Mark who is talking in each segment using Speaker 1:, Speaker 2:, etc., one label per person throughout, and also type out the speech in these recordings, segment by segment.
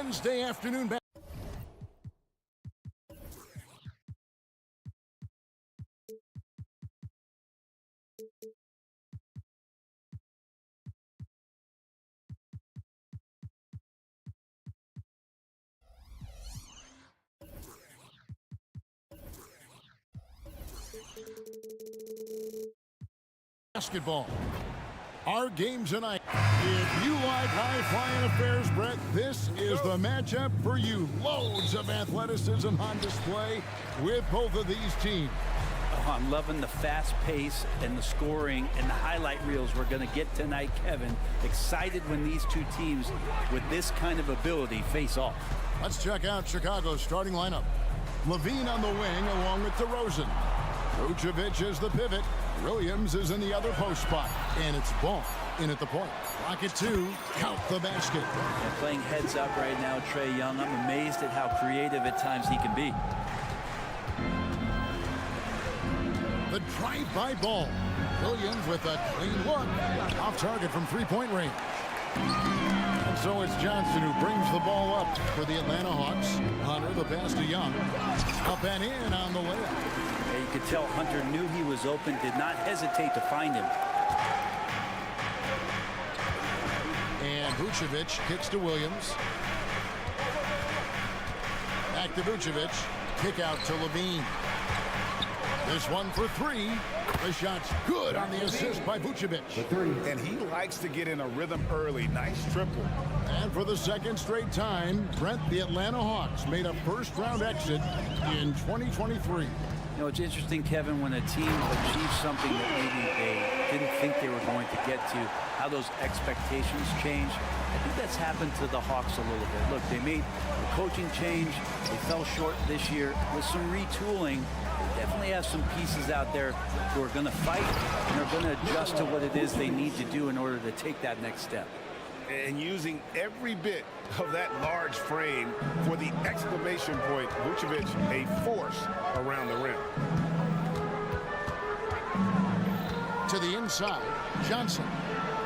Speaker 1: Wednesday afternoon. Basketball. Our game tonight. If you like high-flying affairs, Brett, this is the matchup for you. Loads of athleticism on display with both of these teams.
Speaker 2: Oh, I'm loving the fast pace and the scoring and the highlight reels we're going to get tonight, Kevin. Excited when these two teams with this kind of ability face off.
Speaker 1: Let's check out Chicago's starting lineup. Levine on the wing along with DeRozan. Vucevic is the pivot. Williams is in the other post spot. And it's Ball in at the point. Rocket 2, count the basket.
Speaker 2: And playing heads up right now, Trae Young. I'm amazed at how creative at times he can be.
Speaker 1: The drive-by Ball. Williams with a clean look. Off target from three-point range. And so it's Johnson who brings the ball up for the Atlanta Hawks. Hunter the pass to Young. Up and in on the layup.
Speaker 2: Yeah, you could tell Hunter knew he was open, did not hesitate to find him.
Speaker 1: And Vucevic kicks to Williams. Back to Vucevic. Kick out to Levine. This one for three. The shot's good on the assist by Vucevic.
Speaker 3: And he likes to get in a rhythm early. Nice triple.
Speaker 1: And for the second straight time, Brent, the Atlanta Hawks made a first-round exit in 2023.
Speaker 2: You know, it's interesting, Kevin, when a team achieves something that maybe they didn't think they were going to get to, how those expectations change. I think that's happened to the Hawks a little bit. Look, they made a coaching change. They fell short this year with some retooling. They definitely have some pieces out there who are going to fight and are going to adjust to what it is they need to do in order to take that next step.
Speaker 3: And using every bit of that large frame for the exclamation point, Vucevic, a force around the rim.
Speaker 1: To the inside, Johnson.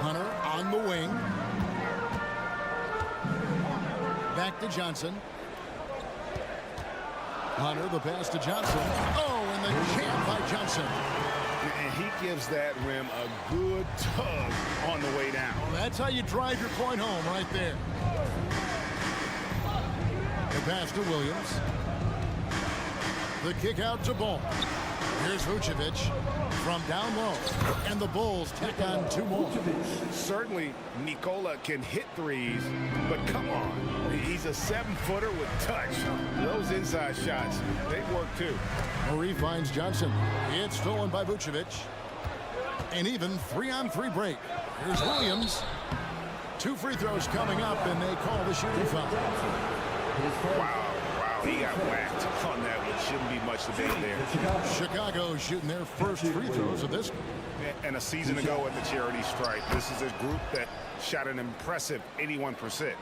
Speaker 1: Hunter on the wing. Back to Johnson. Hunter, the pass to Johnson. Oh, and the jam by Johnson.
Speaker 3: And he gives that rim a good tug on the way down.
Speaker 1: Well, that's how you drive your point home right there. The pass to Williams. The kick out to Ball. Here's Vucevic from down low. And the Bulls take on two more.
Speaker 3: Certainly, Nikola can hit threes, but come on. He's a 7-footer with touch. Those inside shots, they work too.
Speaker 1: Murray finds Johnson. It's stolen by Vucevic. An even 3-on-3 break. Here's Williams. 2 free throws coming up, and they call the shooting foul.
Speaker 3: Wow, he got whacked on that one. Shouldn't be much debate there.
Speaker 1: Chicago shooting their first free throws of this.
Speaker 3: And a season ago at the charity stripe, this is a group that shot an impressive 81%.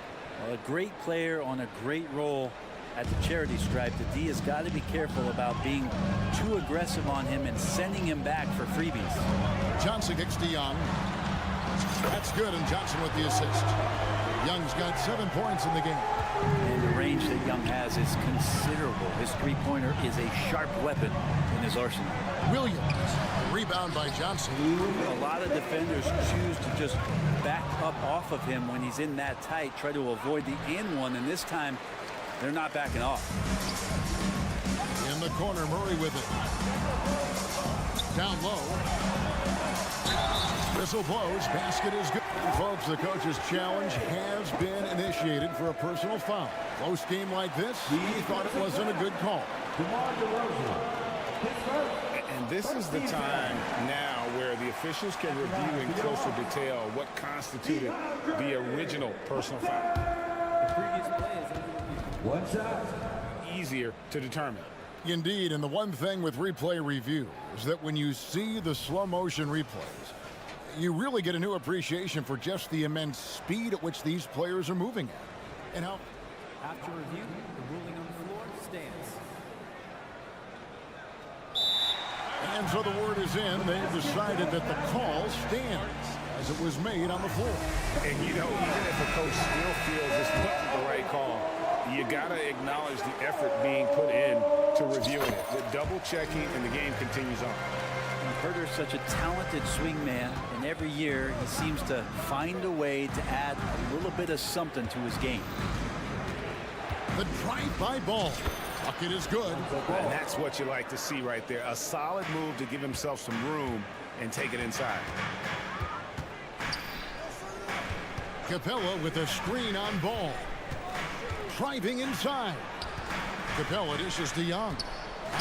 Speaker 2: Well, a great player on a great role at the charity stripe. The D has got to be careful about being too aggressive on him and sending him back for freebies.
Speaker 1: Johnson kicks to Young. That's good, and Johnson with the assist. Young's got 7 points in the game.
Speaker 2: And the range that Young has is considerable. His three-pointer is a sharp weapon in his arsenal.
Speaker 1: Williams, rebound by Johnson.
Speaker 2: A lot of defenders choose to just back up off of him when he's in that tight, try to avoid the and one, and this time they're not backing off.
Speaker 1: In the corner, Murray with it. Down low. Whistle blows. Basket is good. Folks, the coach's challenge has been initiated for a personal foul. Close game like this, he thought it wasn't a good call.
Speaker 3: And this is the time now where the officials can review in closer detail what constituted the original personal foul.
Speaker 2: The previous play is
Speaker 3: easier to determine.
Speaker 1: Indeed, and the one thing with replay review is that when you see the slow motion replays, you really get a new appreciation for just the immense speed at which these players are moving at. And how
Speaker 4: after review, the ruling on the floor stands.
Speaker 1: And so the word is in. They've decided that the call stands. as it was made on the floor.
Speaker 3: And, you know, even if a coach still feels this wasn't the right call, you got to acknowledge the effort being put in to reviewing it. The double-checking, and the game continues on.
Speaker 2: Herder's such a talented swingman, and every year he seems to find a way to add a little bit of something to his game.
Speaker 1: The drive-by ball. Bucket is good.
Speaker 3: And that's what you like to see right there. A solid move to give himself some room and take it inside.
Speaker 1: Capella with a screen on ball. Driving inside. Capella dishes to Young.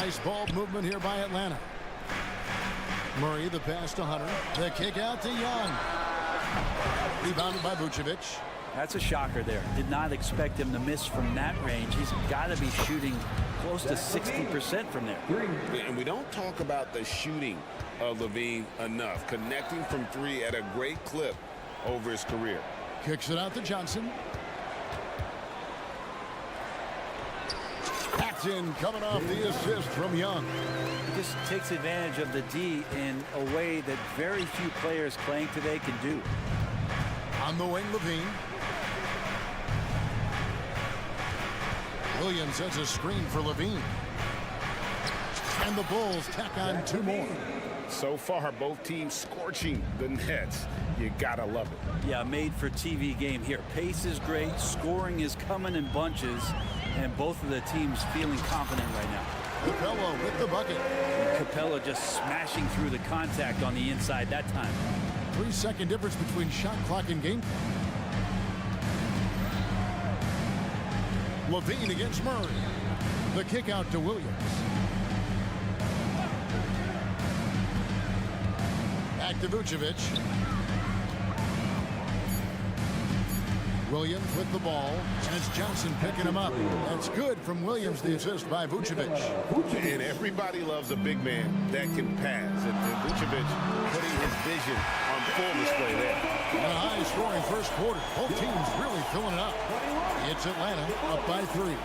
Speaker 1: Nice ball movement here by Atlanta. Murray, the pass to Hunter. The kick out to Young. Rebounded by Vucevic.
Speaker 2: That's a shocker there. Did not expect him to miss from that range. He's got to be shooting close to 60% from there.
Speaker 3: And we don't talk about the shooting of LaVine enough. Connecting from three at a great clip over his career.
Speaker 1: Kicks it out to Johnson. Paxton coming off the assist from Young.
Speaker 2: He just takes advantage of the D in a way that very few players playing today can do.
Speaker 1: On the wing, LaVine. Williams sets a screen for LaVine. And the Bulls tack on two more.
Speaker 3: So far, both teams scorching the Nets. You gotta love it.
Speaker 2: Yeah, made for TV game here. Pace is great. Scoring is coming in bunches. And both of the teams feeling confident right now.
Speaker 1: Capella with the bucket.
Speaker 2: Capella just smashing through the contact on the inside that time.
Speaker 1: 3-second difference between shot clock and game. LaVine against Murray. The kick out to Williams. Back to Vucevic. Williams with the ball, and it's Johnson picking him up. That's good from Williams, the assist by Vucevic.
Speaker 3: And everybody loves a big man that can pass. And Vucevic putting his vision on full display there.
Speaker 1: And a high-scoring first quarter. Both teams really filling it up. It's Atlanta up by 3.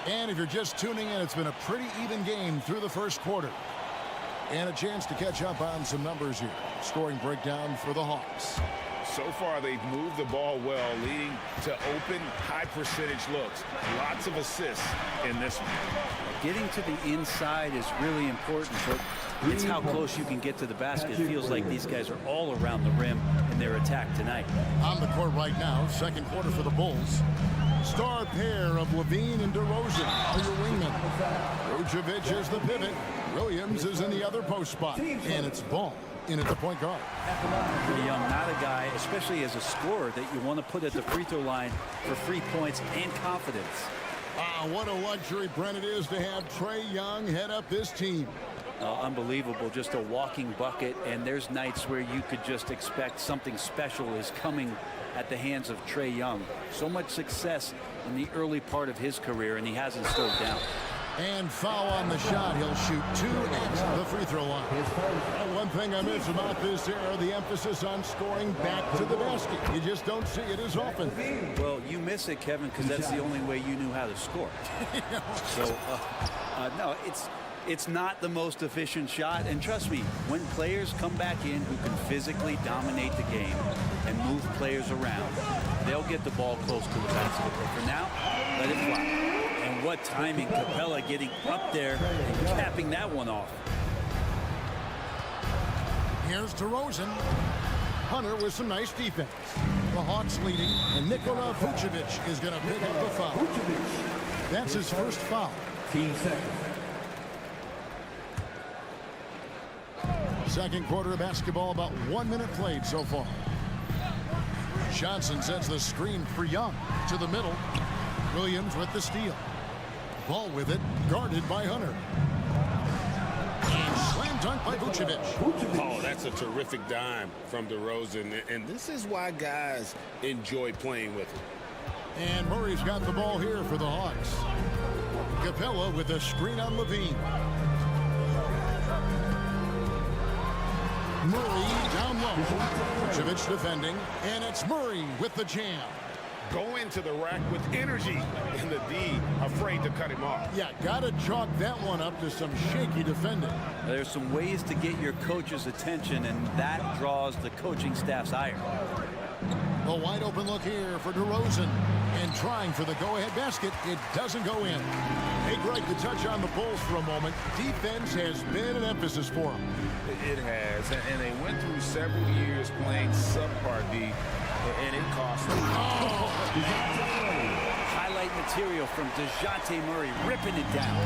Speaker 1: And if you're just tuning in, it's been a pretty even game through the first quarter. And a chance to catch up on some numbers here. Scoring breakdown for the Hawks.
Speaker 3: So far, they've moved the ball well, leading to open, high-percentage looks. Lots of assists in this one.
Speaker 2: Getting to the inside is really important, but it's how close you can get to the basket. It feels like these guys are all around the rim in their attack tonight.
Speaker 1: On the court right now, second quarter for the Bulls. Star pair of LaVine and DeRozan are your wingmen. Vucevic is the pivot. Williams is in the other post spot. And it's Ball in at the point guard.
Speaker 2: Trae Young, not a guy, especially as a scorer, that you want to put at the free throw line for free points and confidence.
Speaker 1: What a luxury, Brent, it is to have Trae Young head up this team.
Speaker 2: Unbelievable, just a walking bucket, and there's nights where you could just expect something special is coming at the hands of Trae Young. So much success in the early part of his career, and he hasn't slowed down.
Speaker 1: And foul on the shot. He'll shoot 2 at the free throw line. One thing I miss about this era, the emphasis on scoring back to the basket. You just don't see it as often.
Speaker 2: Well, you miss it, Kevin, because that's the only way you knew how to score. So, no, it's not the most efficient shot. And trust me, when players come back in who can physically dominate the game and move players around, they'll get the ball close to the basket. But for now, let it fly. And what timing, Capella getting up there and capping that one off.
Speaker 1: Here's DeRozan. Hunter with some nice defense. The Hawks leading, and Nikola Vucevic is going to pick up the foul. That's his first foul.
Speaker 4: 15 seconds.
Speaker 1: Second quarter of basketball, about 1 minute played so far. Johnson sets the screen for Young to the middle. Williams with the steal. Ball with it, guarded by Hunter. And slam dunk by Vucevic.
Speaker 3: Oh, that's a terrific dime from DeRozan. And this is why guys enjoy playing with him.
Speaker 1: And Murray's got the ball here for the Hawks. Capella with a screen on LaVine. Murray down low. Vucevic defending, and it's Murray with the jam.
Speaker 3: go into the rack with energy, and the D afraid to cut him off.
Speaker 1: Yeah, got to chalk that one up to some shaky defending.
Speaker 2: There's some ways to get your coach's attention, and that draws the coaching staff's ire.
Speaker 1: A wide open look here for DeRozan. And trying for the go-ahead basket. It doesn't go in. Hey, Greg, to touch on the Bulls for a moment, defense has been an emphasis for them.
Speaker 3: It has, and they went through several years playing subpar D, and it cost them.
Speaker 1: Oh.
Speaker 2: Highlight material from DeJounte Murray, ripping it down.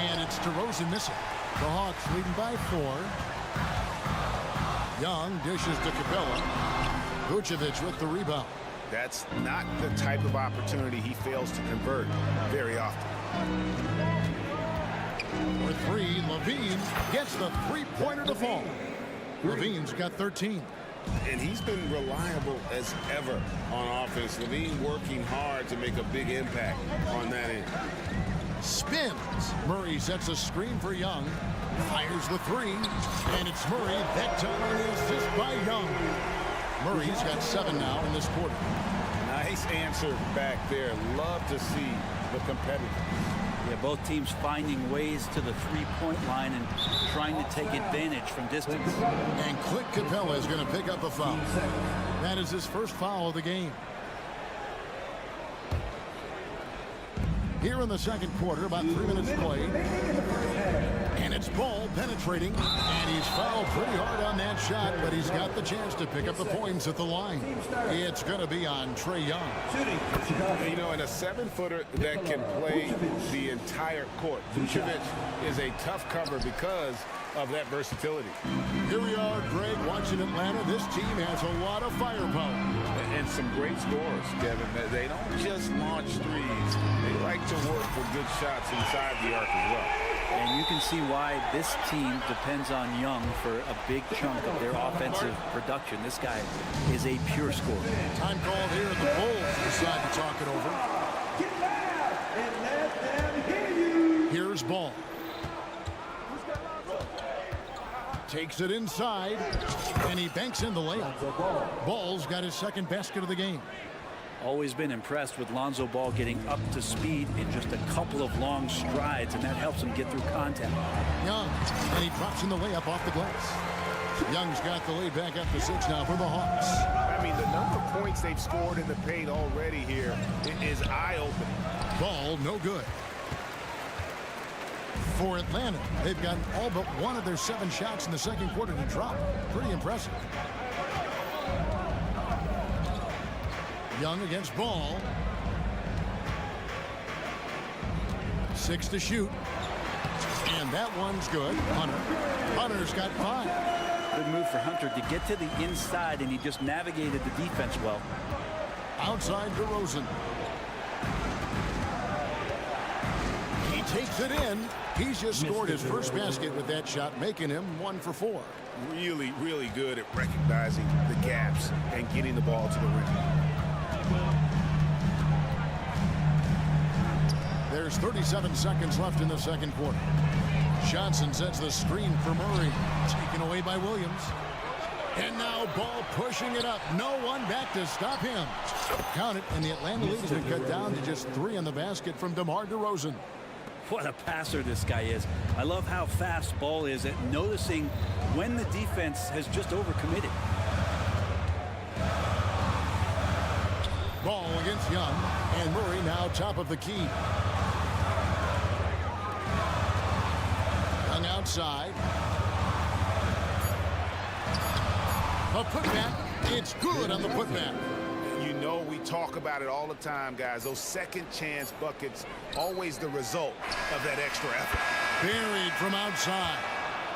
Speaker 1: And it's DeRozan missing. The Hawks leading by 4. Young dishes to Capella. Vucevic with the rebound.
Speaker 3: That's not the type of opportunity he fails to convert very often.
Speaker 1: For 3, Levine gets the three-pointer to fall. Levine's got 13.
Speaker 3: And he's been reliable as ever on offense. Levine working hard to make a big impact on that end.
Speaker 1: Spins. Murray sets a screen for Young. Fires the 3. And it's Murray. That time the assist by Young. Murray's got 7 now in this quarter.
Speaker 3: Nice answer back there. Love to see the competitors.
Speaker 2: Yeah, both teams finding ways to the three-point line and trying to take advantage from distance.
Speaker 1: And Clint Capella is going to pick up a foul. That is his first foul of the game. Here in the second quarter, about 3 minutes played. And it's Ball penetrating. And he's fouled pretty hard on that shot, but he's got the chance to pick up the points at the line. It's going to be on Trae Young.
Speaker 3: You know, and a 7-footer that can play the entire court. Vucevic is a tough cover because of that versatility.
Speaker 1: Here we are, Greg, watching Atlanta. This team has a lot of firepower.
Speaker 3: And some great scores, Kevin. They don't just launch threes. They like to work with good shots inside the arc as well.
Speaker 2: And you can see why this team depends on Young for a big chunk of their offensive production. This guy is a pure scorer.
Speaker 1: Time called here, and the Bulls decide to talk it over.
Speaker 5: Get loud and let them hear you.
Speaker 1: Here's Ball. Takes it inside, and he banks in the layup. Ball's got his second basket of the game.
Speaker 2: Always been impressed with Lonzo Ball getting up to speed in just a couple of long strides, and that helps him get through contact.
Speaker 1: Young, and he drops in the layup off the glass. Young's got the lead back up to 6 now for the Hawks.
Speaker 3: I mean, the number of points they've scored in the paint already here is eye-opening.
Speaker 1: Ball, no good. For Atlanta, they've gotten all but one of their 7 shots in the second quarter to drop. Pretty impressive. Young against Ball. 6 to shoot. And that one's good. Hunter's got 5.
Speaker 2: Good move for Hunter to get to the inside, and he just navigated the defense well.
Speaker 1: Outside DeRozan. He takes it in. He's just scored his first basket with that shot, making him 1 for 4.
Speaker 3: Really, really good at recognizing the gaps and getting the ball to the rim.
Speaker 1: There's 37 seconds left in the second quarter. Johnson sets the screen for Murray. Taken away by Williams. And now Ball pushing it up. No one back to stop him. Count it, and the Atlanta lead has been cut down to just 3 on the basket from DeMar DeRozan.
Speaker 2: What a passer this guy is. I love how fast Ball is at noticing when the defense has just overcommitted.
Speaker 1: Ball against Young, and Murray now top of the key. Young outside. A putback. It's good on the putback.
Speaker 3: You know, we talk about it all the time, guys. Those second chance buckets, always the result of that extra effort.
Speaker 1: Buried from outside.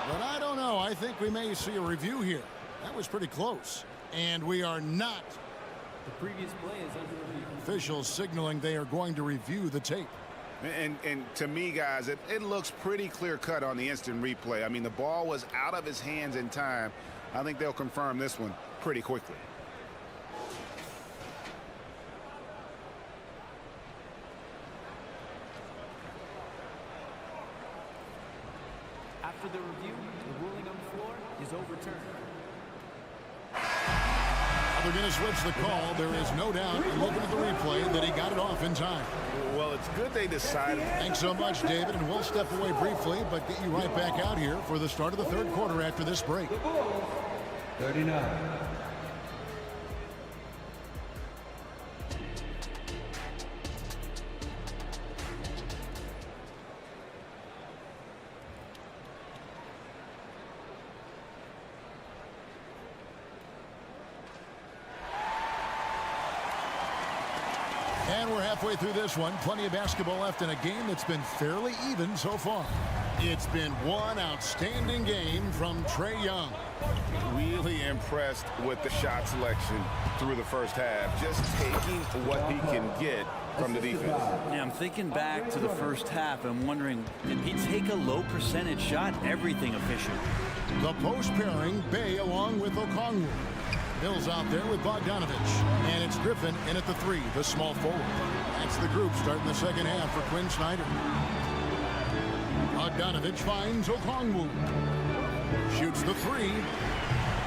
Speaker 1: But I don't know. I think we may see a review here. That was pretty close. And we are not.
Speaker 4: The previous play is under review.
Speaker 1: Officials signaling they are going to review the tape.
Speaker 3: And to me, guys, it looks pretty clear-cut on the instant replay. I mean, the ball was out of his hands in time. I think they'll confirm this one pretty quickly.
Speaker 4: After the review, the ruling on the floor is overturned.
Speaker 1: Well, they're going to switch the call. There is no doubt, looking at the replay, that he got it off in time.
Speaker 3: Well, it's good they decided.
Speaker 1: Thanks so much, David, and we'll step away briefly, but get you right back out here for the start of the third quarter after this break.
Speaker 5: 39.
Speaker 1: And we're halfway through this one. Plenty of basketball left in a game that's been fairly even so far. It's been one outstanding game from Trae Young.
Speaker 3: Really impressed with the shot selection through the first half. Just taking what he can get from the defense.
Speaker 2: Yeah, I'm thinking back to the first half. I'm wondering, did he take a low percentage shot? Everything efficient.
Speaker 1: The post pairing, Bay along with Okongwu. Mills out there with Bogdanovich. And it's Griffin in at the three, the small forward. That's the group starting the second half for Quinn Snyder. Bogdanovich finds Okongwu. Shoots the three.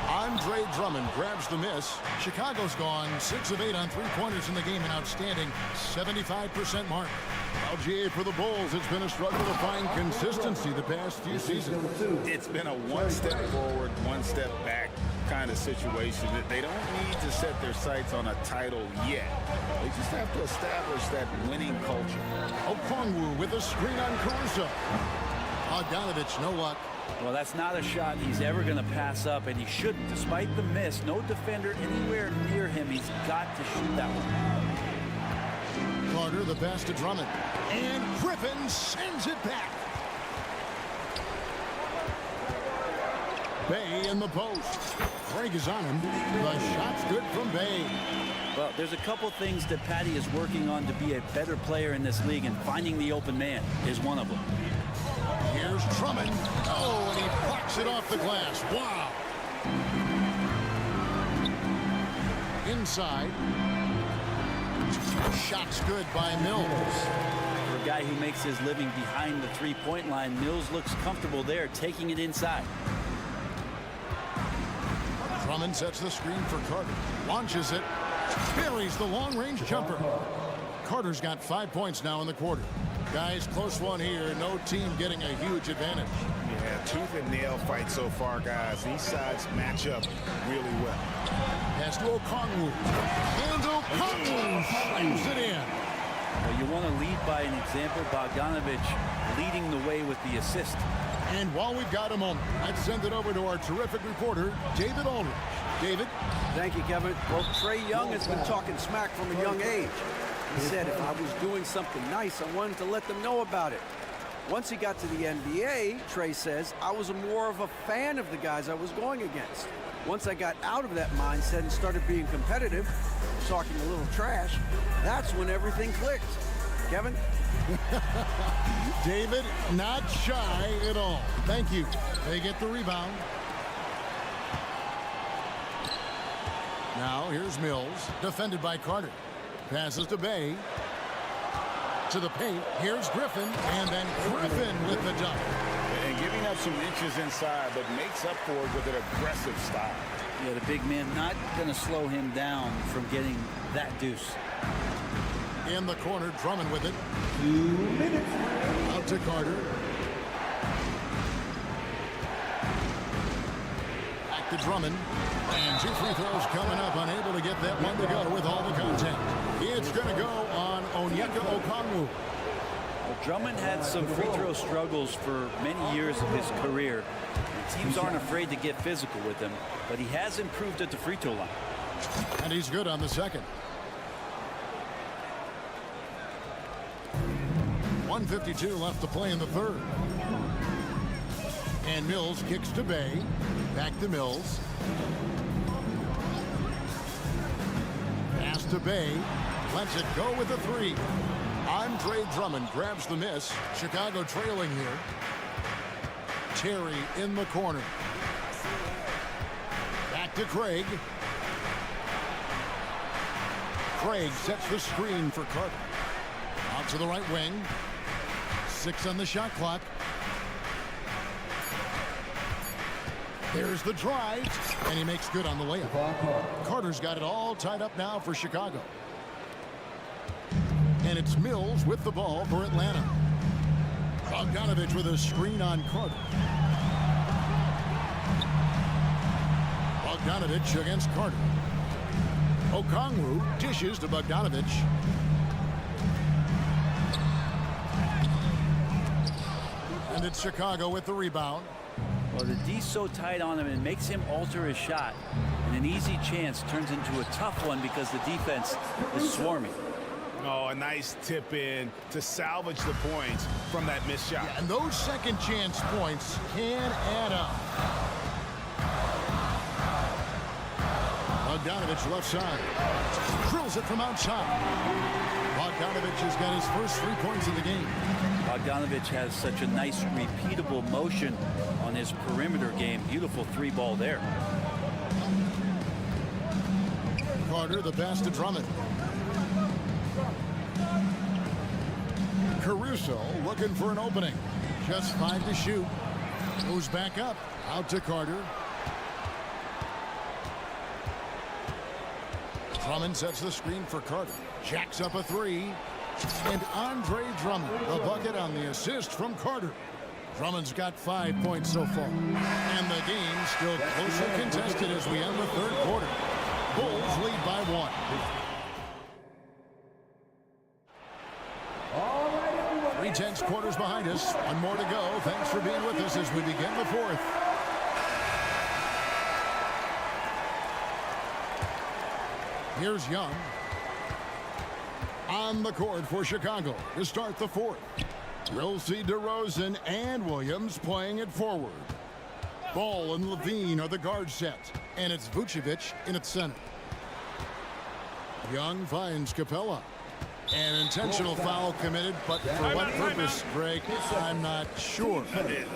Speaker 1: Andre Drummond grabs the miss. Chicago's gone 6 of 8 on three-pointers in the game, an outstanding 75% mark. LGA for the Bulls. It's been a struggle to find consistency the past few seasons.
Speaker 3: It's been a one step forward, one step back kind of situation. That they don't need to set their sights on a title yet. They just have to establish that winning culture.
Speaker 1: Okongwu with a screen on Caruso. Bogdanovich, no luck.
Speaker 2: Well, that's not a shot he's ever going to pass up, and he shouldn't. Despite the miss, no defender anywhere near him. He's got to shoot that one.
Speaker 1: Carter, the pass to Drummond. And Griffin sends it back. Bay in the post. Craig is on him. The shot's good from Bay.
Speaker 2: Well, there's a couple things that Patty is working on to be a better player in this league, and finding the open man is one of them.
Speaker 1: Here's Drummond. Oh, and he blocks it off the glass. Wow. Inside. Shot's good by Mills.
Speaker 2: For a guy who makes his living behind the three-point line, Mills looks comfortable there, taking it inside.
Speaker 1: Drummond sets the screen for Carter. Launches it. Buries the long-range jumper. Carter's got 5 points now in the quarter. Guys, close one here. No team getting a huge advantage.
Speaker 3: Yeah, tooth and nail fight so far, guys. These sides match up really well.
Speaker 1: Pass to Okongwu. And Okongwu slams it in.
Speaker 2: Well, you want to lead by an example. Bogdanovich leading the way with the assist.
Speaker 1: And while we've got a moment, let's send it over to our terrific reporter, David Aldridge. David?
Speaker 6: Thank you, Kevin. Well, Trae Young has been talking smack from a young age. He said if I was doing something nice, I wanted to let them know about it. Once he got to the NBA, Trae says, I was more of a fan of the guys I was going against. Once I got out of that mindset and started being competitive, talking a little trash, that's when everything clicked. Kevin?
Speaker 1: David, not shy at all. Thank you. They get the rebound. Now here's Mills, defended by Carter. Passes to Bay. To the paint. Here's Griffin. And then Griffin with the dunk.
Speaker 3: And giving up some inches inside, but makes up for it with an aggressive style.
Speaker 2: Yeah, the big man not going to slow him down from getting that deuce.
Speaker 1: In the corner, Drummond with it.
Speaker 5: 2 minutes.
Speaker 1: Out to Carter. Back to Drummond. And 2 free throws coming up. Unable to get that one to go with all the contact. It's going to go on Onyeka Okongwu.
Speaker 2: Well, Drummond had some free throw struggles for many years of his career. Teams aren't afraid to get physical with him, but he has improved at the free throw line.
Speaker 1: And he's good on the second. 1:52 left to play in the third. And Mills kicks to Bay. Back to Mills. Pass to Bay. Lets it go with the three. Andre Drummond grabs the miss. Chicago trailing here. Terry in the corner. Back to Craig. Craig sets the screen for Carter. Out to the right wing. 6 on the shot clock. There's the drive, and he makes good on the layup. Carter quarter's got it all tied up now for Chicago. And it's Mills with the ball for Atlanta. Bogdanovich with a screen on Carter. Bogdanovich against Carter. Okongwu dishes to Bogdanovich. And it's Chicago with the rebound.
Speaker 2: Well, the D's so tight on him, it makes him alter his shot. And an easy chance turns into a tough one because the defense is swarming.
Speaker 3: Oh, a nice tip in to salvage the points from that missed shot.
Speaker 1: And those second chance points can add up. Bogdanovich left side. Drills it from outside. Bogdanovich has got his first 3 points of the game.
Speaker 2: Bogdanovich has such a nice repeatable motion on his perimeter game. Beautiful three ball there.
Speaker 1: Carter, the pass to Drummond. Caruso looking for an opening. Just 5 to shoot. Moves back up. Out to Carter. Drummond sets the screen for Carter. Jacks up a 3. And Andre Drummond, the bucket on the assist from Carter. Drummond's got 5 points so far. And the game still closely contested as we end the third quarter. Bulls lead by 1.
Speaker 5: All right, everyone.
Speaker 1: 3 tenths quarters behind us. 1 more to go. Thanks for being with us as we begin the fourth. Here's Young. On the court for Chicago to start the fourth. We'll see DeRozan and Williams playing it forward. Ball and Levine are the guard sets, and it's Vucevic in its center. Young finds Capella. An intentional foul committed, but for what purpose, Greg, I'm not sure.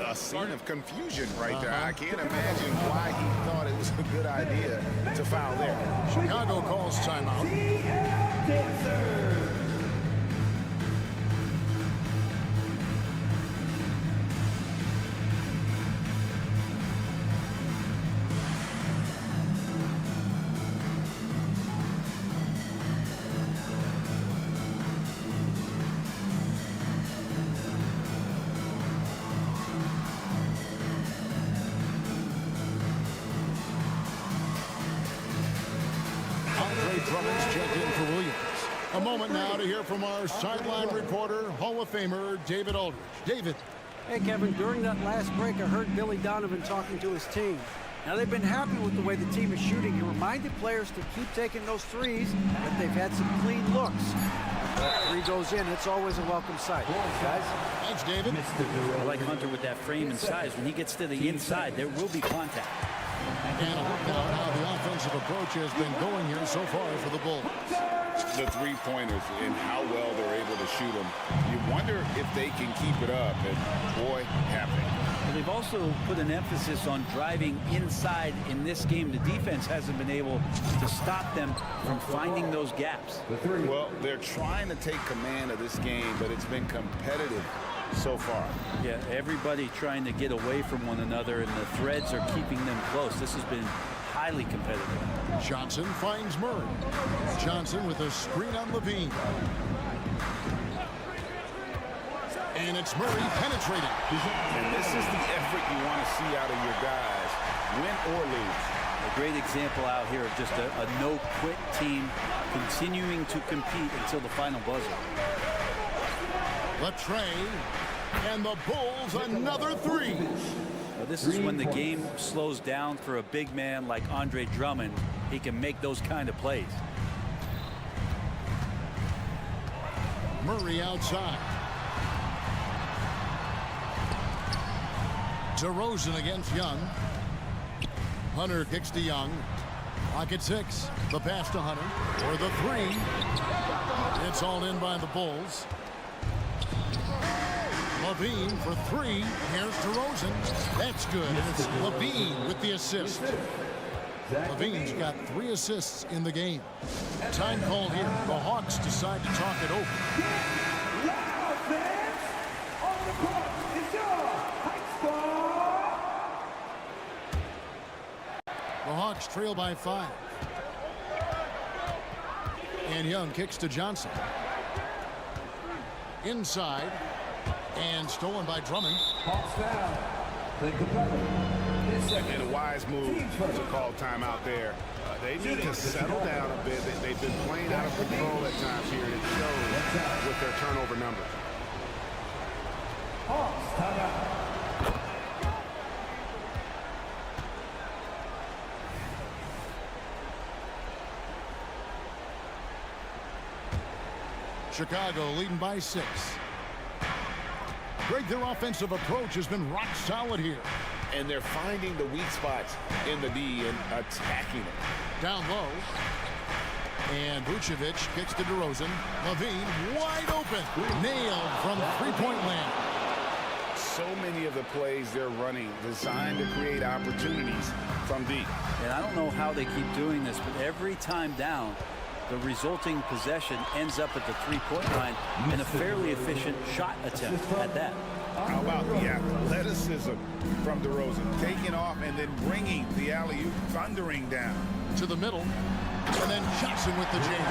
Speaker 3: A scene of confusion right there. I can't imagine why he thought it was a good idea to foul there.
Speaker 1: Chicago calls timeout. Drummond's checked in for Williams. A moment now to hear from our sideline reporter, Hall of Famer David Aldridge. David.
Speaker 6: Hey, Kevin, during that last break, I heard Billy Donovan talking to his team. Now, they've been happy with the way the team is shooting. He reminded players to keep taking those threes, but they've had some clean looks. That three goes in, it's always a welcome sight. Guys.
Speaker 1: Thanks, David.
Speaker 2: I like Hunter with that frame and size. When he gets to the inside, there will be contact.
Speaker 1: And a look now at how the offensive approach has been going here so far for the Bulls.
Speaker 3: The three-pointers and how well they're able to shoot them. You wonder if they can keep it up, and boy, happening.
Speaker 2: Well, they've also put an emphasis on driving inside in this game. The defense hasn't been able to stop them from finding those gaps.
Speaker 3: Well, they're trying to take command of this game, but it's been competitive so far.
Speaker 2: Yeah, everybody trying to get away from one another, and the threads are keeping them close. This has been highly competitive.
Speaker 1: Johnson finds Murray. Johnson with a screen on Levine. And it's Murray penetrating.
Speaker 3: And this is the effort you want to see out of your guys, win or lose.
Speaker 2: A great example out here of just a no-quit team continuing to compete until the final buzzer.
Speaker 1: The tray, and the Bulls another three.
Speaker 2: Now, this is when the game slows down for a big man like Andre Drummond. He can make those kind of plays.
Speaker 1: Murray outside. DeRozan against Young. Hunter kicks to Young. Pocket 6. The pass to Hunter. For the three. It's all in by the Bulls. Levine for three. Here's DeRozan. That's good. And it's Levine with the assist. Levine's got 3 assists in the game. Time called here. The Hawks decide to talk it over.
Speaker 5: Now, fans, on the court is your high score.
Speaker 1: The Hawks trail by 5. And Young kicks to Johnson. Inside. And stolen by Drummond.
Speaker 5: Hawks foul. Think about it.
Speaker 3: And a wise move to call timeout there. They need to settle down a bit. They've been playing out of control at times here, and it shows with their turnover numbers.
Speaker 5: Hawks timeout.
Speaker 1: Chicago leading by 6. Greg, their offensive approach has been rock solid here.
Speaker 3: And they're finding the weak spots in the D and attacking it.
Speaker 1: Down low. And Vucevic kicks to DeRozan. Levine wide open. Nailed from three-point land.
Speaker 3: So many of the plays they're running designed to create opportunities from deep.
Speaker 2: And I don't know how they keep doing this, but every time down, the resulting possession ends up at the three-point line and a fairly efficient shot attempt at that.
Speaker 3: How about the athleticism from DeRozan? Taking off and then bringing the alley-oop thundering down.
Speaker 1: To the middle. And then Johnson with the jam.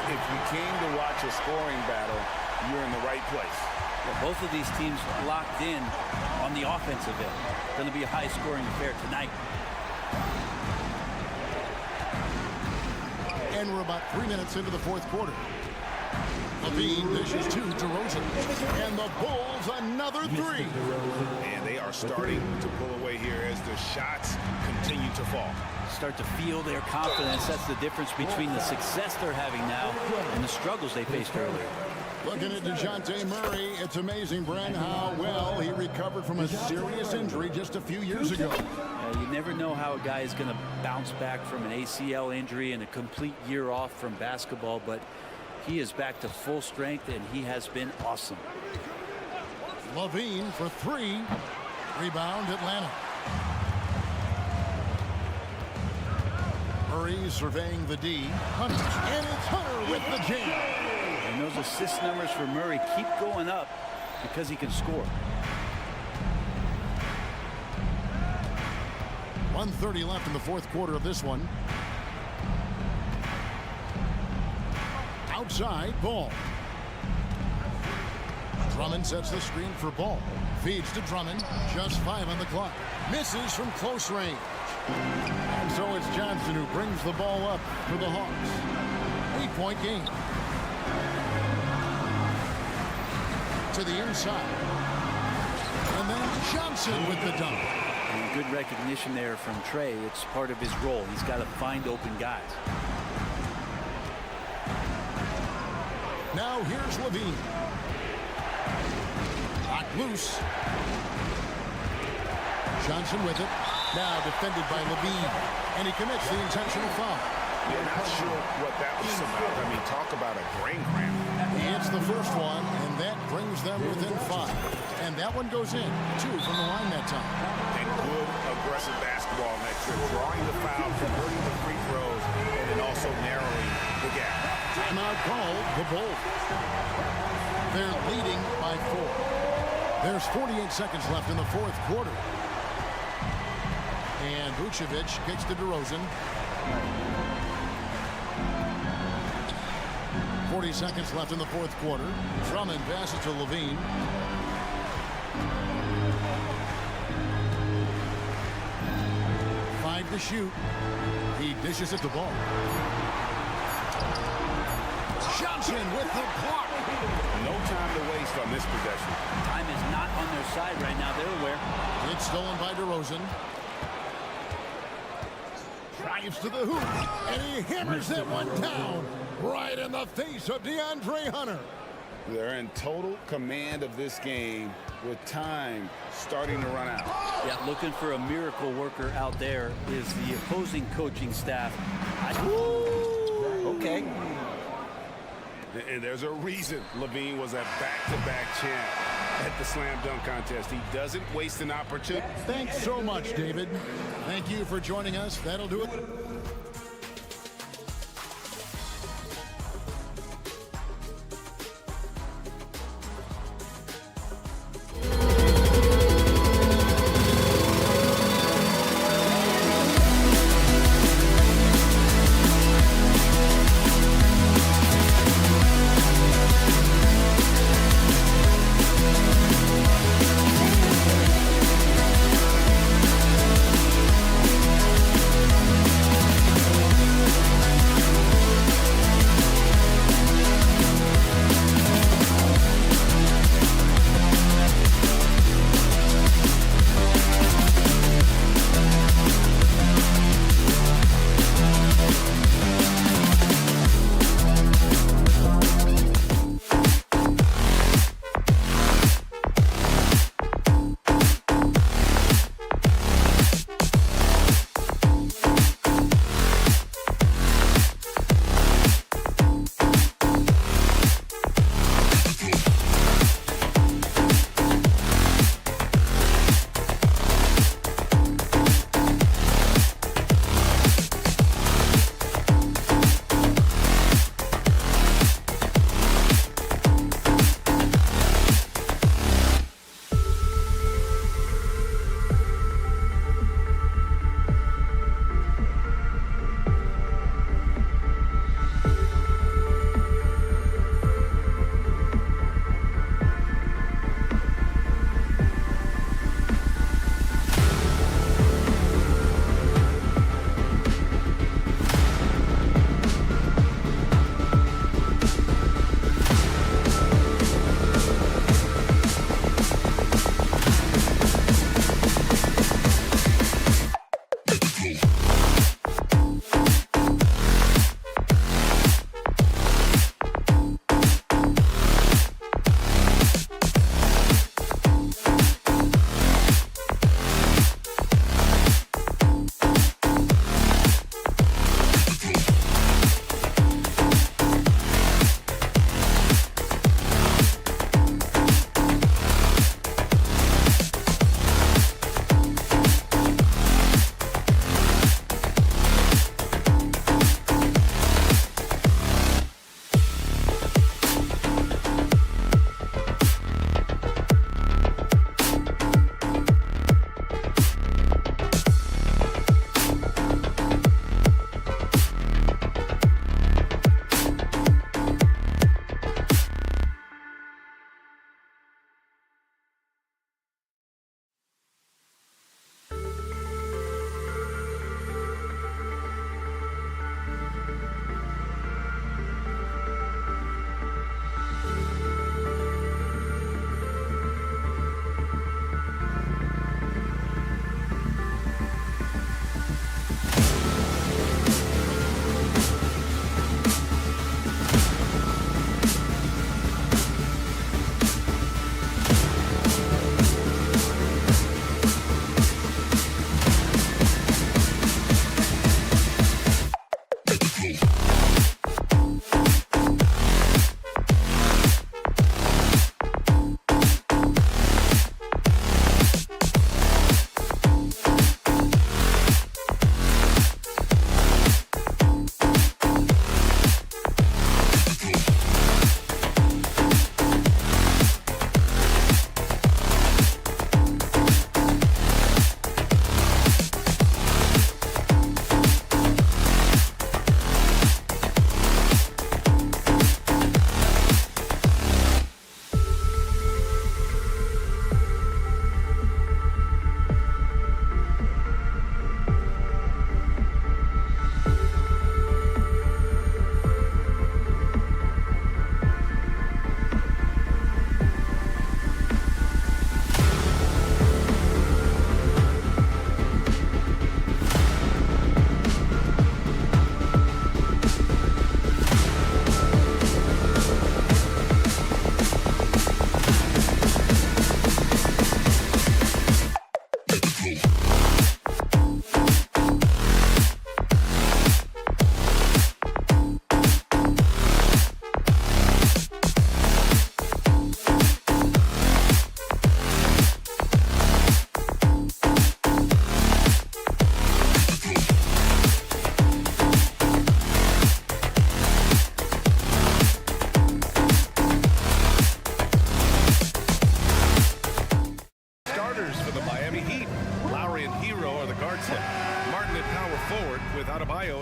Speaker 3: If you came to watch a scoring battle, you're in the right place.
Speaker 2: Well, both of these teams locked in on the offensive end. Going to be a high-scoring affair tonight.
Speaker 1: And we're about 3 minutes into the fourth quarter. Levine dishes to DeRozan. And the Bulls another 3.
Speaker 3: And they are starting to pull away here as the shots continue to fall.
Speaker 2: Start to feel their confidence. That's the difference between the success they're having now and the struggles they faced earlier.
Speaker 1: Looking at DeJounte Murray, it's amazing, Brent, how well he recovered from a serious injury just a few years ago.
Speaker 2: You never know how a guy is going to bounce back from an ACL injury and a complete year off from basketball, but he is back to full strength, and he has been awesome.
Speaker 1: Levine for 3. Rebound, Atlanta. Murray surveying the D. Hunter, and it's Hunter with the jam.
Speaker 2: And those assist numbers for Murray keep going up because he can score.
Speaker 1: 1:30 left in the fourth quarter of this one. Outside, Ball. Drummond sets the screen for Ball. Feeds to Drummond. Just 5 on the clock. Misses from close range. And so it's Johnson who brings the ball up for the Hawks. 8-point game. To the inside. And then Johnson with the dunk.
Speaker 2: And good recognition there from Trey. It's part of his role. He's got to find open guys.
Speaker 1: Now here's Levine. Locked loose. Johnson with it. Now defended by Levine. And he commits the intentional foul.
Speaker 3: You're not sure what that was about. I mean, talk about a brain cramp.
Speaker 1: He hits the first one, and that brings them within 5. And that one goes in. 2 from the line that time.
Speaker 3: And good aggressive basketball on that trip. Drawing the foul, converting the free throws, and then also narrowing the gap.
Speaker 1: Timeout called the Bulls. They're leading by 4. There's 48 seconds left in the fourth quarter. And Vucevic kicks to DeRozan. 40 seconds left in the fourth quarter. Drummond passes to Levine. Five to shoot. He dishes it to Ball. Johnson with the block.
Speaker 3: No time to waste on this possession.
Speaker 2: Time is not on their side right now. They're aware.
Speaker 1: It's stolen by DeRozan. Drives to the hoop, and he hammers that one down right in the face of DeAndre Hunter.
Speaker 3: They're in total command of this game with time starting to run out.
Speaker 2: Yeah, looking for a miracle worker out there is the opposing coaching staff.
Speaker 6: Okay.
Speaker 3: And there's a reason Levine was a back-to-back champ at the slam dunk contest. He doesn't waste an opportunity.
Speaker 1: Thanks so much, David. Thank you for joining us. That'll do it.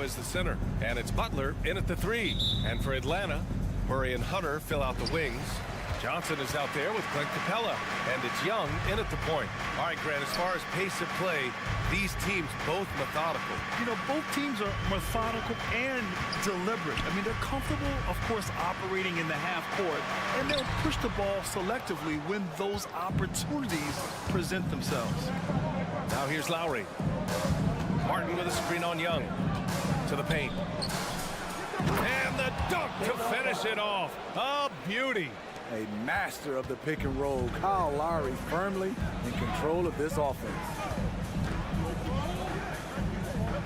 Speaker 7: As the center, and it's Butler in at the 3. And for Atlanta, Murray and Hunter fill out the wings. Johnson is out there with Clint Capella, and it's Young in at the point. All right, Grant, as far as pace of play, these teams both methodical.
Speaker 8: You know, both teams are methodical and deliberate. I mean, they're comfortable, of course, operating in the half court, and they'll push the ball selectively when those opportunities present themselves.
Speaker 7: Now here's Lowry. Martin with a screen on Young. To the paint. And the dunk to finish it off. A beauty.
Speaker 9: A master of the pick and roll. Kyle Lowry firmly in control of this offense.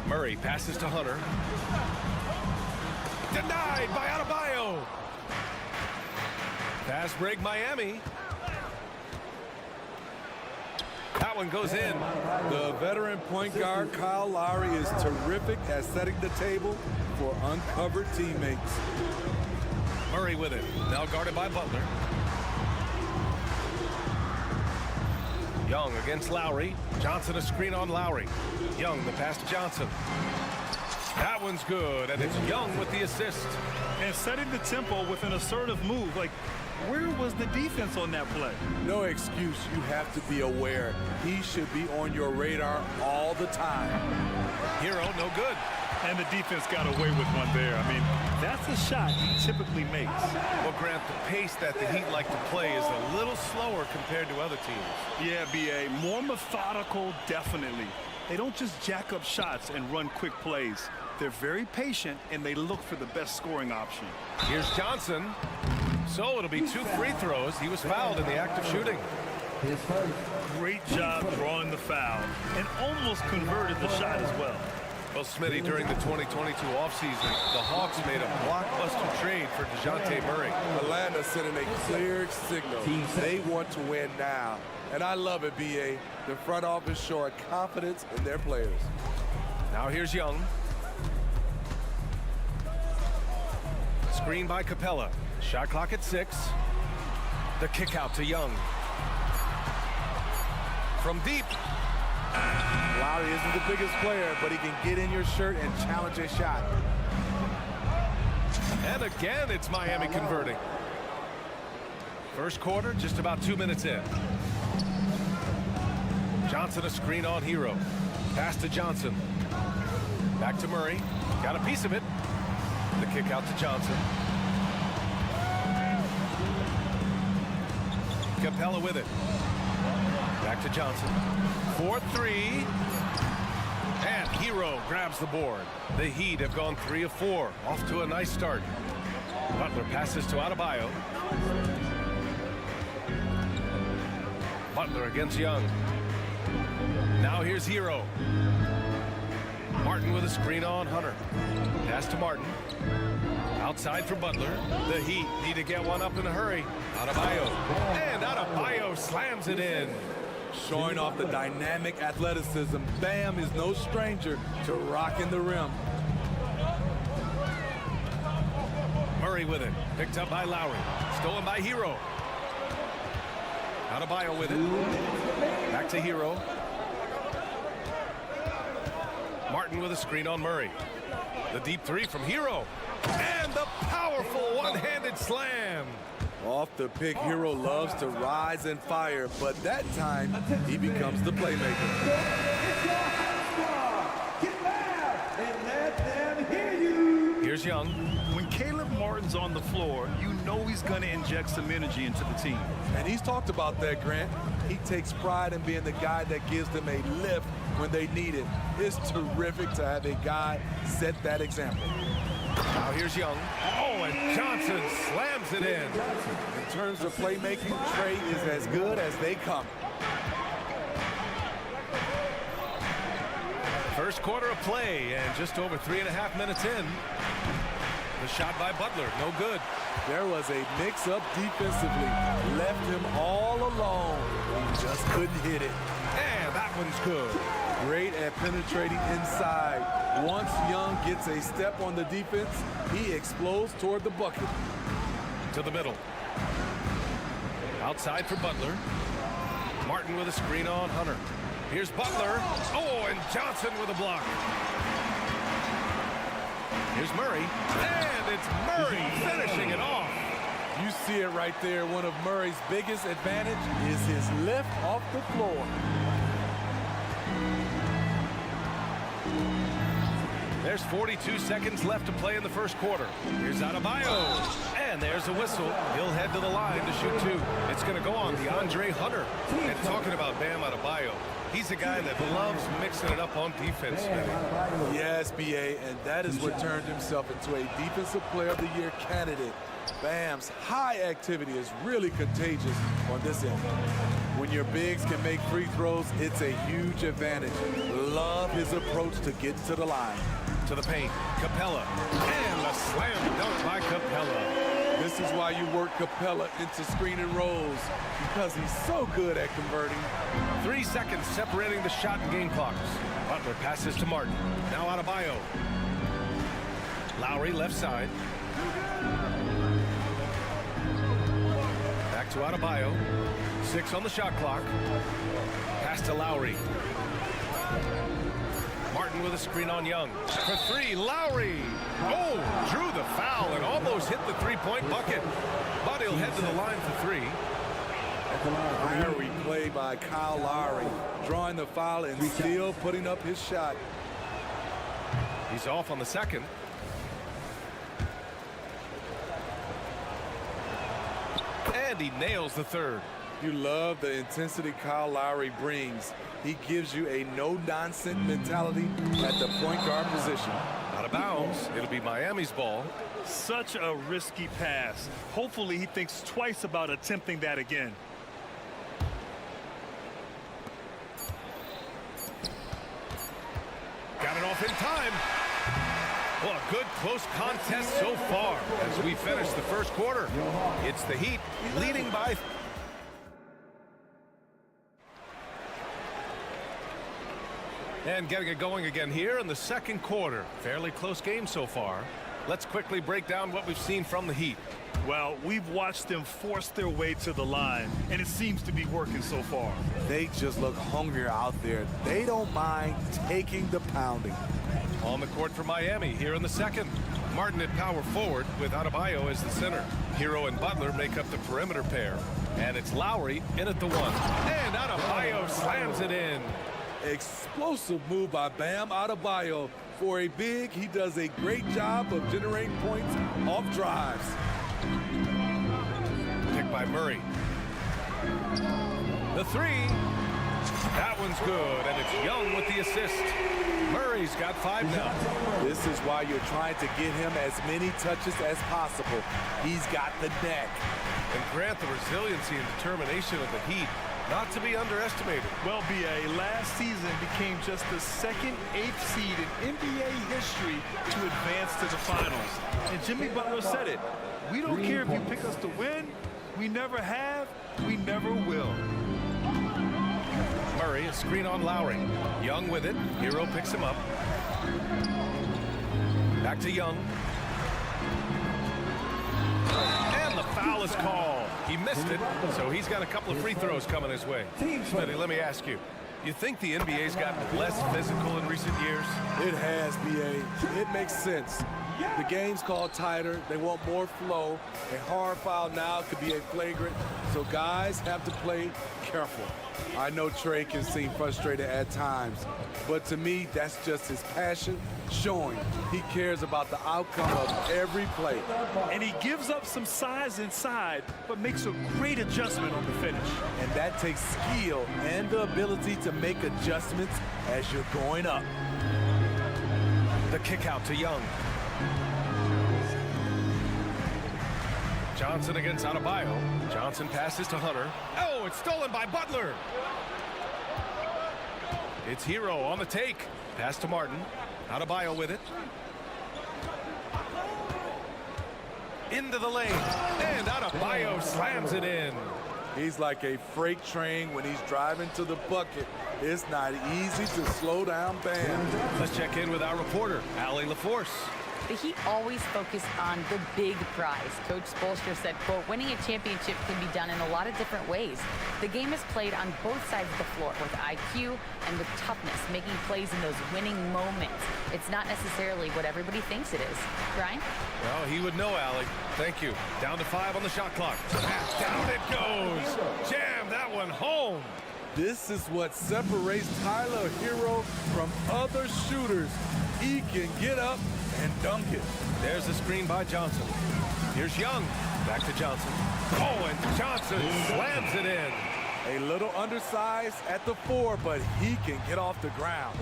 Speaker 7: Murray passes to Hunter. Denied by Adebayo. Fast break Miami. That one goes in.
Speaker 9: The veteran point guard Kyle Lowry is terrific at setting the table for uncovered teammates.
Speaker 7: Murray with it. Now guarded by Butler. Young against Lowry. Johnson a screen on Lowry. Young the pass to Johnson. That one's good, and it's Young with the assist.
Speaker 8: And setting the tempo with an assertive move. Like, where was the defense on that play?
Speaker 9: No excuse. You have to be aware. He should be on your radar all the time.
Speaker 7: Hero, no good.
Speaker 8: And the defense got away with one there. I mean, that's a shot he typically makes.
Speaker 7: Well, Grant, the pace that the Heat like to play is a little slower compared to other teams.
Speaker 8: Yeah, B.A., more methodical, definitely. They don't just jack up shots and run quick plays. They're very patient, and they look for the best scoring option.
Speaker 7: Here's Johnson. So it'll be 2 free throws. He was fouled in the act of shooting.
Speaker 8: Great job drawing the foul and almost converted the shot as well.
Speaker 7: Well, Smitty, during the 2022 offseason, the Hawks made a blockbuster trade for DeJounte Murray.
Speaker 9: Atlanta sending a clear signal. They want to win now. And I love it, B.A. The front office showing confidence in their players.
Speaker 7: Now here's Young. Screen by Capella. Shot clock at 6. The kick out to Young. From deep.
Speaker 9: Lowry isn't the biggest player, but he can get in your shirt and challenge a shot.
Speaker 7: And again, it's Miami converting. First quarter, just about 2 minutes in. Johnson a screen on Hero. Pass to Johnson. Back to Murray. Got a piece of it. The kick out to Johnson. Capella with it. Back to Johnson. 4-3. And Hero grabs the board. The Heat have gone 3 of 4. Off to a nice start. Butler passes to Adebayo. Butler against Young. Now here's Hero. Martin with a screen on Hunter. Pass to Martin. Outside for Butler. The Heat need to get one up in a hurry. Adebayo. And Adebayo slams it in.
Speaker 9: Showing off the dynamic athleticism, Bam is no stranger to rocking the rim.
Speaker 7: Murray with it. Picked up by Lowry. Stolen by Hero. Adebayo with it. Back to Hero. Martin with a screen on Murray. The deep three from Hero. And the powerful one-handed slam.
Speaker 9: Off the pick, Hero loves to rise and fire, but that time he becomes the playmaker.
Speaker 5: Get loud and let them hear you.
Speaker 7: Here's Young.
Speaker 8: When Caleb Martin's on the floor, you know he's going to inject some energy into the team.
Speaker 9: And he's talked about that, Grant. He takes pride in being the guy that gives them a lift when they need it. It's terrific to have a guy set that example.
Speaker 7: Now here's Young. Oh, and Johnson slams it in.
Speaker 9: In terms of playmaking, Trey is as good as they come.
Speaker 7: First quarter of play, and just over 3.5 minutes in. The shot by Butler, no good.
Speaker 9: There was a mix-up defensively. Left him all alone. He just couldn't hit it.
Speaker 7: And that one's good.
Speaker 9: Great at penetrating inside. Once Young gets a step on the defense, he explodes toward the bucket.
Speaker 7: To the middle. Outside for Butler. Martin with a screen on Hunter. Here's Butler. Oh, and Johnson with a block. Here's Murray. And it's Murray finishing it off.
Speaker 9: You see it right there. One of Murray's biggest advantage is his lift off the floor.
Speaker 7: There's 42 seconds left to play in the first quarter. Here's Adebayo. And there's a whistle. He'll head to the line to shoot two. It's going to go on DeAndre Hunter. And talking about Bam Adebayo, he's a guy that loves mixing it up on defense.
Speaker 9: Yes, B.A., and that is what turned himself into a Defensive Player of the Year candidate. Bam's high activity is really contagious on this end. When your bigs can make free throws, it's a huge advantage. Love his approach to getting to the line.
Speaker 7: To the paint, Capella. And a slam dunk by Capella.
Speaker 9: This is why you work Capella into screen and rolls, because he's so good at converting.
Speaker 7: 3 seconds separating the shot and game clocks. Butler passes to Martin. Now Adebayo. Lowry left side. Back to Adebayo. 6 on the shot clock. Pass to Lowry. Martin with a screen on Young. For three, Lowry. Oh, drew the foul and almost hit the three-point bucket. But he'll head to the line for three.
Speaker 9: Fiery play by Kyle Lowry, drawing the foul and still putting up his shot.
Speaker 7: He's off on the second. And he nails the third.
Speaker 9: You love the intensity Kyle Lowry brings. He gives you a no-nonsense mentality at the point guard position.
Speaker 7: Out of bounds. It'll be Miami's ball.
Speaker 8: Such a risky pass. Hopefully he thinks twice about attempting that again.
Speaker 7: Got it off in time. Well, a good close contest so far as we finish the first quarter. It's the Heat leading by... And getting it going again here in the second quarter. Fairly close game so far. Let's quickly break down what we've seen from the Heat.
Speaker 8: Well, we've watched them force their way to the line, and it seems to be working so far.
Speaker 9: They just look hungrier out there. They don't mind taking the pounding.
Speaker 7: On the court for Miami here in the second. Martin at power forward with Adebayo as the center. Hero and Butler make up the perimeter pair. And it's Lowry in at the one. And Adebayo slams it in.
Speaker 9: Explosive move by Bam Adebayo. For a big, he does a great job of generating points off drives.
Speaker 7: Picked by Murray. The three. That one's good, and it's Young with the assist. Murray's got 5 now.
Speaker 9: This is why you're trying to get him as many touches as possible. He's got the neck.
Speaker 7: And Grant, the resiliency and determination of the Heat not to be underestimated.
Speaker 8: Well, BA, last season became just the second 8th seed in NBA history to advance to the finals. And Jimmy Butler said it. We don't care if you pick us to win. We never have. We never will.
Speaker 7: Murray, a screen on Lowry. Young with it. Hero picks him up. Back to Young. And the foul is called. He missed it, so he's got a couple of free throws coming his way. Smitty, let me ask you. You think the NBA's gotten less physical in recent years?
Speaker 9: It has, BA. It makes sense. The game's called tighter. They want more flow. A hard foul now could be a flagrant, so guys have to play careful. I know Trey can seem frustrated at times, but to me, that's just his passion showing. He cares about the outcome of every play.
Speaker 8: And he gives up some size inside, but makes a great adjustment on the finish.
Speaker 9: And that takes skill and the ability to make adjustments as you're going up.
Speaker 7: The kick out to Young. Johnson against Adebayo. Johnson passes to Hunter. Oh, it's stolen by Butler. It's Hero on the take. Pass to Martin. Adebayo with it. Into the lane. And Adebayo slams it in.
Speaker 9: He's like a freight train when he's driving to the bucket. It's not easy to slow down Bam.
Speaker 7: Let's check in with our reporter, Allie LaForce.
Speaker 10: The Heat always focus on the big prize. Coach Spoelstra said, quote, winning a championship can be done in a lot of different ways. The game is played on both sides of the floor with IQ and with toughness, making plays in those winning moments. It's not necessarily what everybody thinks it is. Brian?
Speaker 7: Well, he would know, Allie. Thank you. Down to 5 on the shot clock. Down it goes. Jam that one home.
Speaker 9: This is what separates Tyler Hero from other shooters. He can get up and dunk it.
Speaker 7: There's a screen by Johnson. Here's Young. Back to Johnson. Oh, and Johnson slams it in.
Speaker 9: A little undersized at the 4, but he can get off the ground.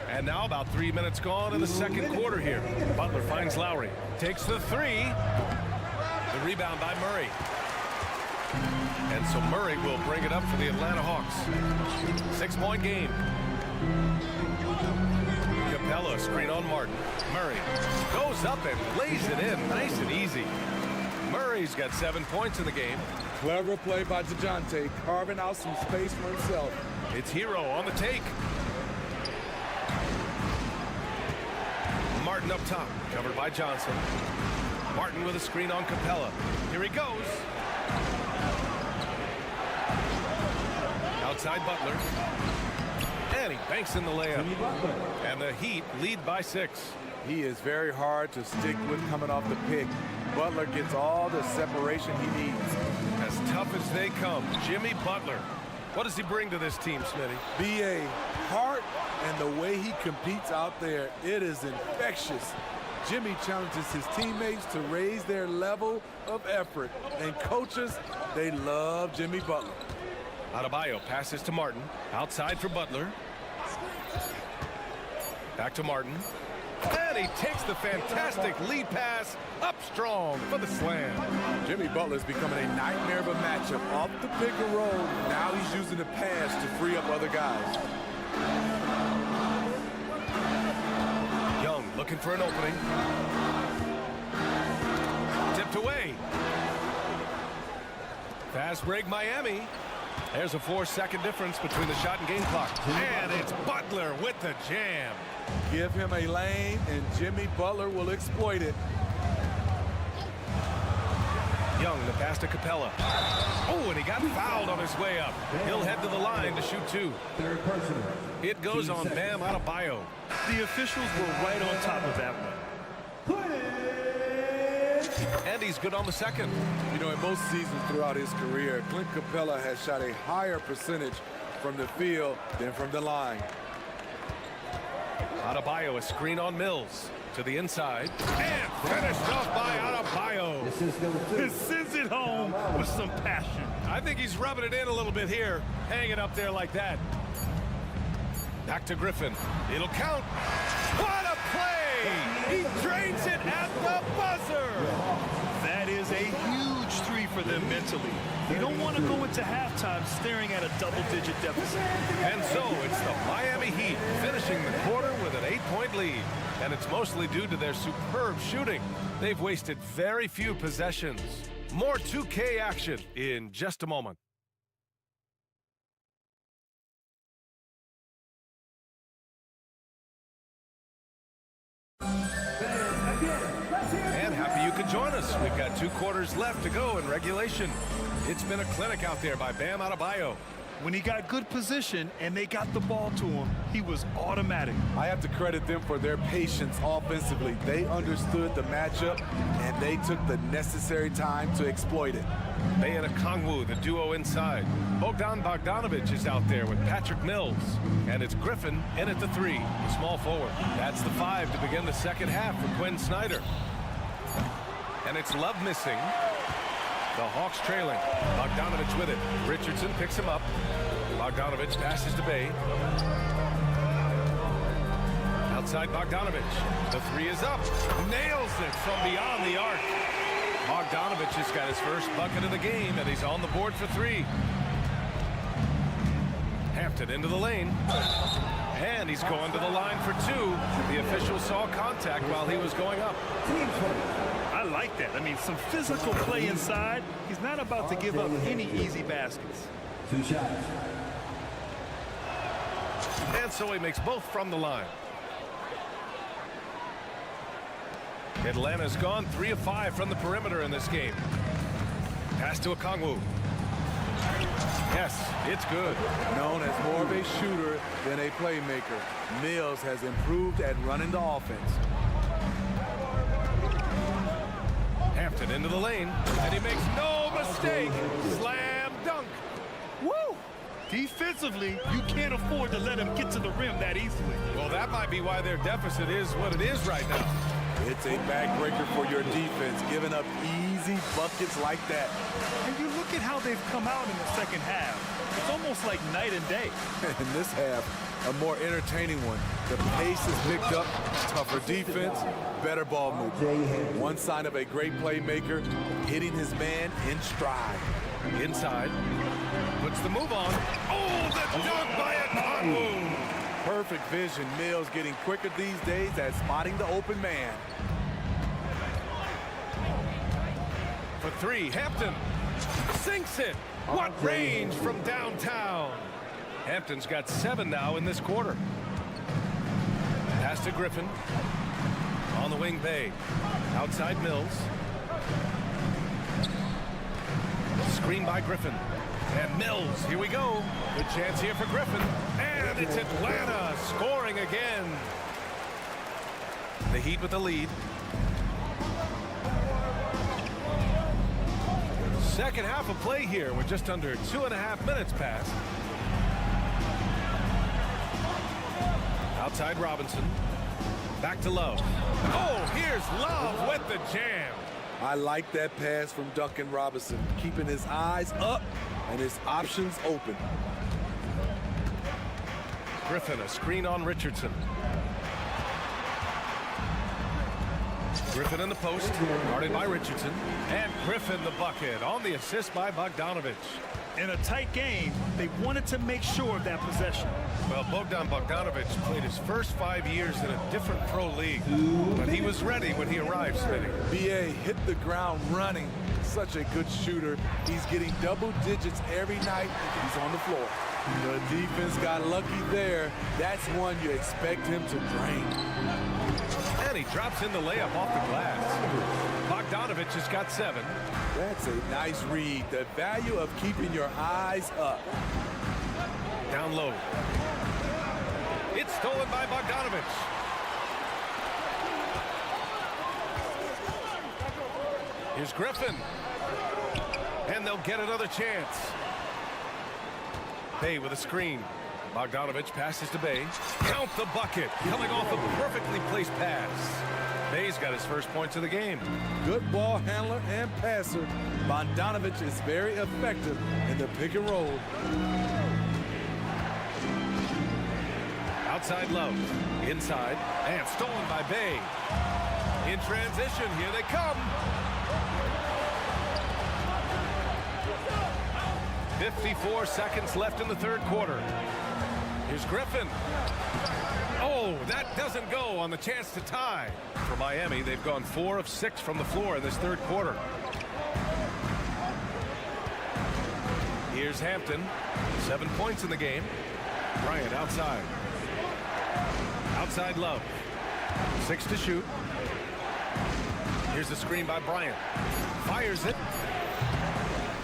Speaker 7: And now about 3 minutes gone in the second quarter here. Butler finds Lowry. Takes the 3. The rebound by Murray. And so Murray will bring it up for the Atlanta Hawks. 6-point game. Capella, screen on Martin. Murray goes up and lays it in nice and easy. Murray's got 7 points in the game.
Speaker 9: Clever play by DeJounte, carving out some space for himself.
Speaker 7: It's Hero on the take. Martin up top, covered by Johnson. Martin with a screen on Capella. Here he goes. Outside Butler. And he banks in the layup. And the Heat lead by 6.
Speaker 9: He is very hard to stick with coming off the pick. Butler gets all the separation he needs.
Speaker 7: As tough as they come, Jimmy Butler. What does he bring to this team, Smitty?
Speaker 9: B.A. heart and the way he competes out there, it is infectious. Jimmy challenges his teammates to raise their level of effort. And coaches, they love Jimmy Butler.
Speaker 7: Adebayo passes to Martin. Outside for Butler. Back to Martin. And he takes the fantastic lead pass up strong for the slam.
Speaker 9: Jimmy Butler's becoming a nightmare of a matchup. Off the pick and roll, now he's using the pass to free up other guys.
Speaker 7: Young looking for an opening. Tipped away. Fast break Miami. There's a 4-second difference between the shot and game clock. And it's Butler with the jam.
Speaker 9: Give him a lane, and Jimmy Butler will exploit it.
Speaker 7: Young, the pass to Capella. Oh, and he got fouled on his way up. He'll head to the line to shoot 2. It goes on Bam Adebayo.
Speaker 8: The officials were right on top of that one.
Speaker 7: And he's good on the second.
Speaker 9: You know, in most seasons throughout his career, Clint Capella has shot a higher percentage from the field than from the line.
Speaker 7: Adebayo, a screen on Mills. To the inside. And finished off by Adebayo.
Speaker 8: He sends it home with some passion.
Speaker 7: I think he's rubbing it in a little bit here. Hanging up there like that. Back to Griffin. It'll count. What a play! He drains it at the buzzer!
Speaker 8: That That is a huge 3 for them mentally. You don't want to go into halftime staring at a double-digit deficit.
Speaker 7: And so it's the Miami Heat finishing the quarter with an 8-point lead. And it's mostly due to their superb shooting. They've wasted very few possessions. More 2K action in just a moment. And happy you could join us. We've got 2 quarters left to go in regulation. It's been a clinic out there by Bam Adebayo.
Speaker 8: When he got good position and they got the ball to him, he was automatic.
Speaker 9: I have to credit them for their patience offensively. They understood the matchup, and they took the necessary time to exploit it.
Speaker 7: Bay and Okongwu, the duo inside. Bogdan Bogdanovic is out there with Patrick Mills. And it's Griffin in at the 3, the small forward. That's the 5 to begin the second half for Quinn Snyder. And it's Love missing. The Hawks trailing. Bogdanovic with it. Richardson picks him up. Bogdanovic passes to Bay. Outside Bogdanovic. The 3 is up. Nails it from beyond the arc. Bogdanovic has got his first bucket of the game, and he's on the board for 3. Hampton into the lane. And he's going to the line for 2. The official saw contact while he was going up.
Speaker 8: I like that. I mean, some physical play inside. He's not about to give up any easy baskets.
Speaker 5: 2 shots.
Speaker 7: And so he makes both from the line. Atlanta's gone 3 of 5 from the perimeter in this game. Pass to Okongwu. Yes, it's good.
Speaker 9: Known as more of a shooter than a playmaker, Mills has improved at running the offense.
Speaker 7: Hampton into the lane, and he makes no mistake. Slam dunk.
Speaker 8: Woo! Defensively, you can't afford to let him get to the rim that easily.
Speaker 7: Well, that might be why their deficit is what it is right now.
Speaker 9: It's a backbreaker for your defense, giving up easy buckets like that.
Speaker 8: And you look at how they've come out in the second half. It's almost like night and day.
Speaker 9: In this half, a more entertaining one. The pace is picked up, tougher defense, better ball movement. One sign of a great playmaker, hitting his man in stride.
Speaker 7: Inside, puts the move on. Oh, the dunk by Okongwu.
Speaker 9: Perfect vision. Mills getting quicker these days at spotting the open man.
Speaker 7: For 3, Hampton sinks it. What range from downtown. Hampton's got 7 now in this quarter. Pass to Griffin. On the wing, Bay. Outside Mills. Screen by Griffin. And Mills, here we go. Good chance here for Griffin. And it's Atlanta scoring again. The Heat with the lead. Second half of play here. We're just under 2.5 minutes past. Outside Robinson. Back to Love. Oh, here's Love with the jam.
Speaker 9: I like that pass from Duncan Robinson, keeping his eyes up and his options open.
Speaker 7: Griffin, a screen on Richardson. Griffin in the post, guarded by Richardson. And Griffin the bucket on the assist by Bogdanovic.
Speaker 8: In a tight game, they wanted to make sure of that possession.
Speaker 7: Well, Bogdan Bogdanovic played his first 5 years in a different pro league. But he was ready when he arrived, Smitty.
Speaker 9: BA hit the ground running. Such a good shooter. He's getting double digits every night he's on the floor. The defense got lucky there. That's one you expect him to drain.
Speaker 7: And he drops in the layup off the glass. Bogdanovic has got 7.
Speaker 9: That's a nice read. The value of keeping your eyes up.
Speaker 7: Down low. It's stolen by Bogdanovic. Here's Griffin. And they'll get another chance. Bay with a screen. Bogdanovic passes to Bay. Count the bucket. Coming off a perfectly placed pass. Bay's got his first points of the game.
Speaker 9: Good ball handler and passer. Bogdanovic is very effective in the pick and roll.
Speaker 7: Outside Love. Inside. And stolen by Bay. In transition, here they come. 54 seconds left in the third quarter. Here's Griffin. Oh, that doesn't go on the chance to tie. For Miami, they've gone 4 of 6 from the floor in this third quarter. Here's Hampton. 7 points in the game. Bryant outside. Outside Love. 6 to shoot. Here's the screen by Bryant. Fires it.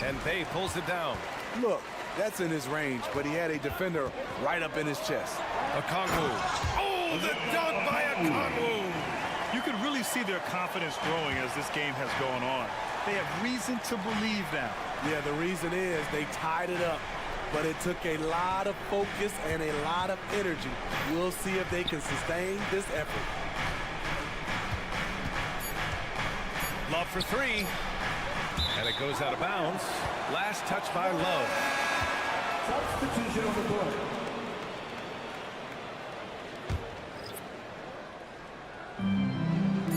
Speaker 7: And Bay pulls it down.
Speaker 9: Look, that's in his range, but he had a defender right up in his chest.
Speaker 7: Okongwu. Oh, the dunk by Okongwu.
Speaker 8: You can really see their confidence growing as this game has gone on. They have reason to believe now.
Speaker 9: Yeah, the reason is they tied it up, but it took a lot of focus and a lot of energy. We'll see if they can sustain this effort.
Speaker 7: Love for 3. And it goes out of bounds. Last touch by Love.
Speaker 5: Substitution on the board.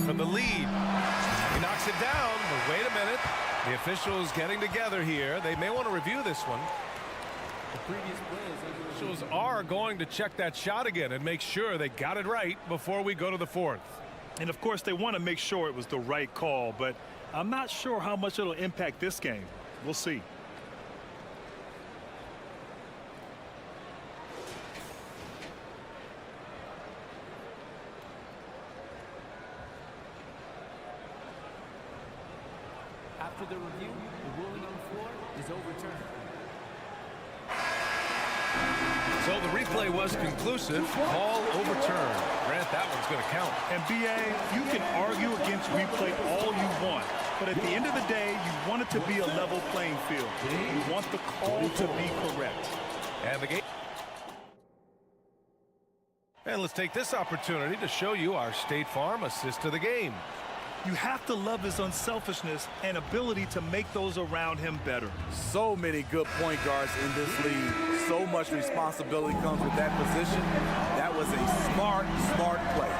Speaker 7: For the lead. He knocks it down, but wait a minute. The officials getting together here. They may want to review this one.
Speaker 4: The previous players
Speaker 7: Officials are going to check that shot again and make sure they got it right before we go to the fourth.
Speaker 8: And of course, they want to make sure it was the right call, but I'm not sure how much it'll impact this game. We'll see.
Speaker 4: After the review, the ruling on the floor is overturned.
Speaker 7: So the replay was conclusive. Call overturned. Grant, that one's going to count.
Speaker 8: And BA, you can argue against replay all you want, but at the end of the day, you want it to be a level playing field. You want the call to be correct.
Speaker 7: And the game. And let's take this opportunity to show you our State Farm assist to the game.
Speaker 8: You have to love his unselfishness and ability to make those around him better.
Speaker 9: So many good point guards in this league. So much responsibility comes with that position. That was a smart play.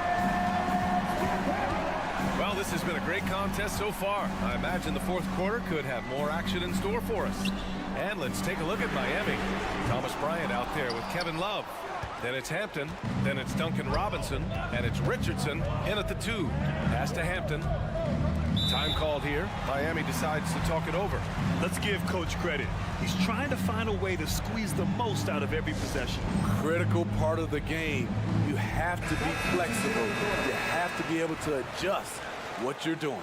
Speaker 7: Well, this has been a great contest so far. I imagine the fourth quarter could have more action in store for us. And let's take a look at Miami. Thomas Bryant out there with Kevin Love. Then it's Hampton, then it's Duncan Robinson, and it's Richardson in at the 2. Pass to Hampton. Time called here. Miami decides to talk it over.
Speaker 8: Let's give Coach credit. He's trying to find a way to squeeze the most out of every possession.
Speaker 9: Critical part of the game. You have to be flexible. You have to be able to adjust what you're doing.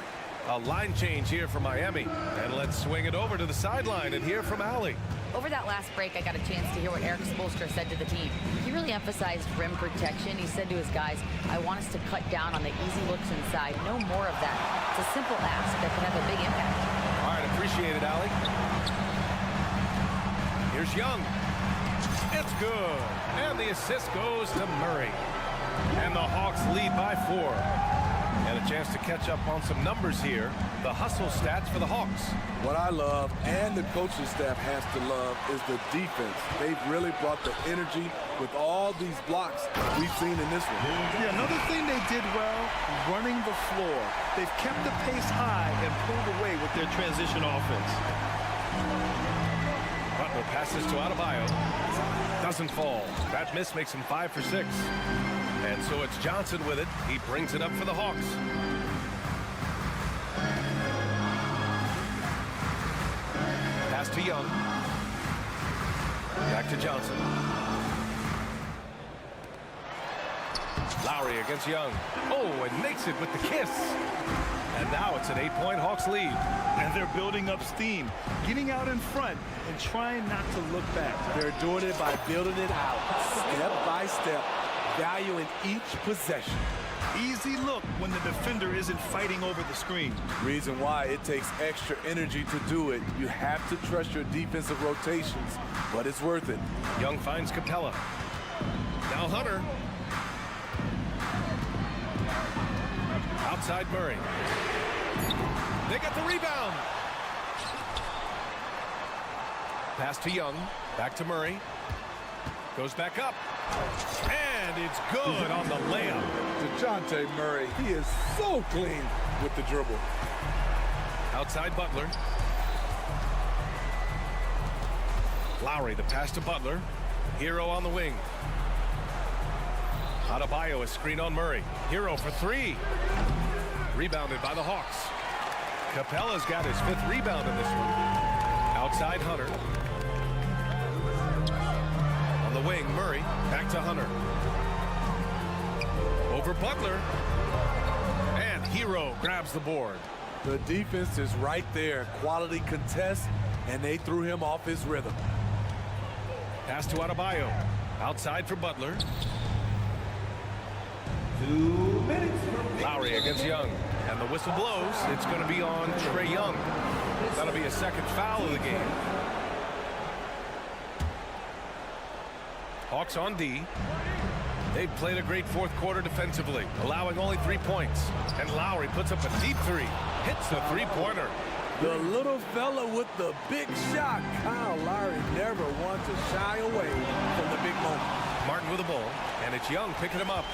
Speaker 7: A line change here for Miami. And let's swing it over to the sideline and hear from Allie.
Speaker 10: Over that last break, I got a chance to hear what Eric Spoelstra said to the team. He really emphasized rim protection. He said to his guys, I want us to cut down on the easy looks inside. No more of that. It's a simple ask that can have a big impact.
Speaker 7: All right, appreciate it, Allie. Here's Young. It's good. And the assist goes to Murray. And the Hawks lead by 4. And a chance to catch up on some numbers here. The hustle stats for the Hawks.
Speaker 9: What I love, and the coaching staff has to love, is the defense. They've really brought the energy with all these blocks we've seen in this one.
Speaker 8: Yeah, another thing they did well, running the floor. They've kept the pace high and pulled away with their transition offense.
Speaker 7: Butler passes to Adebayo. Doesn't fall. That miss makes him 5 for 6. And so it's Johnson with it. He brings it up for the Hawks. Pass to Young. Back to Johnson. Lowry against Young. Oh, and makes it with the kiss. And now it's an 8-point Hawks lead.
Speaker 8: And they're building up steam, getting out in front and trying not to look back.
Speaker 9: They're doing it by building it out, step by step, valuing each possession.
Speaker 8: Easy look when the defender isn't fighting over the screen.
Speaker 9: Reason why it takes extra energy to do it. You have to trust your defensive rotations, but it's worth it.
Speaker 7: Young finds Capella. Now Hunter. Outside Murray. They get the rebound. Pass to Young. Back to Murray. Goes back up. And it's good on the layup.
Speaker 9: The Dejounte Murray, he is so clean with the dribble.
Speaker 7: Outside Butler. Lowry, the pass to Butler. Hero on the wing. Adebayo, a screen on Murray. Hero for three. Rebounded by the Hawks. Capella's got his 5th rebound in this one. Outside Hunter. On the wing, Murray. Back to Hunter. Over Butler. And Hero grabs the board.
Speaker 9: The defense is right there. Quality contest, and they threw him off his rhythm.
Speaker 7: Pass to Adebayo. Outside for Butler.
Speaker 5: 2 minutes.
Speaker 7: Lowry against Young. And the whistle blows. It's going to be on Trae Young. That'll be a 2nd foul of the game. Hawks on D. They've played a great 4th quarter defensively, allowing only 3 points. And Lowry puts up a deep 3. Hits the 3-pointer.
Speaker 9: The little fella with the big shot. Kyle Lowry never wants to shy away from the big moment.
Speaker 7: Martin with the ball, and it's Young picking him up.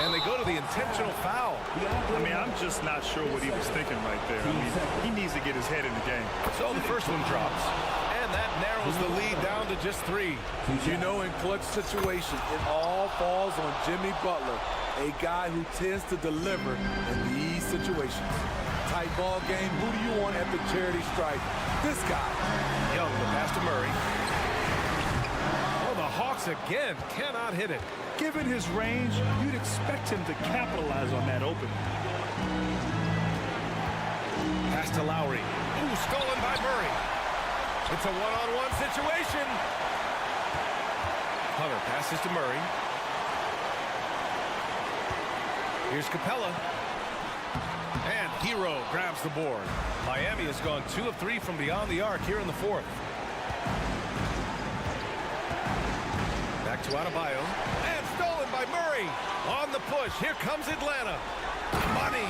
Speaker 7: And they go to the intentional foul.
Speaker 8: I mean, I'm just not sure what he was thinking right there. I mean, he needs to get his head in the game.
Speaker 7: So the first one drops. And that narrows the lead down to just 3.
Speaker 9: You know, in clutch situations, it all falls on Jimmy Butler, a guy who tends to deliver in these situations. Tight ball game. Who do you want at the charity stripe? This guy.
Speaker 7: Young, the pass to Murray. Oh, the Hawks again cannot hit it.
Speaker 8: Given his range, you'd expect him to capitalize on that opening.
Speaker 7: Pass to Lowry. Ooh, stolen by Murray. It's a one-on-one situation. Hunter passes to Murray. Here's Capella. And Hero grabs the board. Miami has gone 2 of 3 from beyond the arc here in the 4th. Back to Adebayo. And stolen by Murray. On the push. Here comes Atlanta. Money.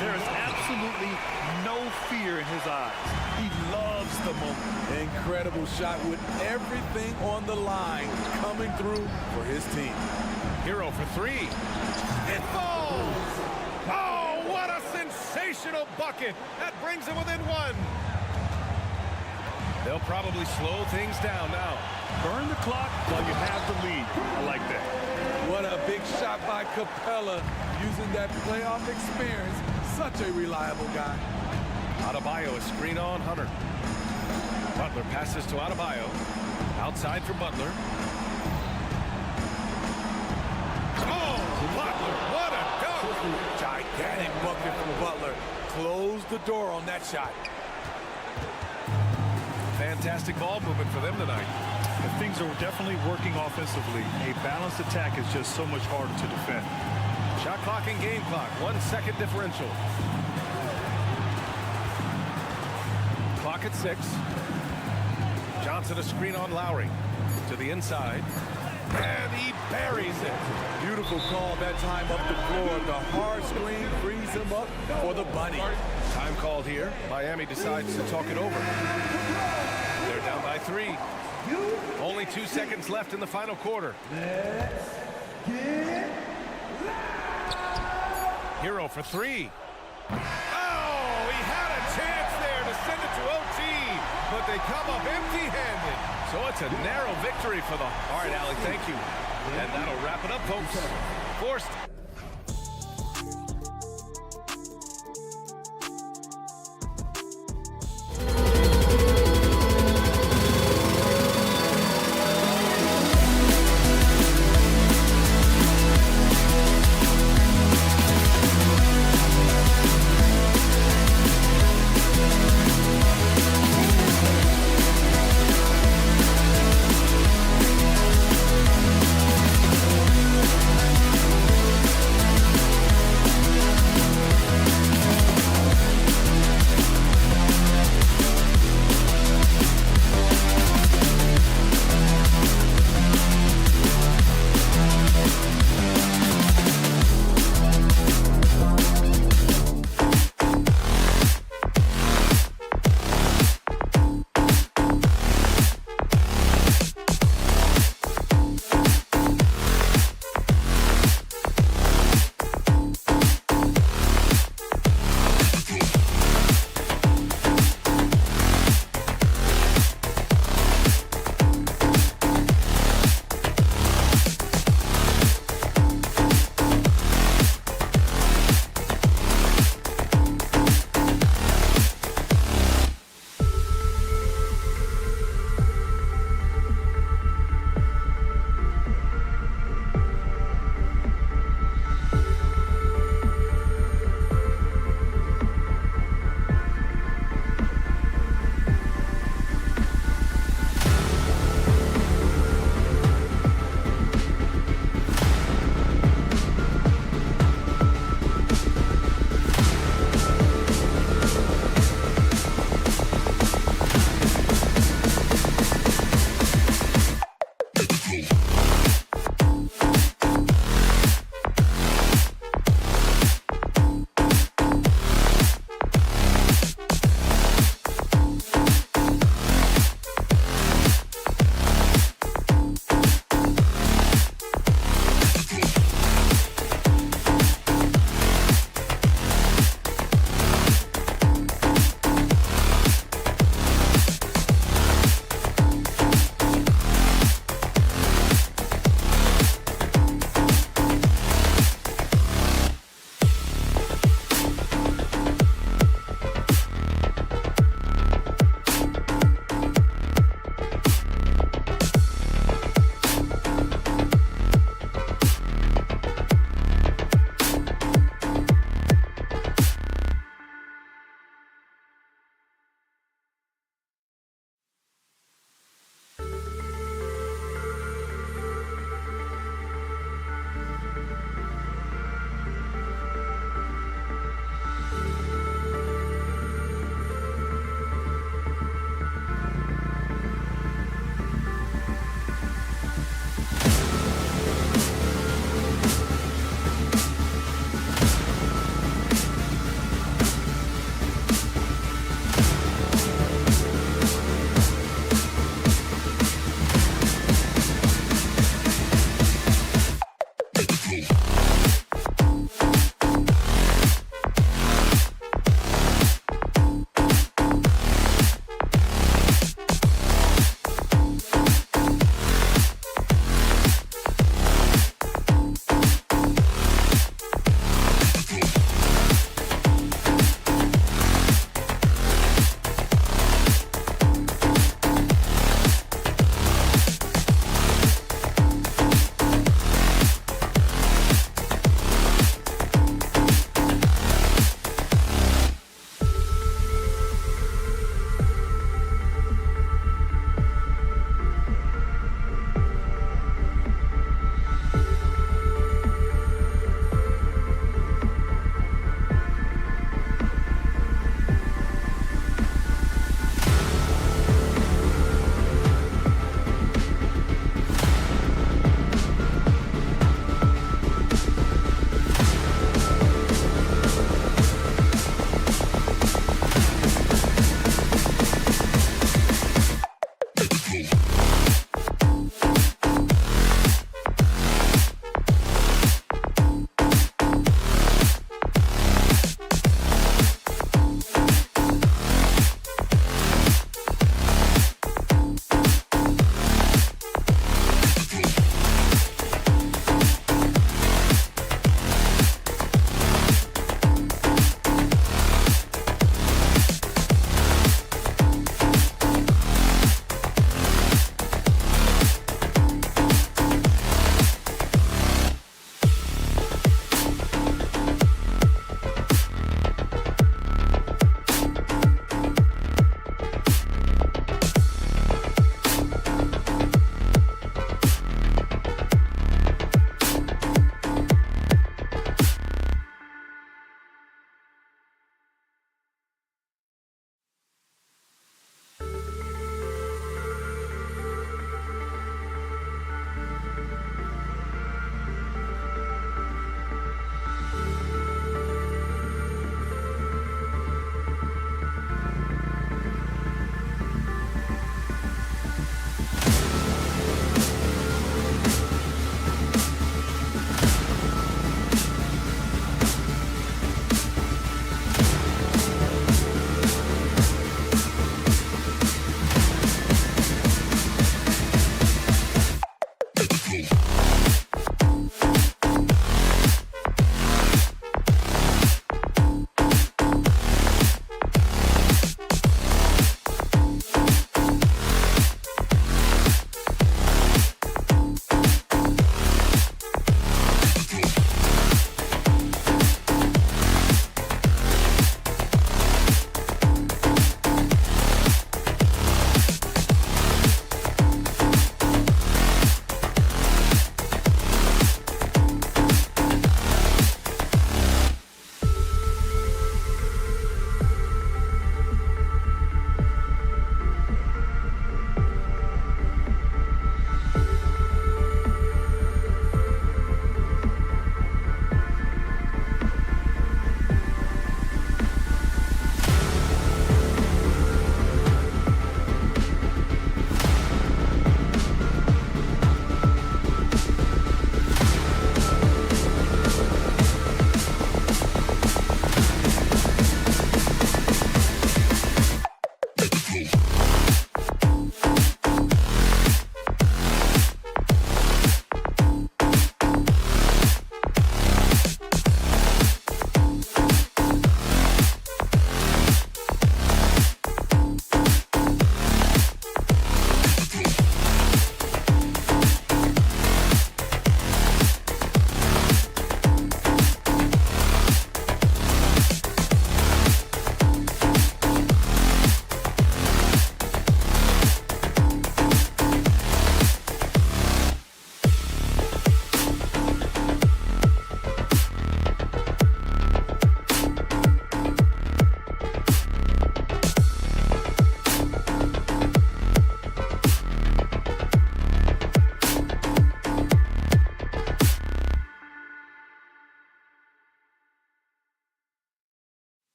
Speaker 8: There is absolutely no fear in his eyes. He loves the moment.
Speaker 9: Incredible shot with everything on the line coming through for his team.
Speaker 7: Hero for 3. It falls. Oh, what a sensational bucket. That brings him within 1. They'll probably slow things down now.
Speaker 8: Burn the clock while you have the lead. I like that.
Speaker 9: What a big shot by Capella, using that playoff experience. Such a reliable guy.
Speaker 7: Adebayo, a screen on Hunter. Butler passes to Adebayo. Outside for Butler. Oh, Butler, what a dunk!
Speaker 9: Gigantic bucket from Butler. Close the door on that shot.
Speaker 7: Fantastic ball movement for them tonight.
Speaker 8: And things are definitely working offensively. A balanced attack is just so much harder to defend.
Speaker 7: Shot clock and game clock, 1 second differential. Clock at 6. Johnson a screen on Lowry. To the inside. And he buries it.
Speaker 9: Beautiful call that time up the floor. The hard screen frees him up for the bunny.
Speaker 7: Time called here. Miami decides to talk it over. They're down by 3. Only 2 seconds left in the final quarter. Hero for 3. Oh, he had a chance there to send it to OT, but they come up empty-handed. So it's a narrow victory for the... All right, Allie, thank you. And that'll wrap it up, folks. Forced.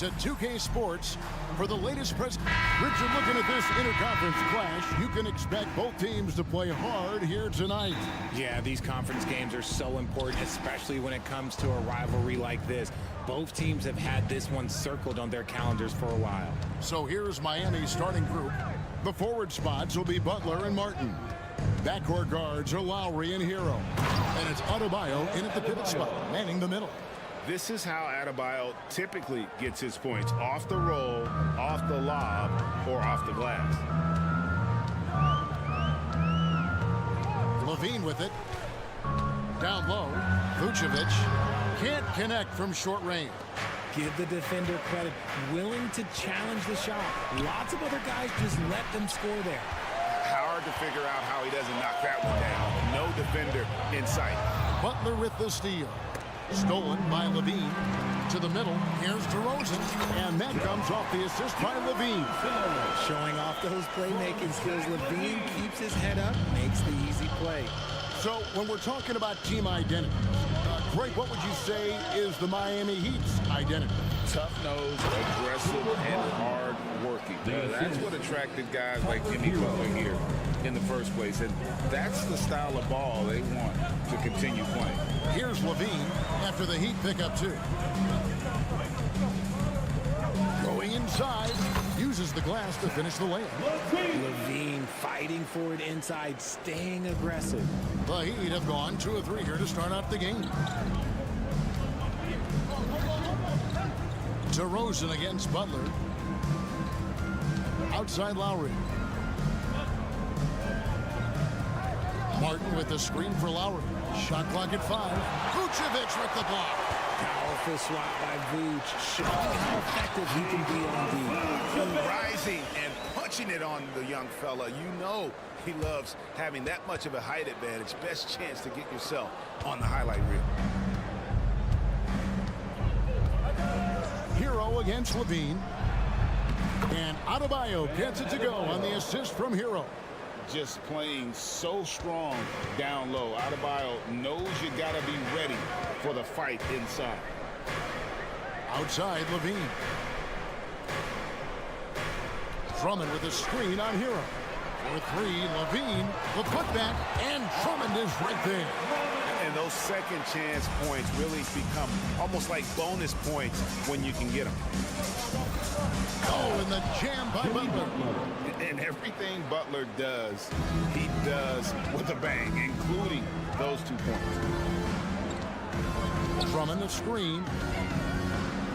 Speaker 1: to 2K Sports for the latest press. Richard, looking at this interconference clash, you can expect both teams to play hard here tonight.
Speaker 3: Yeah, these conference games are so important, especially when it comes to a rivalry like this. Both teams have had this one circled on their calendars for a while.
Speaker 1: So here's Miami's starting group. The forward spots will be Butler and Martin. Backcourt guards are Lowry and Hero. And it's Adebayo in at the pivot spot, manning the middle.
Speaker 3: This is how Adebayo typically gets his points: off the roll, off the lob, or off the glass.
Speaker 1: Levine with it. Down low, Vucevic can't connect from short range.
Speaker 11: Give the defender credit, willing to challenge the shot. Lots of other guys just let them score there.
Speaker 3: Hard to figure out how he doesn't knock that one down. No defender in sight.
Speaker 1: Butler with the steal. Stolen by Levine. To the middle, here's DeRozan, and that comes off the assist by Levine.
Speaker 11: Showing off those playmaking skills, Levine keeps his head up, makes the easy play.
Speaker 1: So when we're talking about team identity, Greg, what would you say is the Miami Heat's identity?
Speaker 3: Tough-nosed, aggressive, and hard-working. That's what attracted guys like Jimmy Butler here in the first place, and that's the style of ball they want to continue playing.
Speaker 1: Here's Levine after the Heat pick up 2. Going inside, uses the glass to finish the layup.
Speaker 11: Levine fighting for it inside, staying aggressive.
Speaker 1: The Heat have gone 2 of 3 here to start out the game. DeRozan against Butler. Outside Lowry. Martin with the screen for Lowry. Shot clock at 5. Vucevic with the block.
Speaker 11: Powerful swat by Vuce, showing how effective he can be on D.
Speaker 3: Rising and punching it on the young fella. You know he loves having that much of a height advantage. Best chance to get yourself on the highlight reel.
Speaker 1: Hero against Levine. And Adebayo gets it to go on the assist from Hero.
Speaker 3: Just playing so strong down low. Adebayo knows you got to be ready for the fight inside.
Speaker 1: Outside Levine. Drummond with a screen on Hero. For 3, Levine, the putback, and Drummond is right there.
Speaker 3: And those second chance points really become almost like bonus points when you can get them.
Speaker 1: Oh, and the jam by Butler.
Speaker 3: And everything Butler does, he does with a bang, including those 2 points.
Speaker 1: Drummond the screen.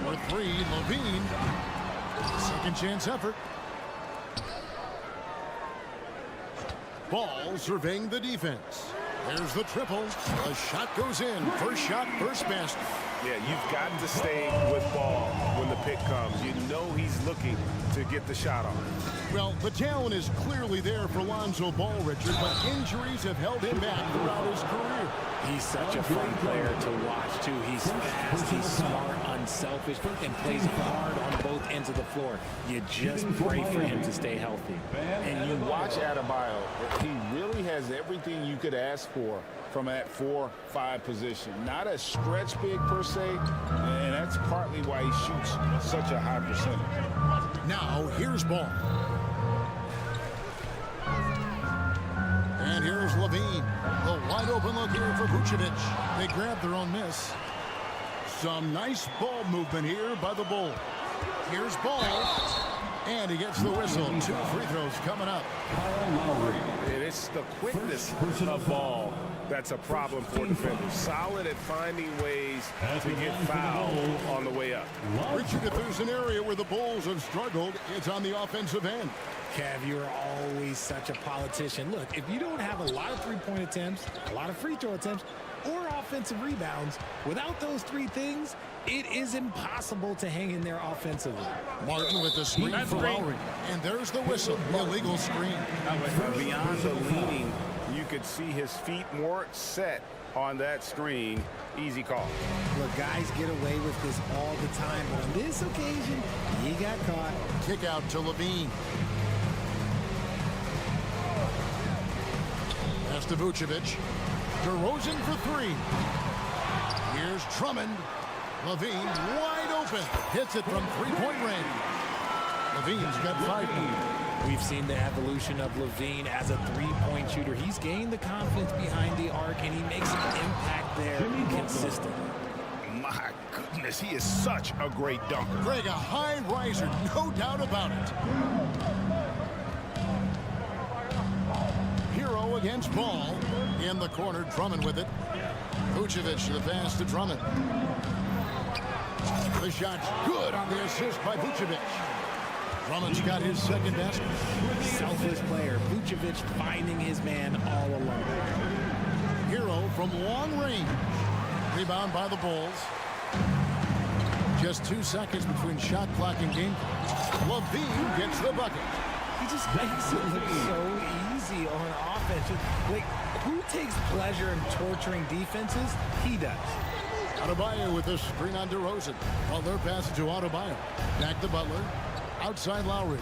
Speaker 1: For 3, Levine. Second chance effort. Ball surveying the defense. There's the triple. The shot goes in. First shot, first basket.
Speaker 3: Yeah, you've got to stay with ball when the pick comes. You know he's looking to get the shot off.
Speaker 1: Well, the talent is clearly there for Lonzo Ball, Richard, but injuries have held him back throughout his career.
Speaker 11: He's such a fun player to watch, too. He's fast, he's smart, unselfish, and plays hard on both ends of the floor. You just pray for him to stay healthy.
Speaker 3: And you watch Adebayo, he really has everything you could ask for from that 4-5 position. Not a stretch big per se, and that's partly why he shoots such a high percentage.
Speaker 1: Now, here's Ball. And here's Levine. The wide open look here for Vucevic. They grab their own miss. Some nice ball movement here by the Bull. Here's Ball. And he gets the whistle. 2 free throws coming up.
Speaker 3: And it's the quickness of Ball that's a problem for defenders. Solid at finding ways to get fouled on the way up.
Speaker 1: Richard, if there's an area where the Bulls have struggled, it's on the offensive end.
Speaker 11: Kev, you're always such a politician. Look, if you don't have a lot of three-point attempts, a lot of free throw attempts, or offensive rebounds, without those 3 things, it is impossible to hang in there offensively.
Speaker 1: Martin with the screen for Lowry. And there's the whistle, the illegal screen.
Speaker 3: Beyond the leaning, you could see his feet more set on that screen. Easy call.
Speaker 11: Look, guys get away with this all the time, but on this occasion, he got caught.
Speaker 1: Kick out to Levine. Pass to Vucevic. DeRozan for 3. Here's Drummond. Levine wide open. Hits it from three-point range. Levine's got 5 points.
Speaker 11: We've seen the evolution of Levine as a three-point shooter. He's gained the confidence behind the arc, and he makes an impact there consistently.
Speaker 3: My goodness, he is such a great dunker.
Speaker 1: Greg, a high riser, no doubt about it. Hero against Ball. In the corner, Drummond with it. Vucevic, the pass to Drummond. The shot's good on the assist by Vucevic. Drummond's got his second basket.
Speaker 11: Selfless player. Vucevic finding his man all alone.
Speaker 1: Hero from long range. Rebound by the Bulls. Just 2 seconds between shot clock and game clock. Levine gets the bucket.
Speaker 11: He just makes it look so easy on offense. Like, who takes pleasure in torturing defenses? He does.
Speaker 1: Adebayo with the screen on DeRozan. Butler passes to Adebayo. Back to Butler. Outside Lowry.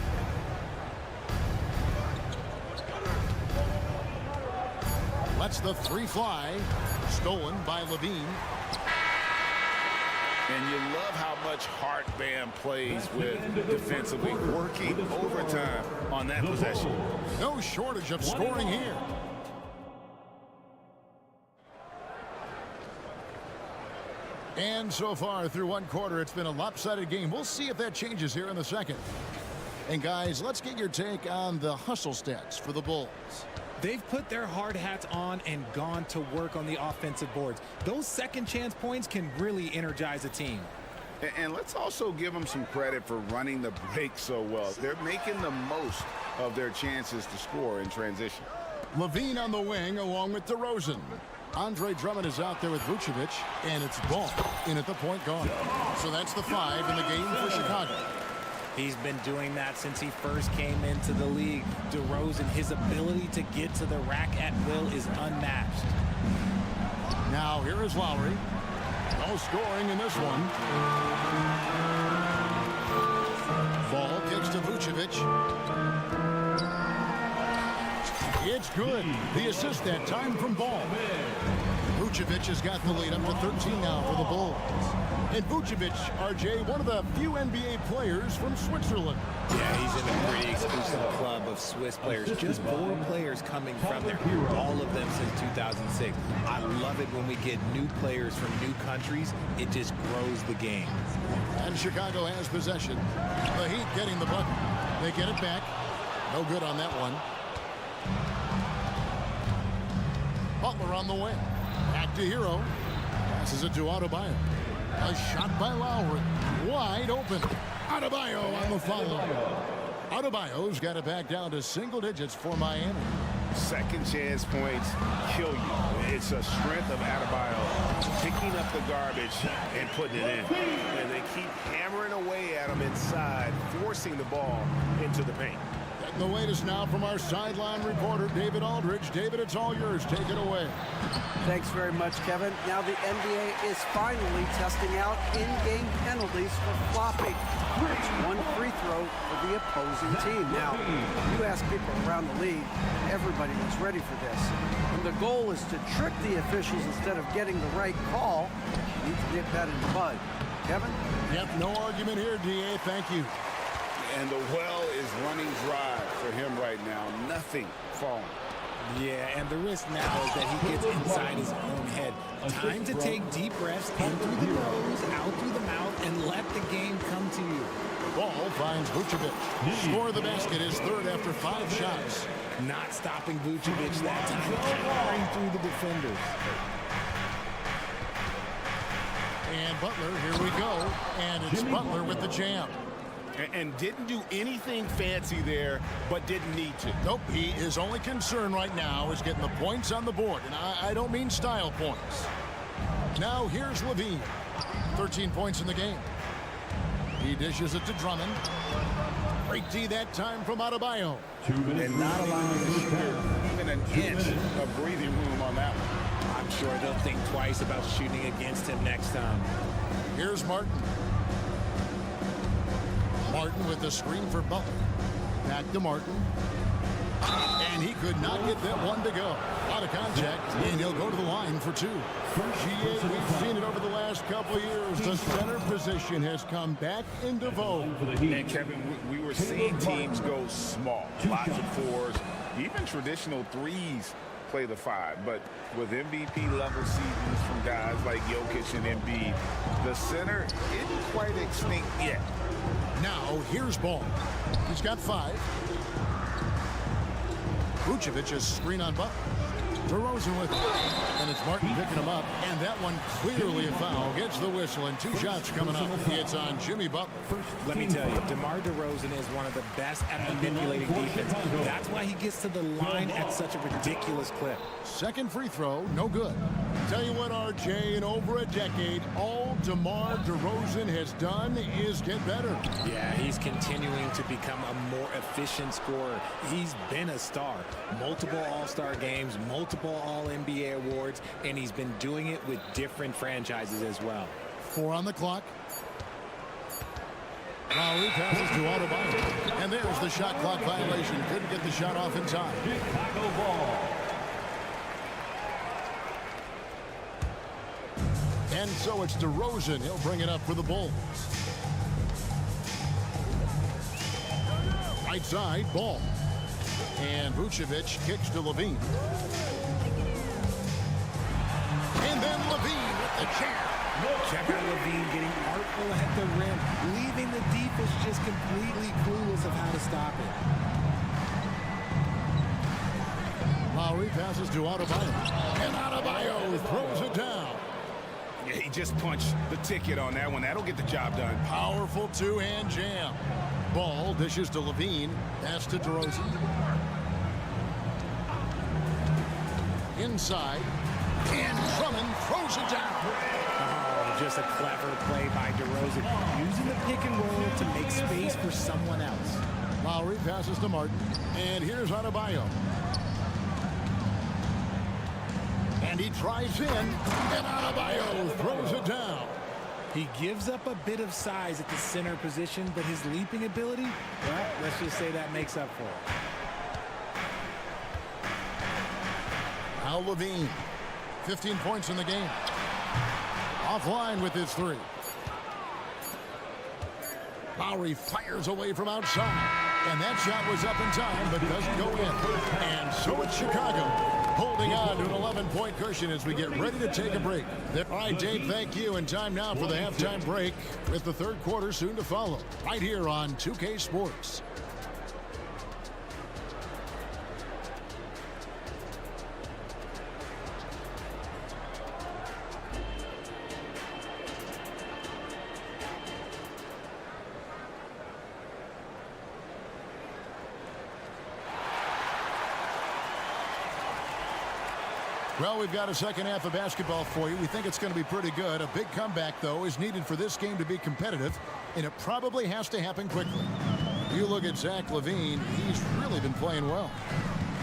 Speaker 1: Lets the three fly. Stolen by Levine.
Speaker 3: And you love how much heart Bam plays with defensively, working overtime on that possession.
Speaker 1: No shortage of scoring here. And so far through one quarter, it's been a lopsided game. We'll see if that changes here in the second. And guys, let's get your take on the hustle stats for the Bulls.
Speaker 11: They've put their hard hats on and gone to work on the offensive boards. Those second chance points can really energize a team.
Speaker 3: And let's also give them some credit for running the break so well. They're making the most of their chances to score in transition.
Speaker 1: Levine on the wing along with DeRozan. Andre Drummond is out there with Vucevic, and it's Ball in at the point guard. So that's the 5 in the game for Chicago.
Speaker 11: He's been doing that since he first came into the league. DeRozan, his ability to get to the rack at will is unmatched.
Speaker 1: Now here is Lowry. No scoring in this one. Ball kicks to Vucevic. It's good. The assist that time from Ball. Vucevic has got the lead up to 13 now for the Bulls. And Vucevic, RJ, one of the few NBA players from Switzerland.
Speaker 11: Yeah, he's in a pretty exclusive club of Swiss players. Just 4 players coming from there, all of them since 2006. I love it when we get new players from new countries. It just grows the game.
Speaker 1: And Chicago has possession. The Heat getting the bucket. They get it back. No good on that one. Butler on the wing. Back to Hero. Passes it to Adebayo. A shot by Lowry. Wide open. Adebayo on the follow. Adebayo's got it back down to single digits for Miami.
Speaker 3: Second chance points kill you. It's a strength of Adebayo picking up the garbage and putting it in. And they keep hammering away at him inside, forcing the ball into the paint.
Speaker 1: The latest now from our sideline reporter, David Aldridge. David, it's all yours. Take it away.
Speaker 6: Thanks very much, Kevin. Now the NBA is finally testing out in-game penalties for flopping. It's 1 free throw for the opposing team. Now, you ask people around the league, everybody was ready for this. And the goal is to trick the officials instead of getting the right call. You need to nip that in the bud. Kevin?
Speaker 1: Yep, no argument here, DA. Thank you.
Speaker 3: And the well is running dry for him right now. Nothing falling.
Speaker 11: Yeah, and the risk now is that he gets inside his own head. Time to take deep breaths in through the nose, out through the mouth, and let the game come to you.
Speaker 1: Ball finds Vucevic. Score the basket is third after 5 shots.
Speaker 11: Not stopping Vucevic that time, powering through the defenders.
Speaker 1: And Butler, here we go. And it's Butler with the jam.
Speaker 3: And didn't do anything fancy there, but didn't need to.
Speaker 1: Nope, his only concern right now is getting the points on the board. And I don't mean style points. Now here's Levine. 13 points in the game. He dishes it to Drummond. Great D that time from Adebayo.
Speaker 3: And not allowing the shooter even an inch of breathing room on that one.
Speaker 11: I'm sure they'll think twice about shooting against him next time.
Speaker 1: Here's Martin. Martin with the screen for Butler. Back to Martin. And he could not get that one to go. Out of contact, and he'll go to the line for two. We've seen it over the last couple of years. The center position has come back into vogue.
Speaker 3: And Kevin, we were seeing teams go small, lots of fours, even traditional threes play the five. But with MVP level seasons from guys like Jokic and Embiid, the center isn't quite extinct yet.
Speaker 1: Now here's Ball. He's got 5. Vucevic's screen on Butler. DeRozan with it. And it's Martin picking him up. And that one clearly a foul. Gets the whistle and 2 shots coming up. It's on Jimmy Butler.
Speaker 11: Let me tell you, DeMar DeRozan is one of the best at manipulating defense. That's why he gets to the line at such a ridiculous clip.
Speaker 1: Second free throw, no good. Tell you what, RJ, in over a decade, all DeMar DeRozan has done is get better.
Speaker 11: Yeah, he's continuing to become a more efficient scorer. He's been a star. Multiple All-Star games, multiple All-NBA awards, and he's been doing it with different franchises as well.
Speaker 1: 4 on the clock. Lowry passes to Adebayo. And there's the shot clock violation. Couldn't get the shot off in time. And so it's DeRozan. He'll bring it up for the Bulls. Right side, Ball. And Vucevic kicks to Levine. And then Levine with the jam.
Speaker 11: Check out Levine getting artful at the rim, leaving the defense just completely clueless of how to stop it.
Speaker 1: Lowry passes to Adebayo. And Adebayo throws it down.
Speaker 3: Yeah, he just punched the ticket on that one. That'll get the job done.
Speaker 1: Powerful two-hand jam. Ball dishes to Levine. Pass to DeRozan. Inside. And Drummond throws it down.
Speaker 11: Oh, just a clever play by DeRozan, using the pick and roll to make space for someone else.
Speaker 1: Lowry passes to Martin. And here's Adebayo. And he drives in. And Adebayo throws it down.
Speaker 11: He gives up a bit of size at the center position, but his leaping ability, well, let's just say that makes up for it.
Speaker 1: Now Levine. 15 points in the game. Offline with his 3. Lowry fires away from outside. And that shot was up in time, but doesn't go in. And so it's Chicago holding on to an 11-point cushion as we get ready to take a break. All right, Dave, thank you. And time now for the halftime break with the third quarter soon to follow. Right here on 2K Sports. Well, we've got a second half of basketball for you. We think it's going to be pretty good. A big comeback, though, is needed for this game to be competitive, and it probably has to happen quickly. You look at Zach LaVine, he's really been playing well.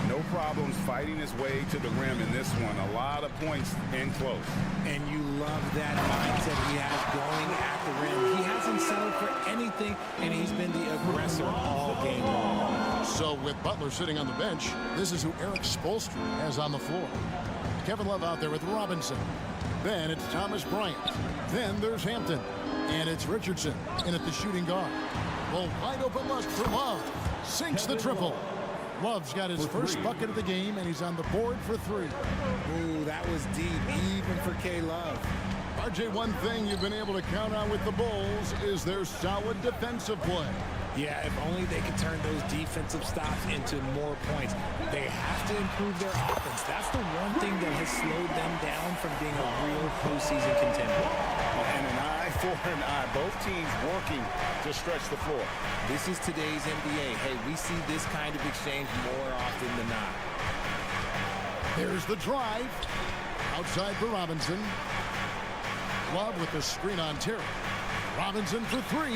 Speaker 3: No problems fighting his way to the rim in this one. A lot of points and close.
Speaker 11: And you love that mindset he has going at the rim. He hasn't settled for anything, and he's been the aggressor all game long.
Speaker 1: So with Butler sitting on the bench, this is who Eric Spoelstra has on the floor. Kevin Love out there with Robinson. Then it's Thomas Bryant. Then there's Hampton. And it's Richardson in at the shooting guard. Well, wide open look for Love. Sinks the triple. Love's got his first bucket of the game, and he's on the board for 3.
Speaker 11: Ooh, that was deep, even for K-Love.
Speaker 1: RJ, one thing you've been able to count on with the Bulls is their solid defensive play.
Speaker 11: Yeah, if only they could turn those defensive stops into more points. They have to improve their offense. That's the one thing that has slowed them down from being a real postseason contender.
Speaker 3: And an eye for an eye. Both teams working to stretch the floor.
Speaker 11: This is today's NBA. Hey, we see this kind of exchange more often than not.
Speaker 1: There's the drive. Outside for Robinson. Love with the screen on Terry. Robinson for 3.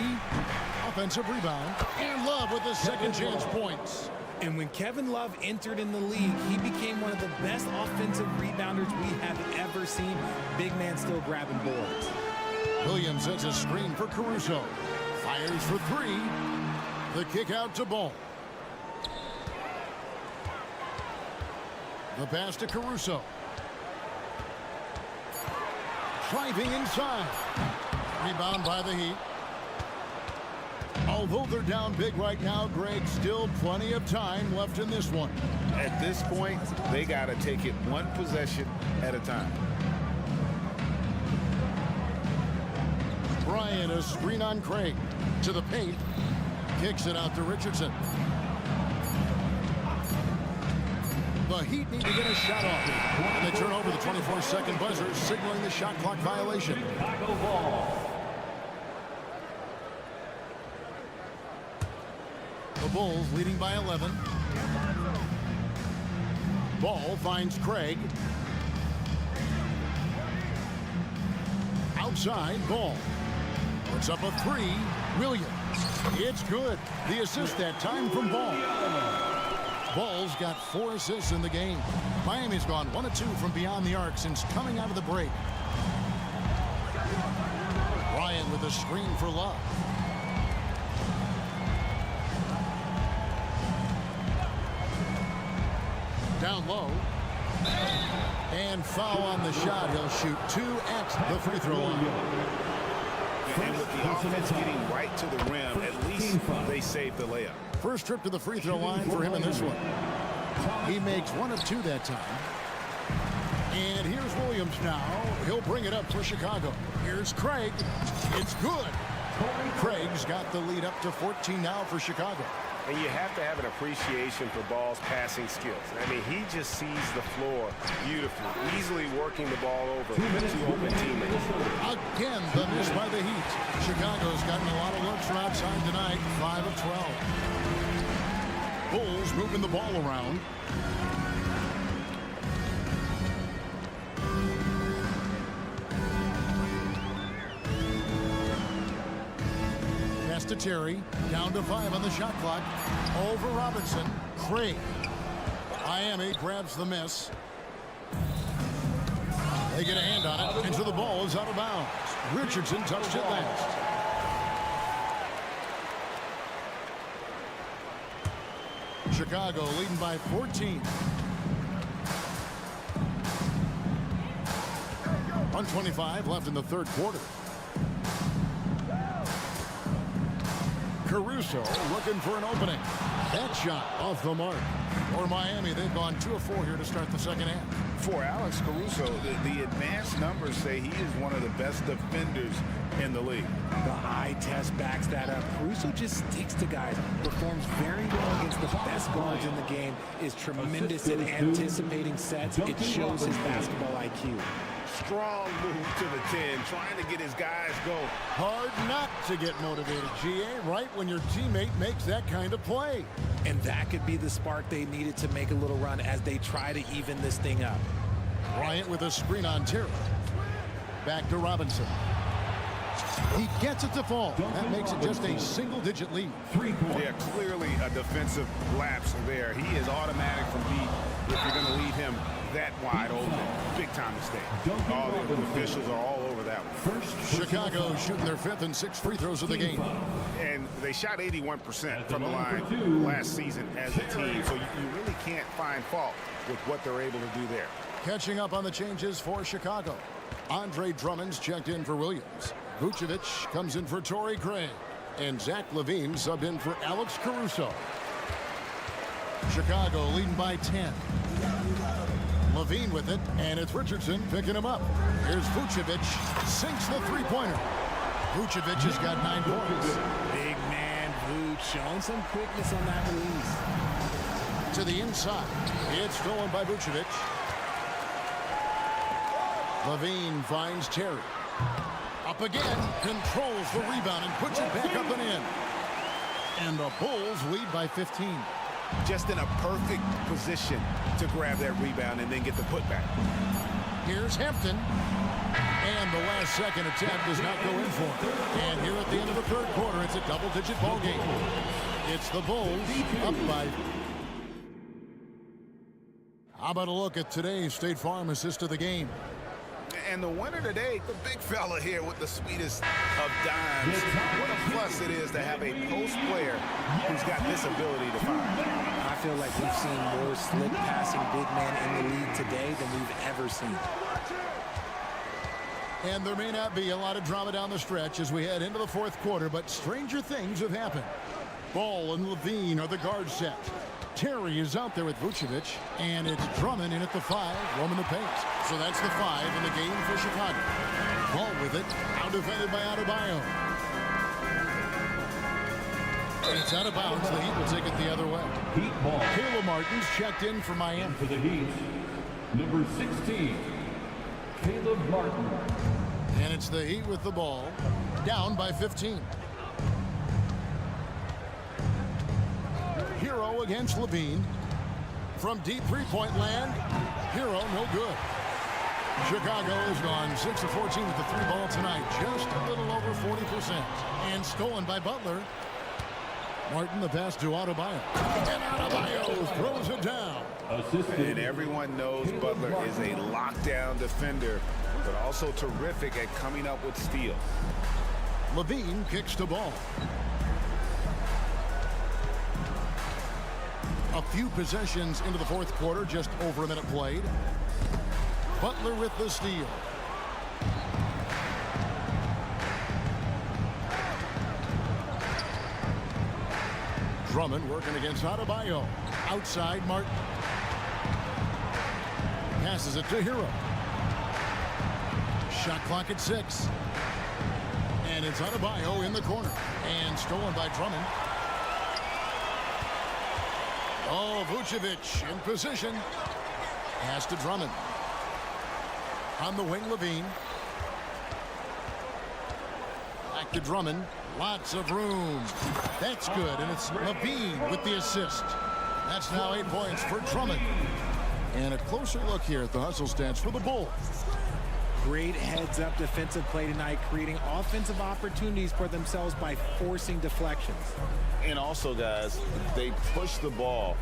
Speaker 1: Offensive rebound. And Love with the second chance points.
Speaker 11: And when Kevin Love entered in the league, he became one of the best offensive rebounders we have ever seen. Big man still grabbing boards.
Speaker 1: Williams sets a screen for Caruso. Fires for 3. The kick out to Ball. The pass to Caruso. Driving inside. Rebound by the Heat. Although they're down big right now, Greg, still plenty of time left in this one.
Speaker 3: At this point, they got to take it one possession at a time.
Speaker 1: Bryant, a screen on Craig. To the paint. Kicks it out to Richardson. The Heat need to get a shot off. And they turn over the 24-second buzzer, signaling the shot clock violation. The Bulls leading by 11. Ball finds Craig. Outside, Ball. Puts up a three. Williams. It's good. The assist that time from Ball. Ball's got 4 assists in the game. Miami's gone 1 of 2 from beyond the arc since coming out of the break. Bryant with a screen for Love. Down low. And foul on the shot. He'll shoot 2 at the free throw line.
Speaker 3: And with the offense getting right to the rim, at least they saved the layup.
Speaker 1: First trip to the free throw line for him in this one. He makes 1 of 2 that time. And here's Williams now. He'll bring it up for Chicago. Here's Craig. It's good. Craig's got the lead up to 14 now for Chicago.
Speaker 7: And you have to have an appreciation for Ball's passing skills. I mean, he just sees the floor beautifully, easily working the ball over to open teammates.
Speaker 1: Again, the miss by the Heat. Chicago's gotten a lot of looks from outside tonight, 5 of 12. Bulls moving the ball around. Pass to Terry. Down to 5 on the shot clock. Over Robinson. Craig. Miami grabs the miss. They get a hand on it, and so the ball is out of bounds. Richardson touched it last. Chicago leading by 14. 1:25 left in the third quarter. Caruso looking for an opening. That shot off the mark. For Miami, they've gone 2 of 4 here to start the second half.
Speaker 3: For Alex Caruso, the advanced numbers say he is one of the best defenders in the league.
Speaker 11: The eye test backs that up. Caruso just sticks to guys, performs very well against the best guards in the game, is tremendous at anticipating sets. It shows his basketball IQ.
Speaker 3: Strong move to the 10, trying to get his guys going.
Speaker 1: Hard not to get motivated, GA, right when your teammate makes that kind of play.
Speaker 11: And that could be the spark they needed to make a little run as they try to even this thing up.
Speaker 1: Bryant with a screen on Terry. Back to Robinson. He gets it to fall. That makes it just a single-digit lead.
Speaker 3: Yeah, clearly a defensive lapse there. He is automatic from deep if you're going to leave him that wide open. Big time mistake. All the officials are all over that one.
Speaker 1: Chicago shooting their 5th and 6th free throws of the game.
Speaker 3: And they shot 81% from the line last season as a team. So you really can't find fault with what they're able to do there.
Speaker 1: Catching up on the changes for Chicago. Andre Drummond's checked in for Williams. Vucevic comes in for Torrey Craig. And Zach LaVine subbed in for Alex Caruso. Chicago leading by 10. LaVine with it, and it's Richardson picking him up. Here's Vucevic, sinks the three-pointer. Vucevic has got 9 points.
Speaker 11: Big man Vuce showing some quickness on that release.
Speaker 1: To the inside, it's stolen by Vucevic. LaVine finds Terry. Up again, controls the rebound and puts it back up and in. And the Bulls lead by 15.
Speaker 3: Just in a perfect position to grab that rebound and then get the putback.
Speaker 1: Here's Hampton. And the last second attempt does not go in for him. And here at the end of the third quarter, it's a double-digit ball game. It's the Bulls up by. How about a look at today's State Farm assist of the game?
Speaker 3: And the winner today, the big fella here with the sweetest of dimes. What a plus it is to have a post player who's got this ability to find.
Speaker 11: I feel like we've seen more slick passing big man in the league today than we've ever seen.
Speaker 1: And there may not be a lot of drama down the stretch as we head into the fourth quarter, but stranger things have happened. Ball and Levine are the guard set. Terry is out there with Vucevic, and it's Drummond in at the 5, roaming the paint. So that's the 5 in the game for Chicago. Ball with it, out defended by Adebayo. It's out of bounds. The Heat will take it the other way.
Speaker 12: Heat ball.
Speaker 1: Caleb Martin's checked in for Miami.
Speaker 12: For the Heat, number 16, Caleb Martin.
Speaker 1: And it's the Heat with the ball, down by 15. Hero against Levine. From deep three-point land, Hero no good. Chicago has gone 6 of 14 with the 3-ball tonight, just a little over 40%. And stolen by Butler. Martin the pass to Adebayo. And Adebayo throws it down.
Speaker 3: And everyone knows Butler is a lockdown defender, but also terrific at coming up with steals.
Speaker 1: Levine kicks the ball. A few possessions into the fourth quarter, just over a minute played. Butler with the steal. Drummond working against Adebayo. Outside Martin. Passes it to Hero. Shot clock at 6. And it's Adebayo in the corner. And stolen by Drummond. Oh, Vucevic in position. Pass to Drummond. On the wing, Levine. Back to Drummond. Lots of room. That's good, and it's Levine with the assist. That's now 8 points for Drummond. And a closer look here at the hustle stats for the Bulls.
Speaker 11: Great heads-up defensive play tonight, creating offensive opportunities for themselves by forcing deflections.
Speaker 3: And also, guys, they push the ball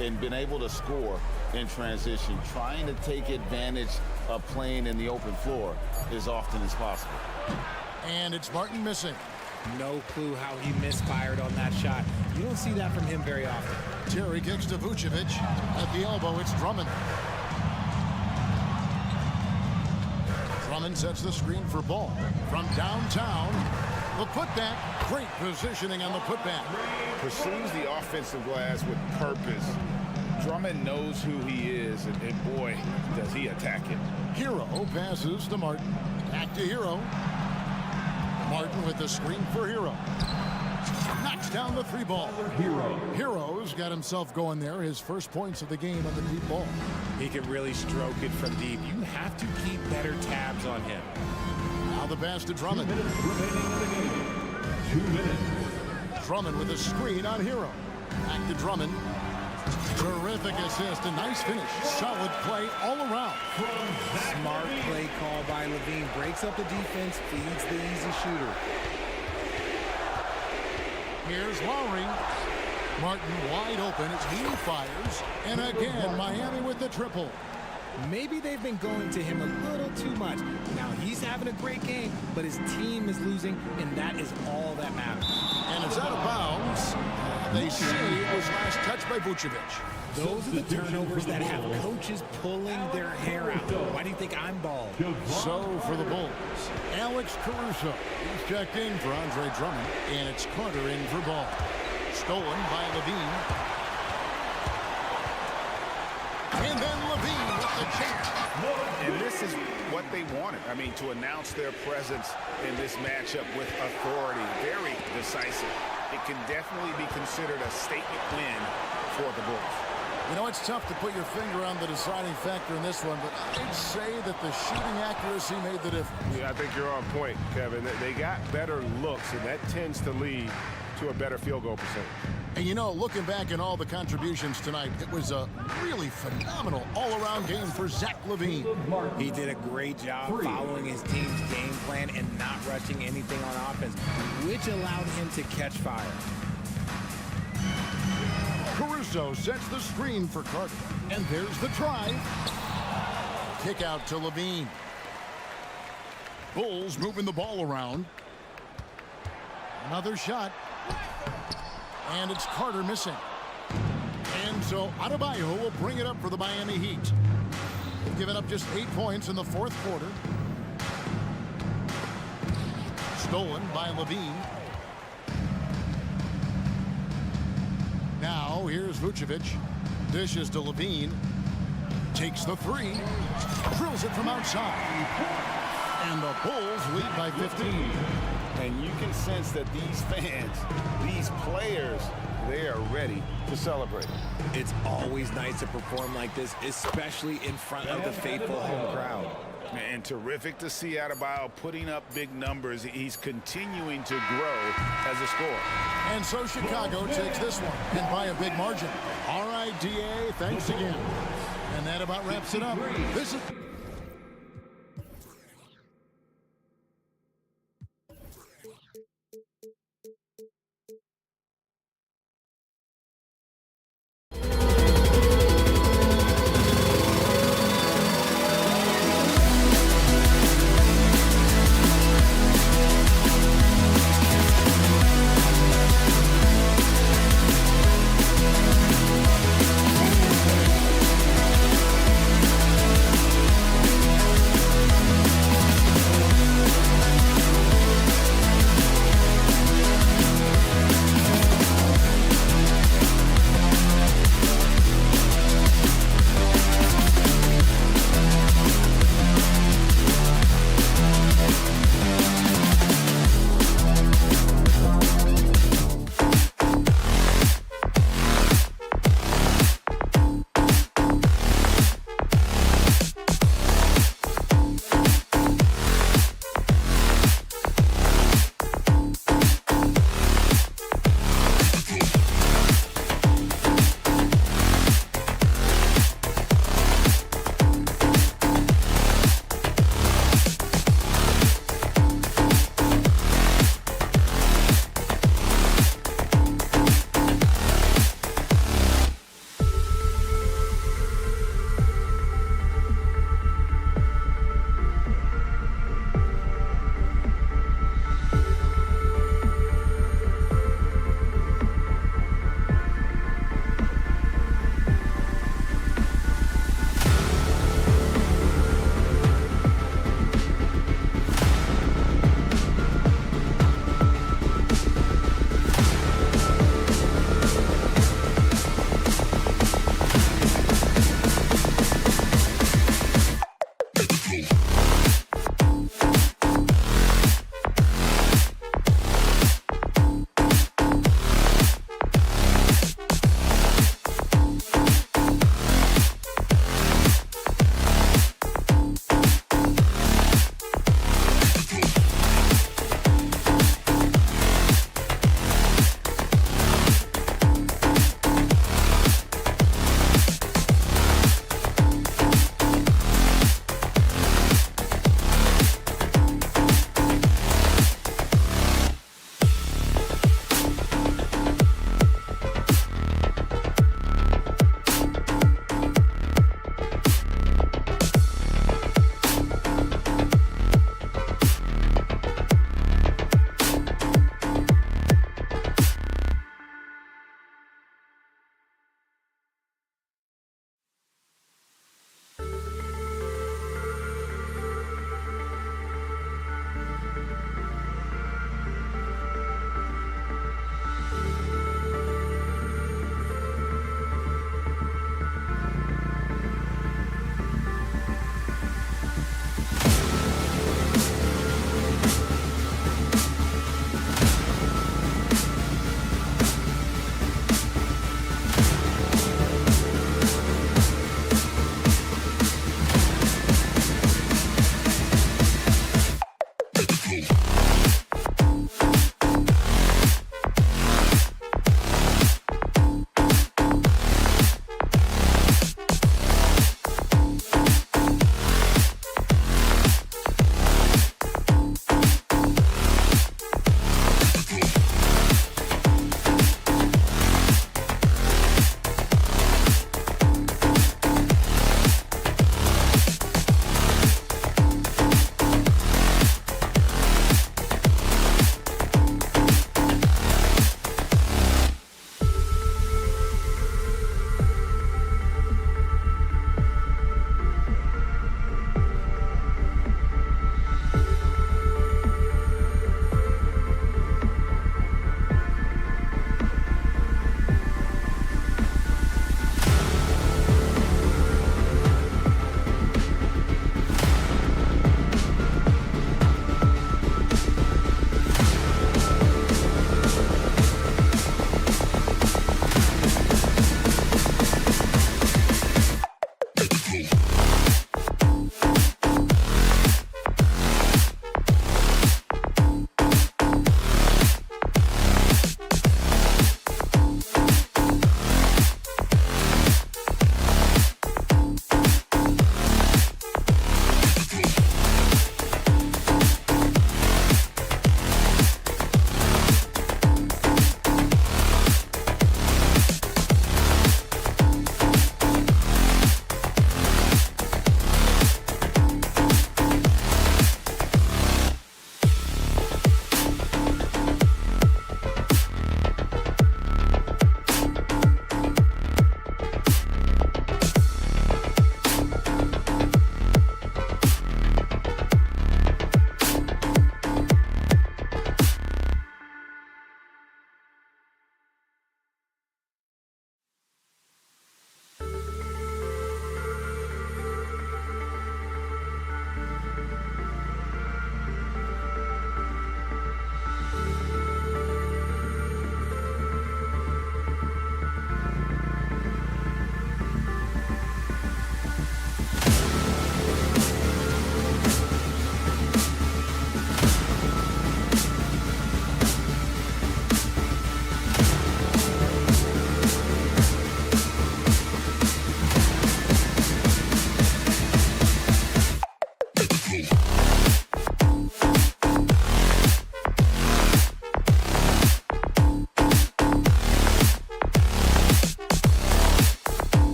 Speaker 3: and been able to score in transition, trying to take advantage of playing in the open floor as often as possible.
Speaker 1: And it's Martin missing.
Speaker 11: No clue how he misfired on that shot. You don't see that from him very often.
Speaker 1: Terry kicks to Vucevic. At the elbow, it's Drummond. Drummond sets the screen for Ball. From downtown, the putback. Great positioning on the putback.
Speaker 3: Pursues the offensive glass with purpose. Drummond knows who he is, and boy, does he attack it.
Speaker 1: Hero passes to Martin. Back to Hero. Martin with the screen for Hero. Knocks down the 3-ball. Hero's got himself going there. His first points of the game on the deep ball.
Speaker 11: He can really stroke it from deep. You have to keep better tabs on him.
Speaker 1: Now the pass to Drummond.
Speaker 12: 2 minutes remaining in the game. 2 minutes.
Speaker 1: Drummond with a screen on Hero. Back to Drummond. Terrific assist. A nice finish. Solid play all around.
Speaker 11: Smart play call by Levine. Breaks up the defense. Feeds the easy shooter.
Speaker 1: Here's Lowry. Martin wide open as he fires. And again, Miami with the triple.
Speaker 11: Maybe they've been going to him a little too much. Now he's having a great game, but his team is losing, and that is all that matters.
Speaker 1: And it's out of bounds. They say it was last touched by Vucevic.
Speaker 11: Those are the turnovers that have coaches pulling their hair out. Why do you think I'm bald?
Speaker 1: So for the Bulls, Alex Caruso. He's checked in for Andre Drummond, and it's Carter in for Ball. Stolen by Levine. And then Levine with the jam.
Speaker 3: And this is what they wanted. I mean, to announce their presence in this matchup with authority. Very decisive. It can definitely be considered a statement win for the Bulls.
Speaker 1: You know, it's tough to put your finger on the deciding factor in this one, but I'd say that the shooting accuracy made the difference.
Speaker 7: Yeah, I think you're on point, Kevin. They got better looks, and that tends to lead to a better field goal percentage.
Speaker 1: And you know, looking back at all the contributions tonight, it was a really phenomenal all-around game for Zach LaVine.
Speaker 11: He did a great job following his team's game plan and not rushing anything on offense, which allowed him to catch fire.
Speaker 1: Caruso sets the screen for Carter. And there's the try. Kick out to LaVine. Bulls moving the ball around. Another shot. And it's Carter missing. And so Adebayo will bring it up for the Miami Heat. They've given up just 8 points in the fourth quarter. Stolen by Levine. Now here's Vucevic. Dishes to Levine. Takes the three. Drills it from outside. And the Bulls lead by 15.
Speaker 3: And you can sense that these fans, these players, they are ready to celebrate.
Speaker 13: It's always nice to perform like this, especially in front of the faithful home crowd.
Speaker 3: And terrific to see Adebayo putting up big numbers. He's continuing to grow as a scorer.
Speaker 1: And so Chicago takes this one, and by a big margin. All right, DA, thanks again. And that about wraps it up. This is...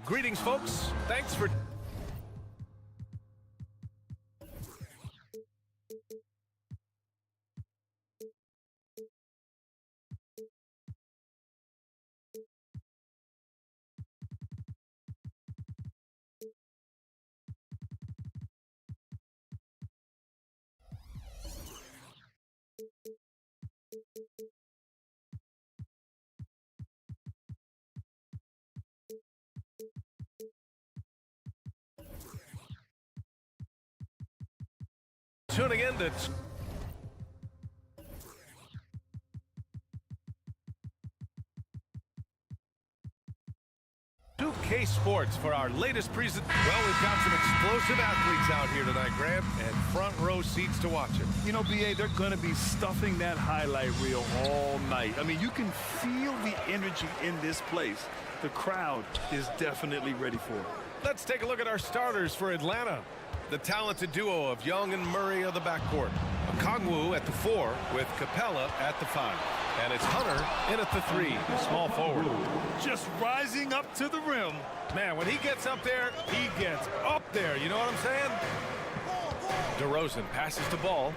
Speaker 7: Greetings, folks. Thanks for... tuning in to... K Sports for our latest present. Well, we've got some explosive athletes out here tonight, Grant, and front row seats to watch it.
Speaker 8: You know, BA, they're going to be stuffing that highlight reel all night. I mean, you can feel the energy in this place. The crowd is definitely ready for it.
Speaker 7: Let's take a look at our starters for Atlanta. The talented duo of Young and Murray of the backcourt. Okongwu at the 4 with Capella at the 5. And it's Hunter in at the 3, small forward.
Speaker 8: Just rising up to the rim.
Speaker 7: Man, when he gets up there, he gets up there. You know what I'm saying? DeRozan passes the ball.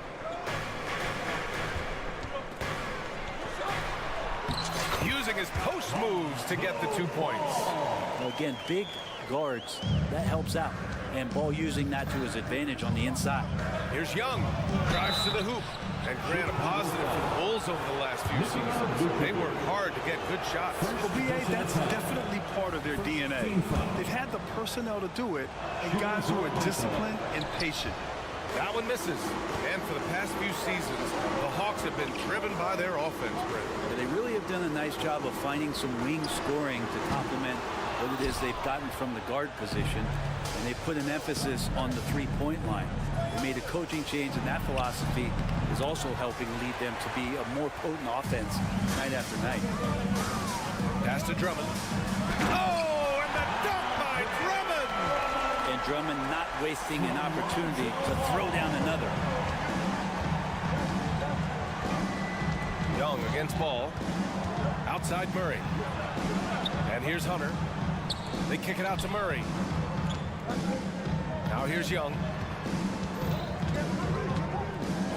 Speaker 7: Using his post moves to get the 2 points.
Speaker 2: Well, again, big guards, that helps out. And Ball using that to his advantage on the inside.
Speaker 7: Here's Young, drives to the hoop. And Grant, a positive for the Bulls over the last few seasons. They work hard to get good shots.
Speaker 8: Well, BA, that's definitely part of their DNA. They've had the personnel to do it, and guys who are disciplined and patient.
Speaker 7: That one misses. And for the past few seasons, the Hawks have been driven by their offense, Grant.
Speaker 2: Yeah, they really have done a nice job of finding some wing scoring to complement what it is they've gotten from the guard position. And they put an emphasis on the three-point line. They made a coaching change, and that philosophy is also helping lead them to be a more potent offense night after night.
Speaker 7: Pass to Drummond. Oh, and the dunk by Drummond!
Speaker 2: And Drummond not wasting an opportunity to throw down another.
Speaker 7: Young against Ball. Outside Murray. And here's Hunter. They kick it out to Murray. Now here's Young.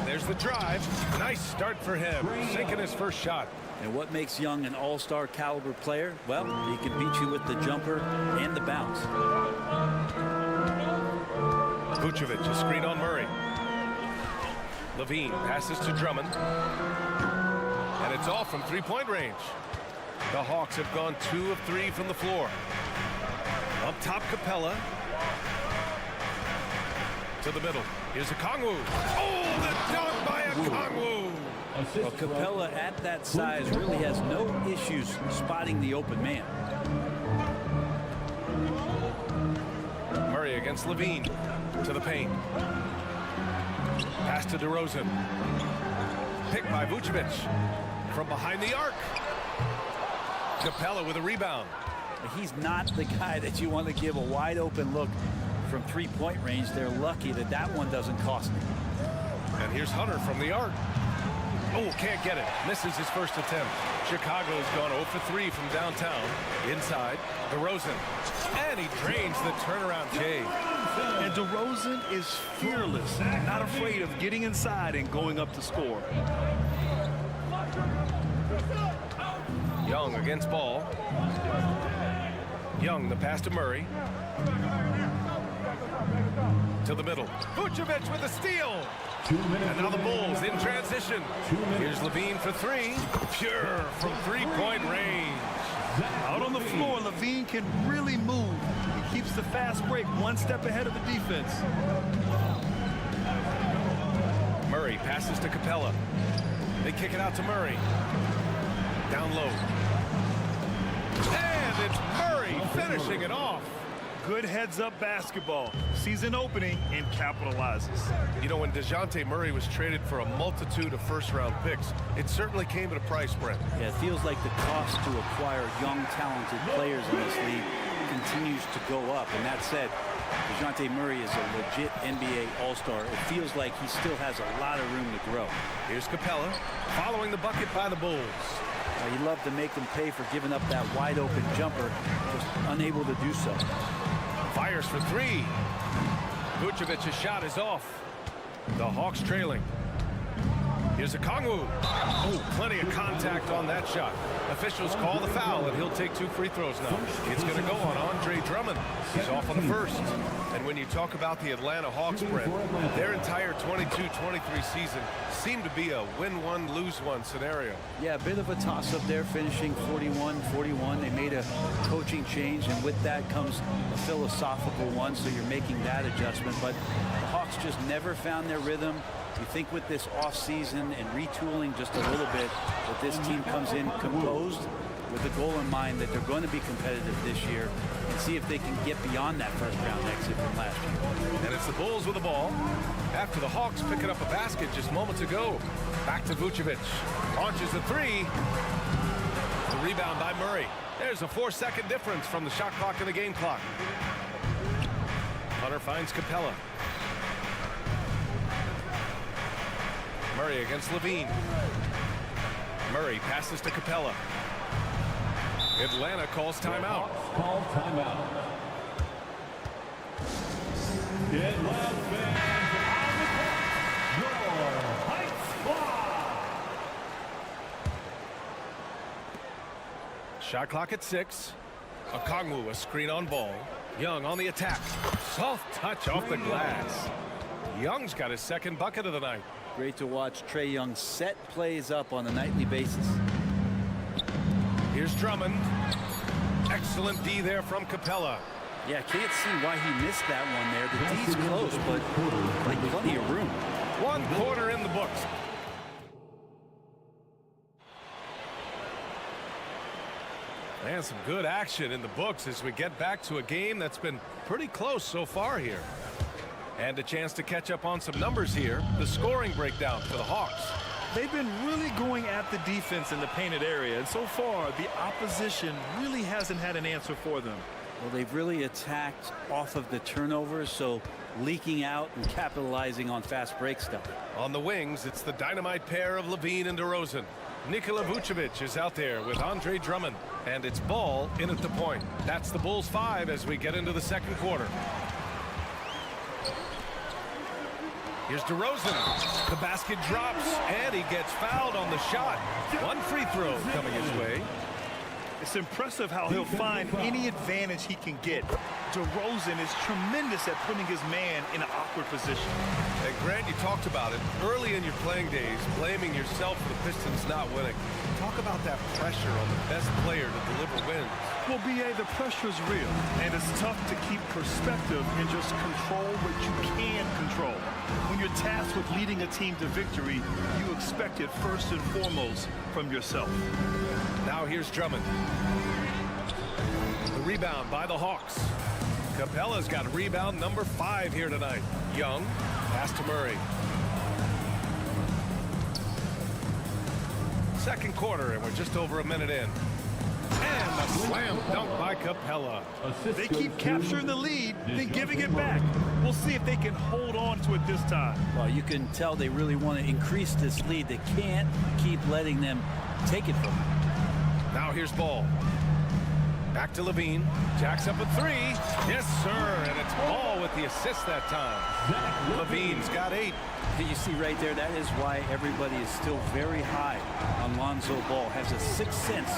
Speaker 7: There's the drive. Nice start for him. Sinking his first shot.
Speaker 2: And what makes Young an all-star caliber player? Well, he can beat you with the jumper and the bounce.
Speaker 7: Vucevic, a screen on Murray. Levine passes to Drummond. And it's all from three-point range. The Hawks have gone 2 of 3 from the floor. Up top, Capella. To the middle. Here's Okongwu. Oh, the dunk by Okongwu.
Speaker 2: Well, Capella at that size really has no issues spotting the open man.
Speaker 7: Murray against Levine. To the paint. Pass to DeRozan. Picked by Vucevic. From behind the arc. Capella with a rebound.
Speaker 2: He's not the guy that you want to give a wide open look from three-point range. They're lucky that that one doesn't cost them.
Speaker 7: And here's Hunter from the arc. Oh, can't get it. Misses his first attempt. Chicago's gone 0 for 3 from downtown. Inside, DeRozan. And he drains the turnaround J.
Speaker 8: DeRozan is fearless, not afraid of getting inside and going up to score.
Speaker 7: Young against Ball. Young, the pass to Murray. To the middle. Vucevic with a steal. And now the Bulls in transition. Here's Levine for three. Pure from three-point range.
Speaker 8: Out on the floor, Levine can really move. He keeps the fast break one step ahead of the defense.
Speaker 7: Murray passes to Capella. They kick it out to Murray. Down low. And it's Murray finishing it off.
Speaker 8: Good heads-up basketball. Sees an opening and capitalizes.
Speaker 7: You know, when DeJounte Murray was traded for a multitude of first-round picks, it certainly came at a price, Brent.
Speaker 2: Yeah, it feels like the cost to acquire young, talented players in this league continues to go up. And that said, DeJounte Murray is a legit NBA All-Star. It feels like he still has a lot of room to grow.
Speaker 7: Here's Capella following the bucket by the Bulls.
Speaker 2: You love to make them pay for giving up that wide-open jumper, just unable to do so.
Speaker 7: Fires for three. Vucevic's shot is off. The Hawks trailing. Here's a Kongwu. Oh, plenty of contact on that shot. Officials call the foul, and he'll take 2 free throws now. It's going to go on Andre Drummond. He's off on the first. And when you talk about the Atlanta Hawks, Brent, their entire 22-23 season seemed to be a win-one, lose-one scenario.
Speaker 2: Yeah, a bit of a toss-up there, finishing 41-41. They made a coaching change, and with that comes a philosophical one, so you're making that adjustment. But the Hawks just never found their rhythm. You think with this offseason and retooling just a little bit that this team comes in composed with the goal in mind that they're going to be competitive this year and see if they can get beyond that first-round exit from last year.
Speaker 7: And it's the Bulls with the ball after the Hawks picking up a basket just moments ago. Back to Vucevic. Launches a three. The rebound by Murray. There's a 4-second difference from the shot clock and the game clock. Hunter finds Capella. Murray against Levine. Murray passes to Capella. Atlanta calls timeout.
Speaker 12: Call timeout. Atlanta fans on the court. Your Heights Squad.
Speaker 7: Shot clock at 6. Okongwu, a screen on Ball. Young on the attack. Soft touch off the glass. Young's got his second bucket of the night.
Speaker 2: Great to watch Trae Young set plays up on a nightly basis.
Speaker 7: Here's Drummond. Excellent D there from Capella.
Speaker 2: Yeah, can't see why he missed that one there. The D's close, but like plenty of room.
Speaker 7: 1 quarter in the books. And some good action in the books as we get back to a game that's been pretty close so far here. And a chance to catch up on some numbers here. The scoring breakdown for the Hawks.
Speaker 8: They've been really going at the defense in the painted area, and so far the opposition really hasn't had an answer for them.
Speaker 2: Well, they've really attacked off of the turnovers, so leaking out and capitalizing on fast break stuff.
Speaker 7: On the wings, it's the dynamite pair of Levine and DeRozan. Nikola Vucevic is out there with Andre Drummond, and it's Ball in at the point. That's the Bulls 5 as we get into the second quarter. Here's DeRozan. The basket drops, and he gets fouled on the shot. 1 free throw coming his way.
Speaker 8: It's impressive how he'll find any advantage he can get. DeRozan is tremendous at putting his man in an awkward position.
Speaker 7: And Grant, you talked about it early in your playing days, blaming yourself for the Pistons not winning. Talk about that pressure on the best player to deliver wins.
Speaker 8: Well, B.A., the pressure's real, and it's tough to keep perspective and just control what you can control. When you're tasked with leading a team to victory, you expect it first and foremost from yourself.
Speaker 7: Now here's Drummond. The rebound by the Hawks. Capella's got rebound number 5 here tonight. Young, pass to Murray. Second quarter, and we're just over a minute in. And a slam dunk by Capella.
Speaker 8: They keep capturing the lead, then giving it back. We'll see if they can hold on to it this time.
Speaker 2: Well, you can tell they really want to increase this lead. They can't keep letting them take it from them.
Speaker 7: Now here's Ball. Back to Levine. Jacks up a 3. Yes, sir. And it's Ball with with the assist that time. Levine's got 8.
Speaker 2: You see right there, that is why everybody is still very high on Lonzo Ball. Has a sixth sense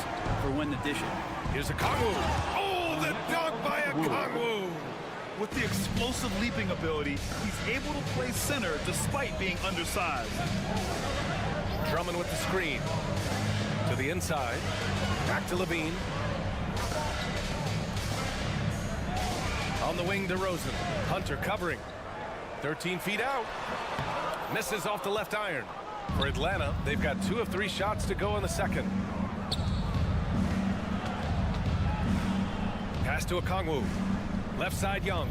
Speaker 2: for when to dish it.
Speaker 7: Here's a Kongwu. Oh, the dunk by a Kongwu.
Speaker 8: With the explosive leaping ability, he's able to play center despite being undersized.
Speaker 7: Drummond with the screen. To the inside. Back to Levine. On the wing, DeRozan. Hunter covering. 13 feet out. Misses off the left iron. For Atlanta, they've got 2 of 3 shots to go in the second. Pass to Okongwu. Left side, Young.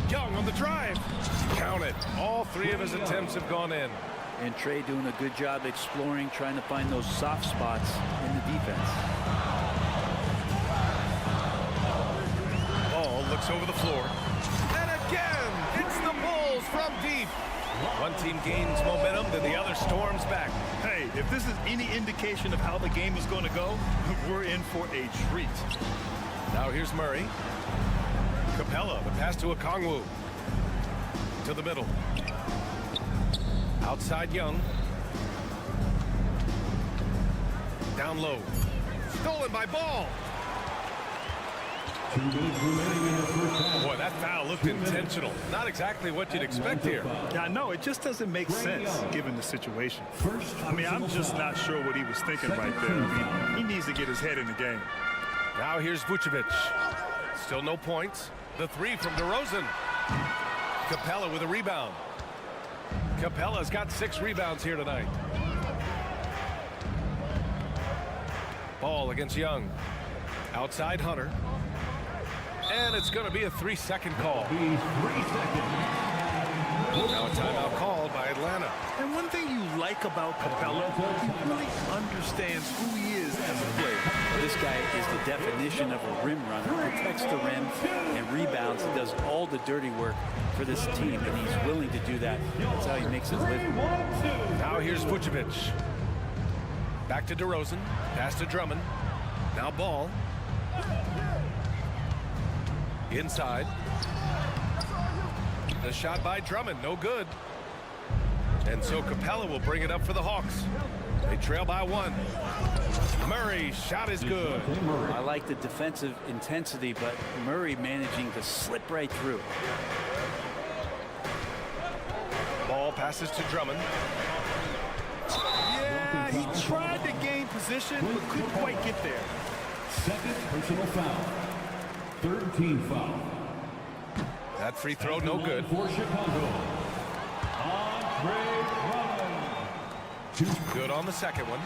Speaker 7: Young on the drive. Count it. All 3 of his attempts have gone in.
Speaker 2: And Trey doing a good job exploring, trying to find those soft spots in the defense.
Speaker 7: Ball looks over the floor. And again, it's the Bulls from deep. One team gains momentum, then the other storms back.
Speaker 8: Hey, if this is any indication of how the game is going to go, we're in for a treat.
Speaker 7: Now here's Murray. Capella, the pass to Okongwu. To the middle. Outside Young. Down low. Stolen by Ball. Boy, that foul looked intentional. Not exactly what you'd expect here.
Speaker 8: Yeah, I know. It just doesn't make sense given the situation. I mean, I'm just not sure what he was thinking right there. I mean, he needs to get his head in the game.
Speaker 7: Now here's Vucevic. Still no points. The 3 from DeRozan. Capella with a rebound. Capella's got 6 rebounds here tonight. Ball against Young. Outside Hunter. And it's going to be a 3-second call. Now a timeout called by Atlanta.
Speaker 8: And one thing you like about Capella, he really understands who he is as a player.
Speaker 2: This guy is the definition of a rim runner. Protects the rim and rebounds. He does all the dirty work for this team, and he's willing to do that. That's how he makes his living.
Speaker 7: Now here's Vucevic. Back to DeRozan. Pass to Drummond. Now Ball. Inside. The shot by Drummond, no good. And so Capella will bring it up for the Hawks. They trail by 1. Murray's shot is good.
Speaker 2: I like the defensive intensity, but Murray managing to slip right through.
Speaker 7: Ball passes to Drummond.
Speaker 8: Yeah, he tried to gain position, but couldn't quite get there.
Speaker 12: Second personal foul. 13 foul.
Speaker 7: That free throw, no good.
Speaker 12: For Chicago, Andre Drummond.
Speaker 7: Good on the second one.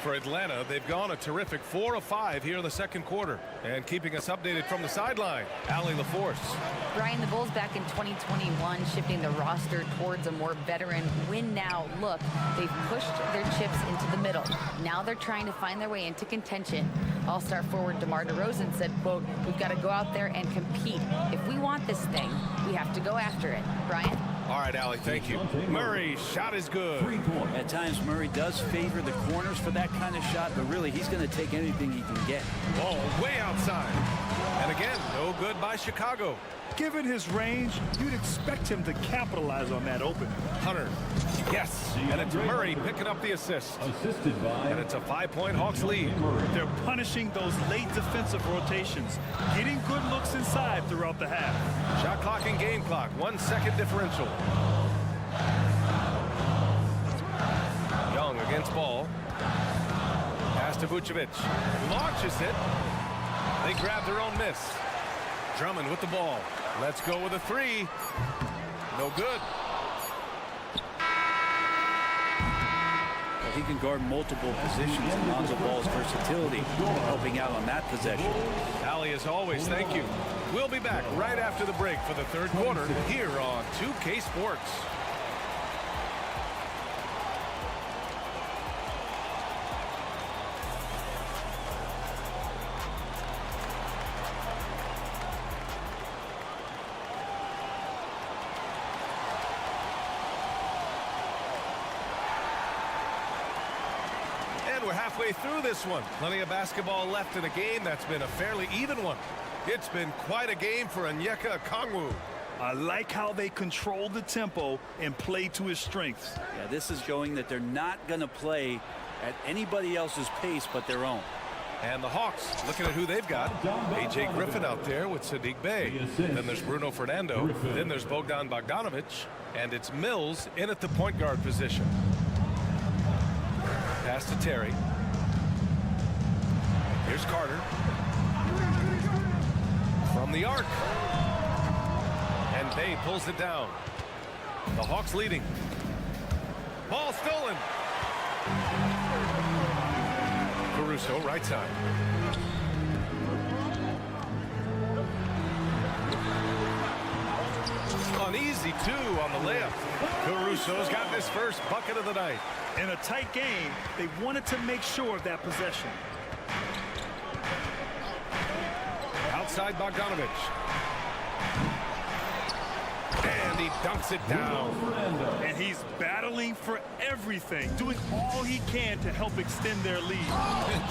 Speaker 7: For Atlanta, they've gone a terrific 4 of 5 here in the second quarter. And keeping us updated from the sideline, Allie LaForce.
Speaker 10: Brian, the Bulls back in 2021 shifting the roster towards a more veteran win-now look. They've pushed their chips into the middle. Now they're trying to find their way into contention. All-star forward DeMar DeRozan said, quote, "We've got to go out there and compete. If we want this thing, we have to go after it." Brian?
Speaker 7: All right, Allie, thank you. Murray's shot is good.
Speaker 2: At times, Murray does favor the corners for that kind of shot, but really, he's going to take anything he can get.
Speaker 7: Ball way outside. And again, no good by Chicago.
Speaker 8: Given his range, you'd expect him to capitalize on that opening.
Speaker 7: Hunter. Yes. And it's Murray picking up the assist.
Speaker 12: Assisted by.
Speaker 7: And it's a 5-point Hawks lead.
Speaker 8: They're punishing those late defensive rotations, getting good looks inside throughout the half.
Speaker 7: Shot clock and game clock. 1 second differential. Young against Ball. Pass to Vucevic. Launches it. They grab their own miss. Drummond with the ball. Let's go with a 3. No good.
Speaker 2: Well, he can guard multiple positions, and Lonzo Ball's versatility helping out on that possession.
Speaker 7: Allie, as always, thank you. We'll be back right after the break for the third quarter here on 2K Sports. we're halfway through this one. Plenty of basketball left in a game that's been a fairly even one. It's been quite a game for Onyeka Okongwu.
Speaker 8: I like how they control the tempo and play to his strengths.
Speaker 2: Yeah, this is showing that they're not going to play at anybody else's pace but their own.
Speaker 7: And the Hawks, looking at who they've got. A.J. Griffin out there with Sadiq Bey. Then there's Bruno Fernando. Then there's Bogdan Bogdanovic. And it's Mills in at the point guard position. Pass to Terry. Here's Carter. From the arc. And Bey pulls it down. The Hawks leading. Ball stolen. Caruso, right side. An easy 2 on the layup. Caruso's got his first bucket of the night.
Speaker 8: In a tight game, they wanted to make sure of that possession.
Speaker 7: Outside Bogdanovic. And he dunks it down.
Speaker 8: And he's battling for everything, doing all he can to help extend their lead.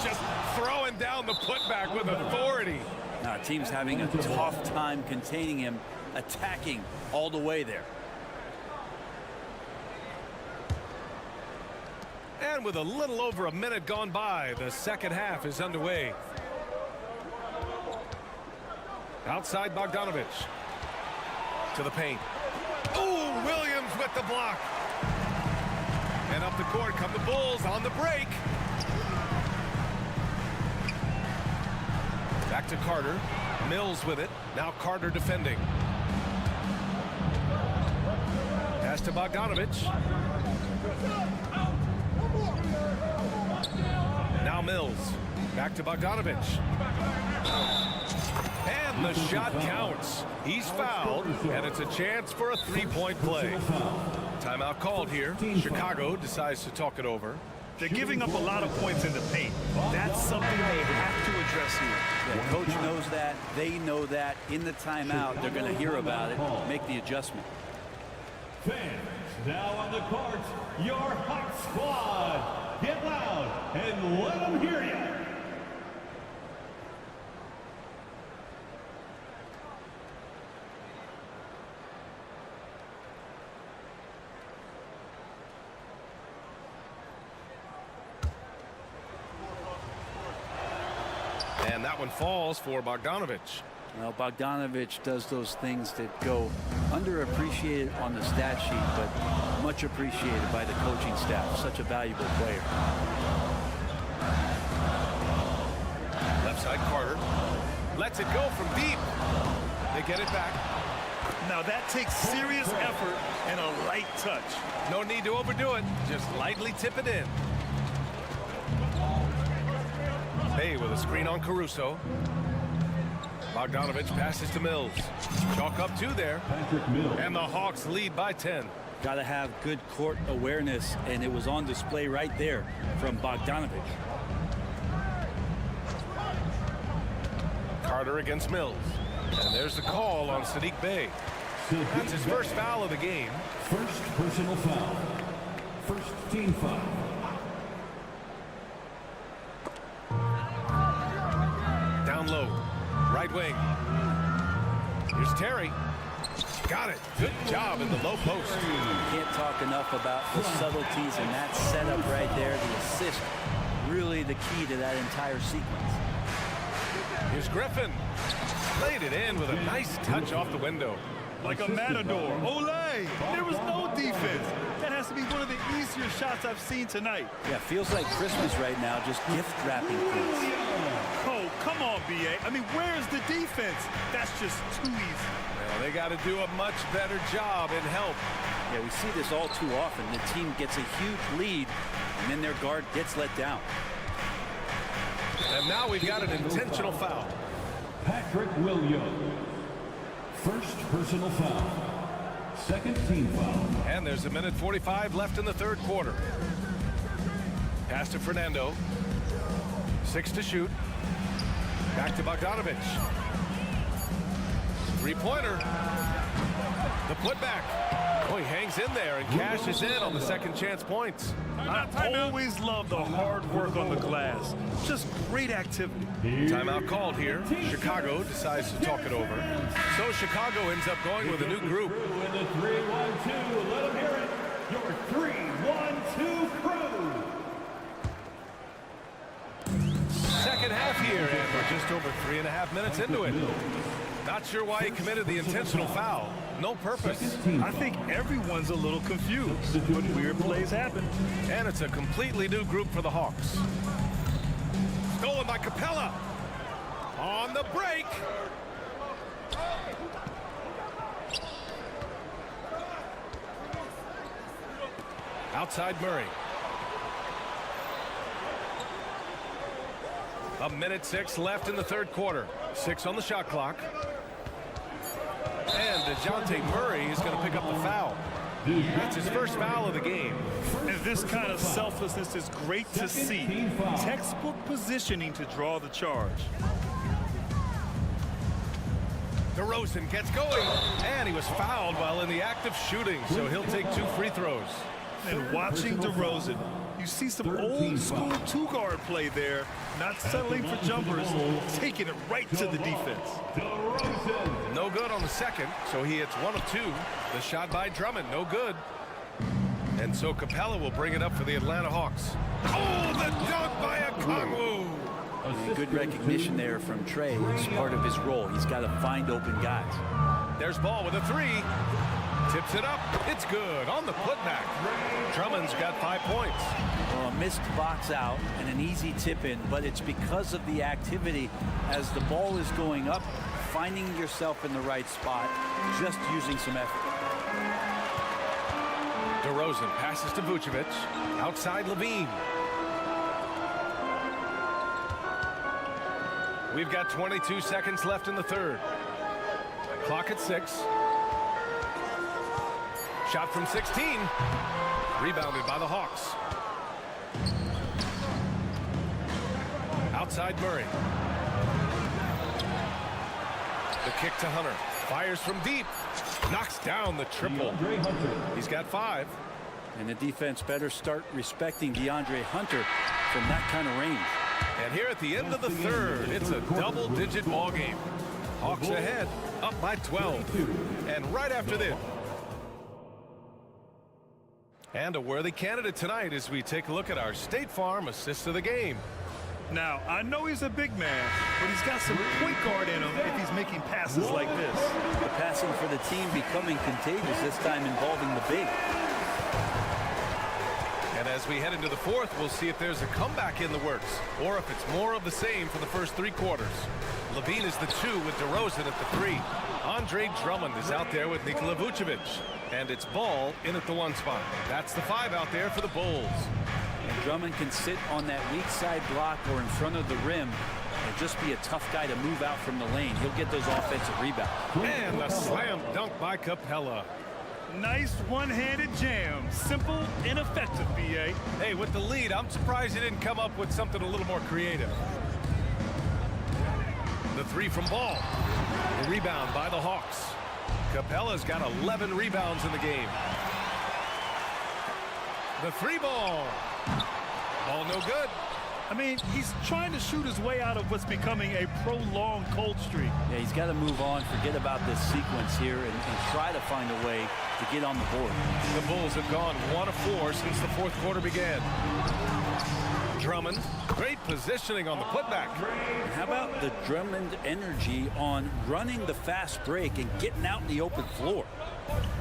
Speaker 7: Just throwing down the putback with authority.
Speaker 2: Now, team's having a tough time containing him, attacking all the way there.
Speaker 7: And with a little over a minute gone by, the second half is underway. Outside Bogdanovic. To the paint. Oh, Williams with the block. And up the court come the Bulls on the break. Back to Carter. Mills with it. Now Carter defending. Pass to Bogdanovic. Now Mills. Back to Bogdanovic. And the shot counts. He's fouled, and it's a chance for a three-point play. Timeout called here. Chicago decides to talk it over.
Speaker 8: They're giving up a lot of points in the paint. That's something they have to address here.
Speaker 2: Yeah, coach knows that. They know that. In the timeout, they're going to hear about it, make the adjustment.
Speaker 12: Fans, now on the court, your Hawk squad. Get loud and let them hear you.
Speaker 7: And that one falls for Bogdanovic.
Speaker 2: Well, Bogdanovic does those things that go underappreciated on the stat sheet, but much appreciated by the coaching staff. Such a valuable player.
Speaker 7: Left side Carter. Lets it go from deep. They get it back.
Speaker 8: Now that takes serious effort and a light touch.
Speaker 7: No need to overdo it. Just lightly tip it in. Bey with a screen on Caruso. Bogdanovic passes to Mills. Chalk up 2 there. And the Hawks lead by 10.
Speaker 2: Got to have good court awareness, and it was on display right there from Bogdanovic.
Speaker 7: Carter against Mills. And there's the call on Sadiq Bey. That's his first foul of the game.
Speaker 12: First personal foul. First team foul.
Speaker 7: Down low. Right wing. Here's Terry. Got it. Good job in the low post.
Speaker 2: Can't talk enough about the subtleties in that setup right there. The assist, really the key to that entire sequence.
Speaker 7: Here's Griffin. Laid it in with a nice touch off the window.
Speaker 8: Like a matador. Olé! There was no defense. That has to be one of the easier shots I've seen tonight.
Speaker 2: Yeah, feels like Christmas right now, just gift wrapping things.
Speaker 8: Oh, come on, B.A. I mean, where's the defense? That's just too easy.
Speaker 7: Well, they got to do a much better job in help.
Speaker 2: Yeah, we see this all too often. The team gets a huge lead, and then their guard gets let down.
Speaker 7: And now we've got an intentional foul.
Speaker 12: Patrick Williams. First personal foul. Second team foul.
Speaker 7: And there's a minute 45 left in the third quarter. Pass to Fernando. 6 to shoot. Back to Bogdanovic. Three-pointer. The putback. Oh, he hangs in there and cashes in on the second chance points.
Speaker 8: I always love the hard work on the glass. Just great activity.
Speaker 7: Timeout called here. Chicago decides to talk it over. So Chicago ends up going with a new group.
Speaker 12: In the 3-1-2, let them hear it. Your 3-1-2 crew.
Speaker 7: Second half here, and we're just over 3.5 minutes into it. Not sure why he committed the intentional foul. No purpose.
Speaker 8: I think everyone's a little confused, but weird plays happen.
Speaker 7: And it's a completely new group for the Hawks. Stolen by Capella. On the break. Outside Murray. 1:06 left in the third quarter. 6 on the shot clock. And DeJounte Murray is going to pick up the foul. That's his first foul of the game.
Speaker 8: And this kind of selflessness is great to see. Textbook positioning to draw the charge.
Speaker 7: DeRozan gets going, and he was fouled while in the act of shooting, so he'll take 2 free throws.
Speaker 8: And watching DeRozan, you see some old school two-guard play there, not settling for jumpers, taking it right to the defense.
Speaker 7: No good on the second, so he hits 1 of 2. The shot by Drummond, no good. And so Capella will bring it up for the Atlanta Hawks. Oh, the dunk by Okongwu!
Speaker 2: Good recognition there from Trey. It's part of his role. He's got to find open guys.
Speaker 7: There's Ball with a 3. Tips it up. It's good on the putback. Drummond's got 5 points.
Speaker 2: Well, a missed box out and an easy tip in, but it's because of the activity as the ball is going up, finding yourself in the right spot, just using some effort.
Speaker 7: DeRozan passes to Vucevic. Outside Levine. We've got 22 seconds left in the third. Clock at 6. Shot from 16. Rebounded by the Hawks. Outside Murray. The kick to Hunter. Fires from deep. Knocks down the triple. He's got 5.
Speaker 2: And the defense better start respecting DeAndre Hunter from that kind of range.
Speaker 7: And here at the end of the third, it's a double-digit ball game. Hawks ahead, up by 12. And right after this. And a worthy candidate tonight as we take a look at our State Farm assist of the game.
Speaker 8: Now, I know he's a big man, but he's got some point guard in him if he's making passes like this.
Speaker 2: The passing for the team becoming contagious, this time involving the big.
Speaker 7: And as we head into the fourth, we'll see if there's a comeback in the works or if it's more of the same for the first 3 quarters. Levine is the 2 with DeRozan at the 3. Andre Drummond is out there with Nikola Vucevic. And it's Ball in at the 1 spot. That's the 5 out there for the Bulls.
Speaker 2: And Drummond can sit on that weak side block or in front of the rim and just be a tough guy to move out from the lane. He'll get those offensive rebounds.
Speaker 7: And the slam dunk by Capella.
Speaker 8: Nice one-handed jam. Simple and effective, B.A.
Speaker 7: Hey, with the lead, I'm surprised he didn't come up with something a little more creative. The 3 from Ball. The rebound by the Hawks. Capella's got 11 rebounds in the game. The 3 ball. Ball no good.
Speaker 8: I mean, he's trying to shoot his way out of what's becoming a prolonged cold streak.
Speaker 2: Yeah, he's got to move on, forget about this sequence here, and try to find a way to get on the board.
Speaker 7: The Bulls have gone 1 of 4 since the fourth quarter began. Drummond, great positioning on the putback.
Speaker 2: How about the Drummond energy on running the fast break and getting out in the open floor?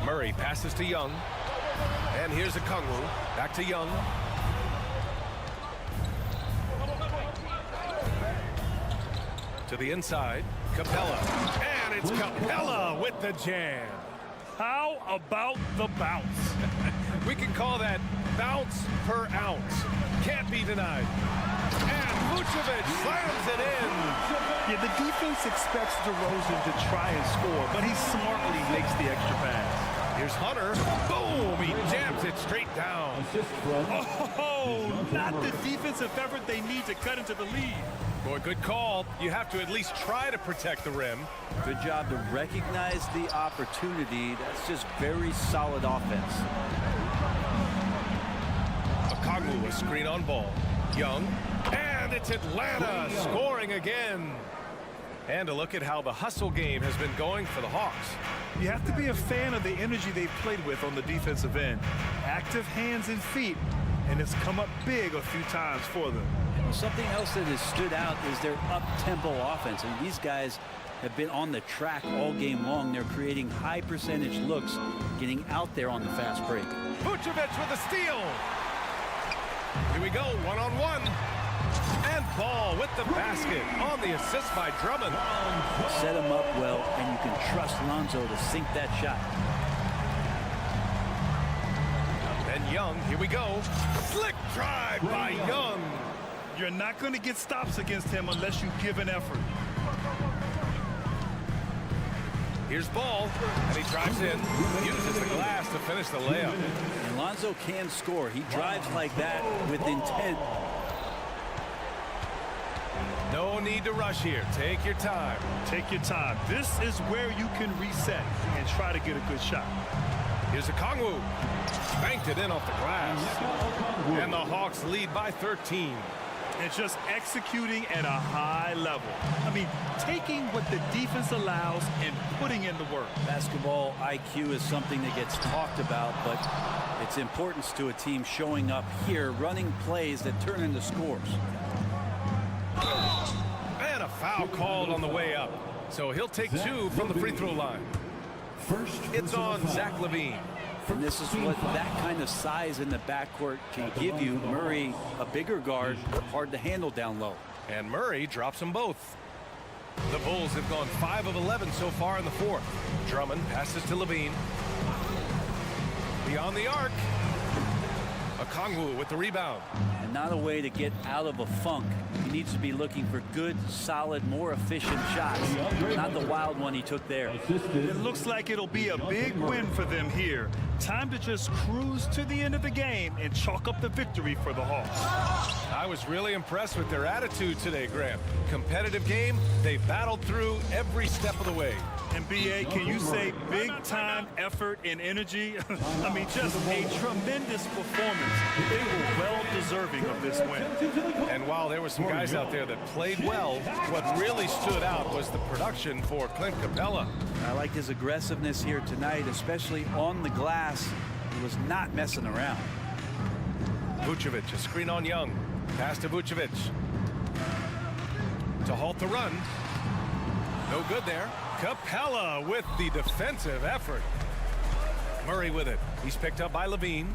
Speaker 7: Murray passes to Young. And here's Okongwu. Back to Young. To the inside. Capella. And it's Capella with the jam.
Speaker 8: How about the bounce?
Speaker 7: We can call that bounce per ounce. Can't be denied. And Vucevic slams it in.
Speaker 8: Yeah, the defense expects DeRozan to try and score, but he smartly makes the extra pass.
Speaker 7: Here's Hunter. Boom! He jams it straight down.
Speaker 8: Oh, not the defensive effort they need to cut into the lead.
Speaker 7: Boy, good call. You have to at least try to protect the rim.
Speaker 2: Good job to recognize the opportunity. That's just very solid offense.
Speaker 7: Okongwu, a screen on ball. Young, and it's Atlanta scoring again. And a look at how the hustle game has been going for the Hawks.
Speaker 8: You have to be a fan of the energy they've played with on the defensive end. Active hands and feet, and it's come up big a few times for them.
Speaker 2: Something else that has stood out is their up-tempo offense. And these guys have been on the track all game long. They're creating high percentage looks, getting out there on the fast break.
Speaker 7: Vucevic with a steal. Here we go, one-on-one. And Ball with the basket on the assist by Drummond.
Speaker 2: Set him up well, and you can trust Lonzo to sink that shot.
Speaker 7: And Young, here we go. Slick drive by Young.
Speaker 8: You're not going to get stops against him unless you give an effort.
Speaker 7: Here's Ball, and he drives in, uses the glass to finish the layup.
Speaker 2: And Lonzo can score. He drives like that with intent.
Speaker 7: No need to rush here. Take your time.
Speaker 8: Take your time. This is where you can reset and try to get a good shot.
Speaker 7: Here's Okongwu. Banked it in off the glass. And the Hawks lead by 13.
Speaker 8: And just executing at a high level. I mean, taking what the defense allows and putting in the work.
Speaker 2: Basketball IQ is something that gets talked about, but its importance to a team showing up here, running plays that turn into scores.
Speaker 7: And a foul called on the way up. So he'll take two from the free throw line. It's on Zach LaVine.
Speaker 2: And this is what that kind of size in the backcourt can give you. Murray, a bigger guard, hard to handle down low.
Speaker 7: And Murray drops them both. The Bulls have gone 5 of 11 so far in the fourth. Drummond passes to LaVine. Beyond the arc. Okongwu with the rebound.
Speaker 2: And not a way to get out of a funk. He needs to be looking for good, solid, more efficient shots. Not the wild one he took there.
Speaker 8: It looks like it'll be a big win for them here. Time to just cruise to the end of the game and chalk up the victory for the Hawks.
Speaker 7: I was really impressed with their attitude today, Graham. Competitive game, they battled through every step of the way.
Speaker 8: And B.A., can you say big-time effort and energy? I mean, just a tremendous performance. They were well-deserving of this win.
Speaker 7: And while there were some guys out there that played well, what really stood out was the production for Clint Capella.
Speaker 2: I like his aggressiveness here tonight, especially on the glass. He was not messing around.
Speaker 7: Vucevic, a screen on Young. Pass to Vucevic. To halt the run. No good there. Capella with the defensive effort. Murray with it. He's picked up by LaVine.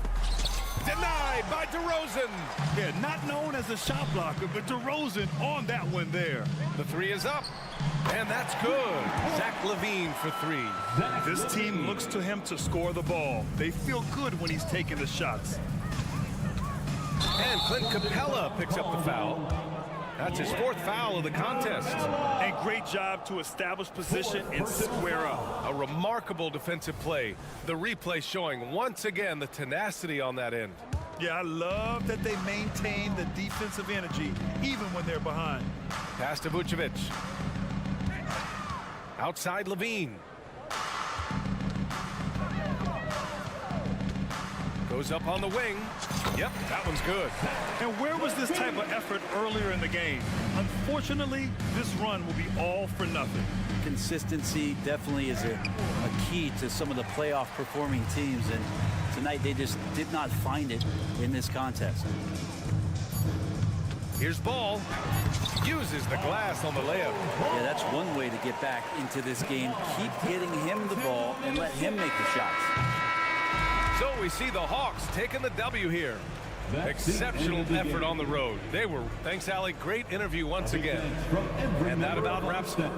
Speaker 7: Denied by DeRozan.
Speaker 8: Yeah, not known as a shot blocker, but DeRozan on that one there.
Speaker 7: The three is up. And that's good. Zach LaVine for three.
Speaker 8: This team looks to him to score the ball. They feel good when he's taking the shots.
Speaker 7: And Clint Capella picks up the foul. That's his fourth foul of the contest.
Speaker 8: And great job to establish position and square up.
Speaker 7: A remarkable defensive play. The replay showing once again the tenacity on that end.
Speaker 8: Yeah, I love that they maintain the defensive energy even when they're behind.
Speaker 7: Pass to Vucevic. Outside LaVine. Goes up on the wing. Yep, that one's good.
Speaker 8: And where was this type of effort earlier in the game? Unfortunately, this run will be all for nothing.
Speaker 2: Consistency definitely is a key to some of the playoff performing teams, and tonight they just did not find it in this contest.
Speaker 7: Here's Ball. Uses the glass on the layup.
Speaker 2: Yeah, that's one way to get back into this game. Keep getting him the ball and let him make the shots.
Speaker 7: So we see the Hawks taking the W here. Exceptional effort on the road. They were, thanks, Allie, great interview once again. And that about wraps it up.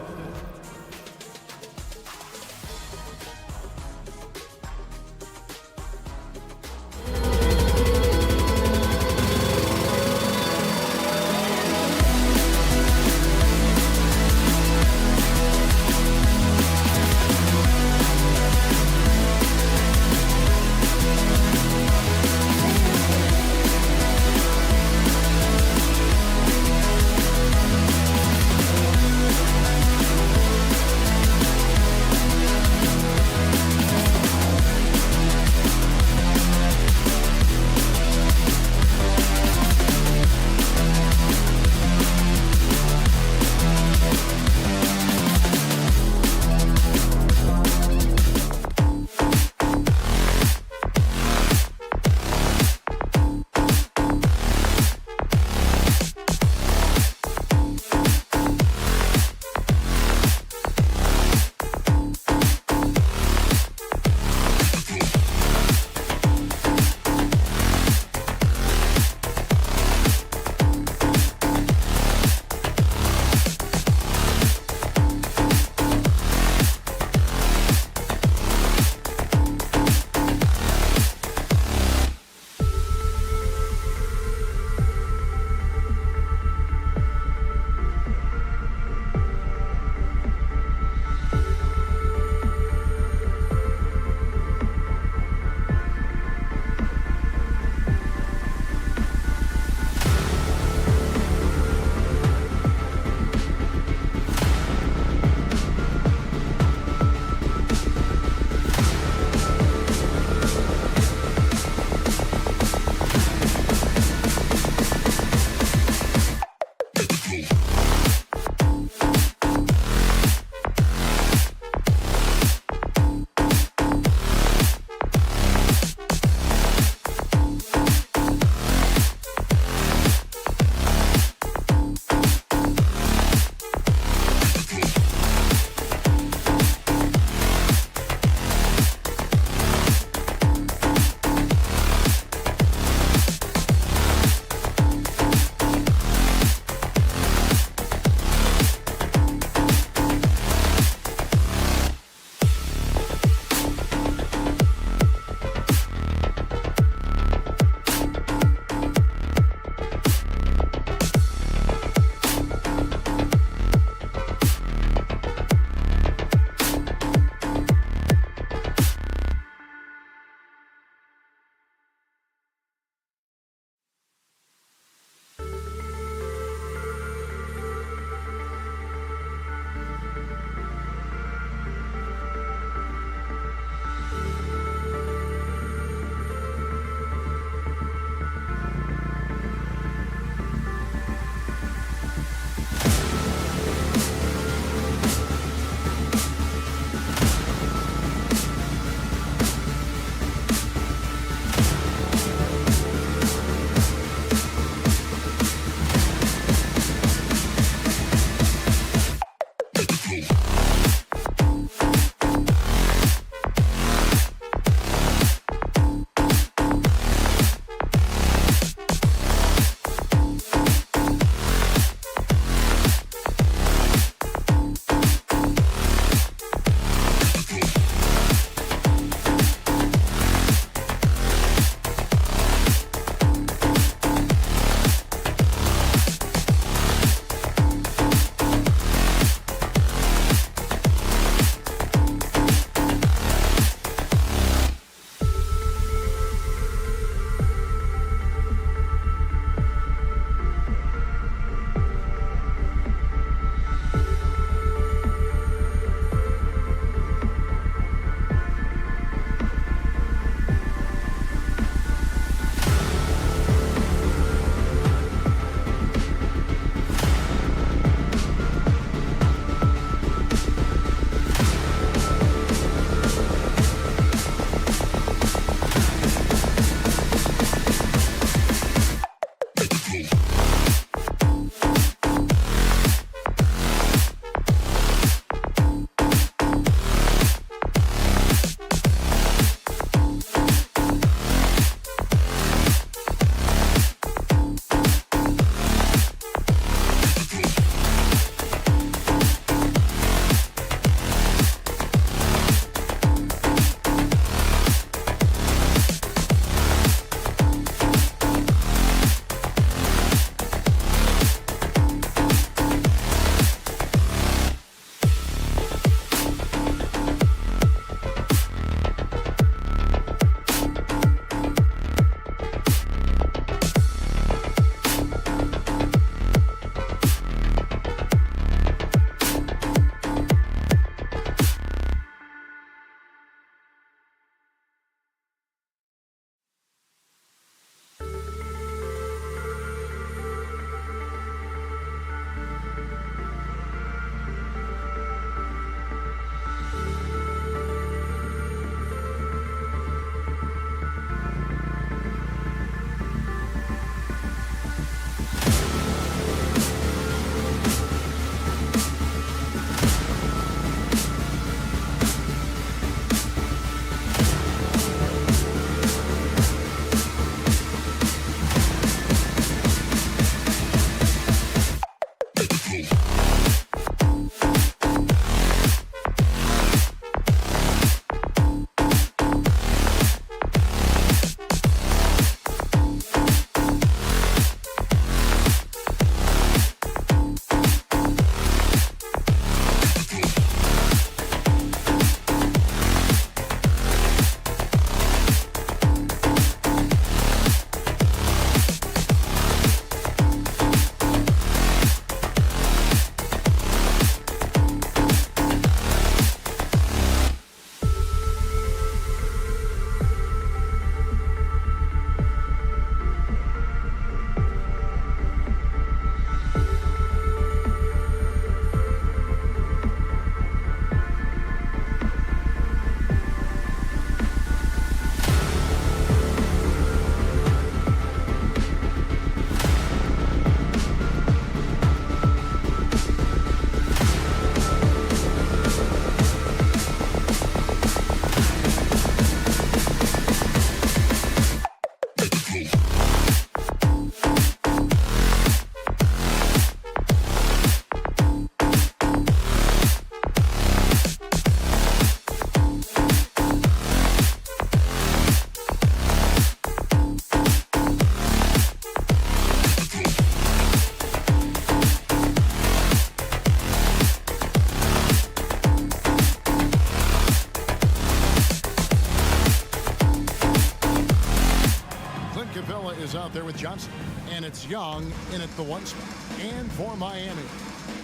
Speaker 1: with Johnson. And it's Young in at the 1 spot. And for Miami,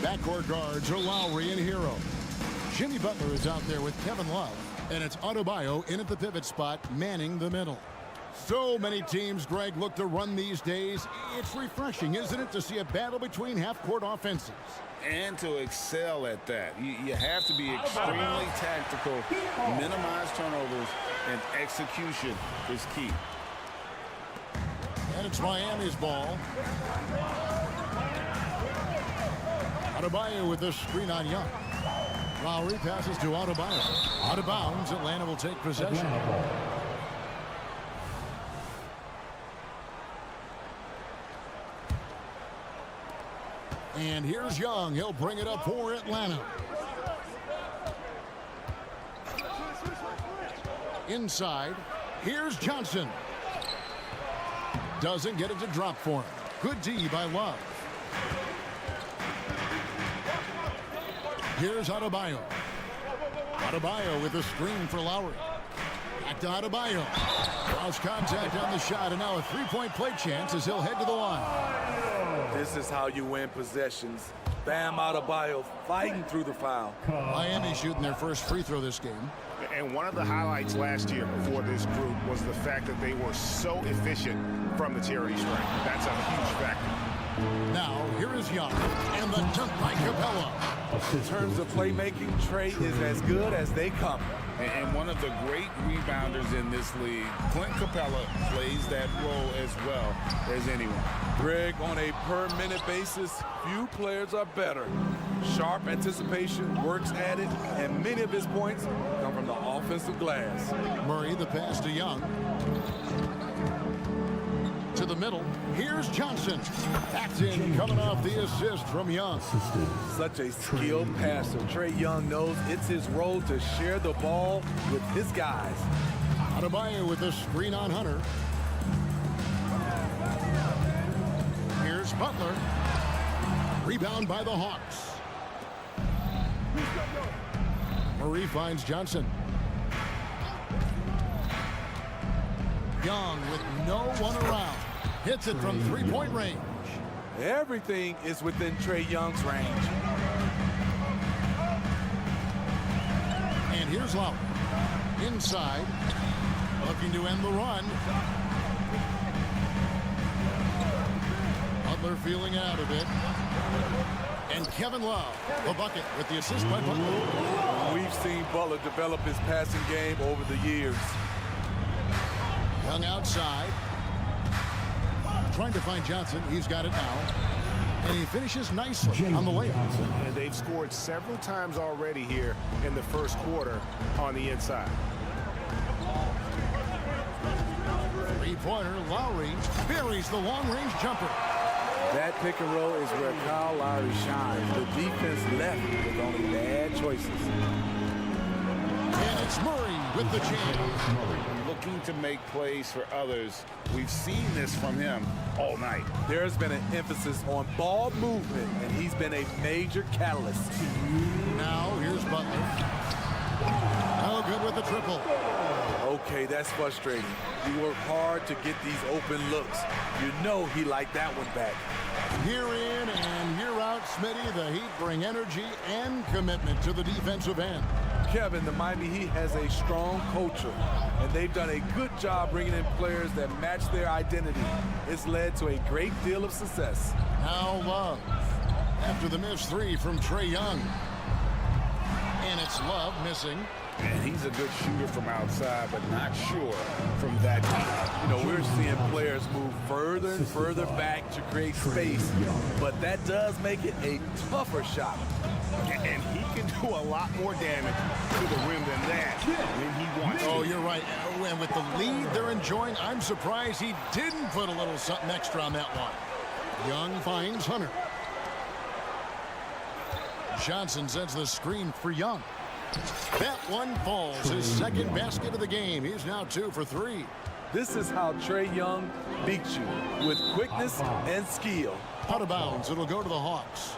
Speaker 1: backcourt guards are Lowry and Hero. Jimmy Butler is out there with Kevin Love. And it's Adebayo in at the pivot spot, manning the middle. So many teams, Greg, look to run these days. It's refreshing, isn't it, to see a battle between half-court offenses?
Speaker 3: And to excel at that. You have to be extremely tactical, minimize turnovers, and execution is key.
Speaker 1: And it's Miami's ball. Adebayo with the screen on Young. Lowry passes to Adebayo. Out of bounds, Atlanta will take possession. And here's Young. He'll bring it up for Atlanta. Inside, here's Johnson. Doesn't get it to drop for him. Good D by Love. Here's Adebayo. Adebayo with a screen for Lowry. Back to Adebayo. Lost contact on the shot, and now a three-point play chance as he'll head to the line.
Speaker 9: This is how you win possessions. Bam Adebayo fighting through the foul.
Speaker 1: Miami shooting their first free throw this game.
Speaker 3: And one of the highlights last year for this group was the fact that they were so efficient from the charity stripe. That's a huge factor.
Speaker 1: Now, here is Young, and the dunk by Capella.
Speaker 9: In terms of playmaking, Trey is as good as they come.
Speaker 3: And one of the great rebounders in this league, Clint Capella, plays that role as well as anyone.
Speaker 9: Greg, on a per-minute basis, few players are better. Sharp anticipation, works at it, and many of his points come from the offensive glass.
Speaker 1: Murray, the pass to Young. To the middle. Here's Johnson. That's in, coming off the assist from Young.
Speaker 9: Such a skilled passer. Trey Young knows it's his role to share the ball with his guys.
Speaker 1: Adebayo with a screen on Hunter. Here's Butler. Rebound by the Hawks. Murray finds Johnson. Young with no one around. Hits it from three-point range.
Speaker 9: Everything is within Trey Young's range.
Speaker 1: And here's Lowry. Inside. Looking to end the run. Butler feeling out a bit. And Kevin Love, the bucket with the assist by Butler.
Speaker 9: We've seen Butler develop his passing game over the years.
Speaker 1: Young outside. Trying to find Johnson. He's got it now. And he finishes nicely on the layup.
Speaker 3: And they've scored several times already here in the first quarter on the inside.
Speaker 1: Three-pointer, Lowry buries the long-range jumper.
Speaker 9: That pick and roll is where Kyle Lowry shines. The defense left with only bad choices.
Speaker 1: And it's Murray with the jam.
Speaker 3: Looking to make plays for others. We've seen this from him all night.
Speaker 9: There's been an emphasis on ball movement, and he's been a major catalyst.
Speaker 1: Now, here's Butler. Oh, good with the triple.
Speaker 9: Okay, that's frustrating. He worked hard to get these open looks. You know he liked that one back.
Speaker 1: Year in and year out, Smitty, the Heat bring energy and commitment to the defensive end.
Speaker 9: Kevin, the Miami Heat has a strong culture, and they've done a good job bringing in players that match their identity. It's led to a great deal of success.
Speaker 1: Now Love, after the missed three from Trey Young. And it's Love missing.
Speaker 3: And he's a good shooter from outside, but not sure from that deep.
Speaker 9: You know, we're seeing players move further and further back to create space, but that does make it a tougher shot.
Speaker 3: And he can do a lot more damage to the rim than that when he wants to.
Speaker 1: Oh, you're right. And with the lead they're enjoying, I'm surprised he didn't put a little something extra on that one. Young finds Hunter. Johnson sends the screen for Young. That one falls. His second basket of the game. He's now 2 for 3.
Speaker 9: This is how Trey Young beats you, with quickness and skill.
Speaker 1: Out of bounds. It'll go to the Hawks.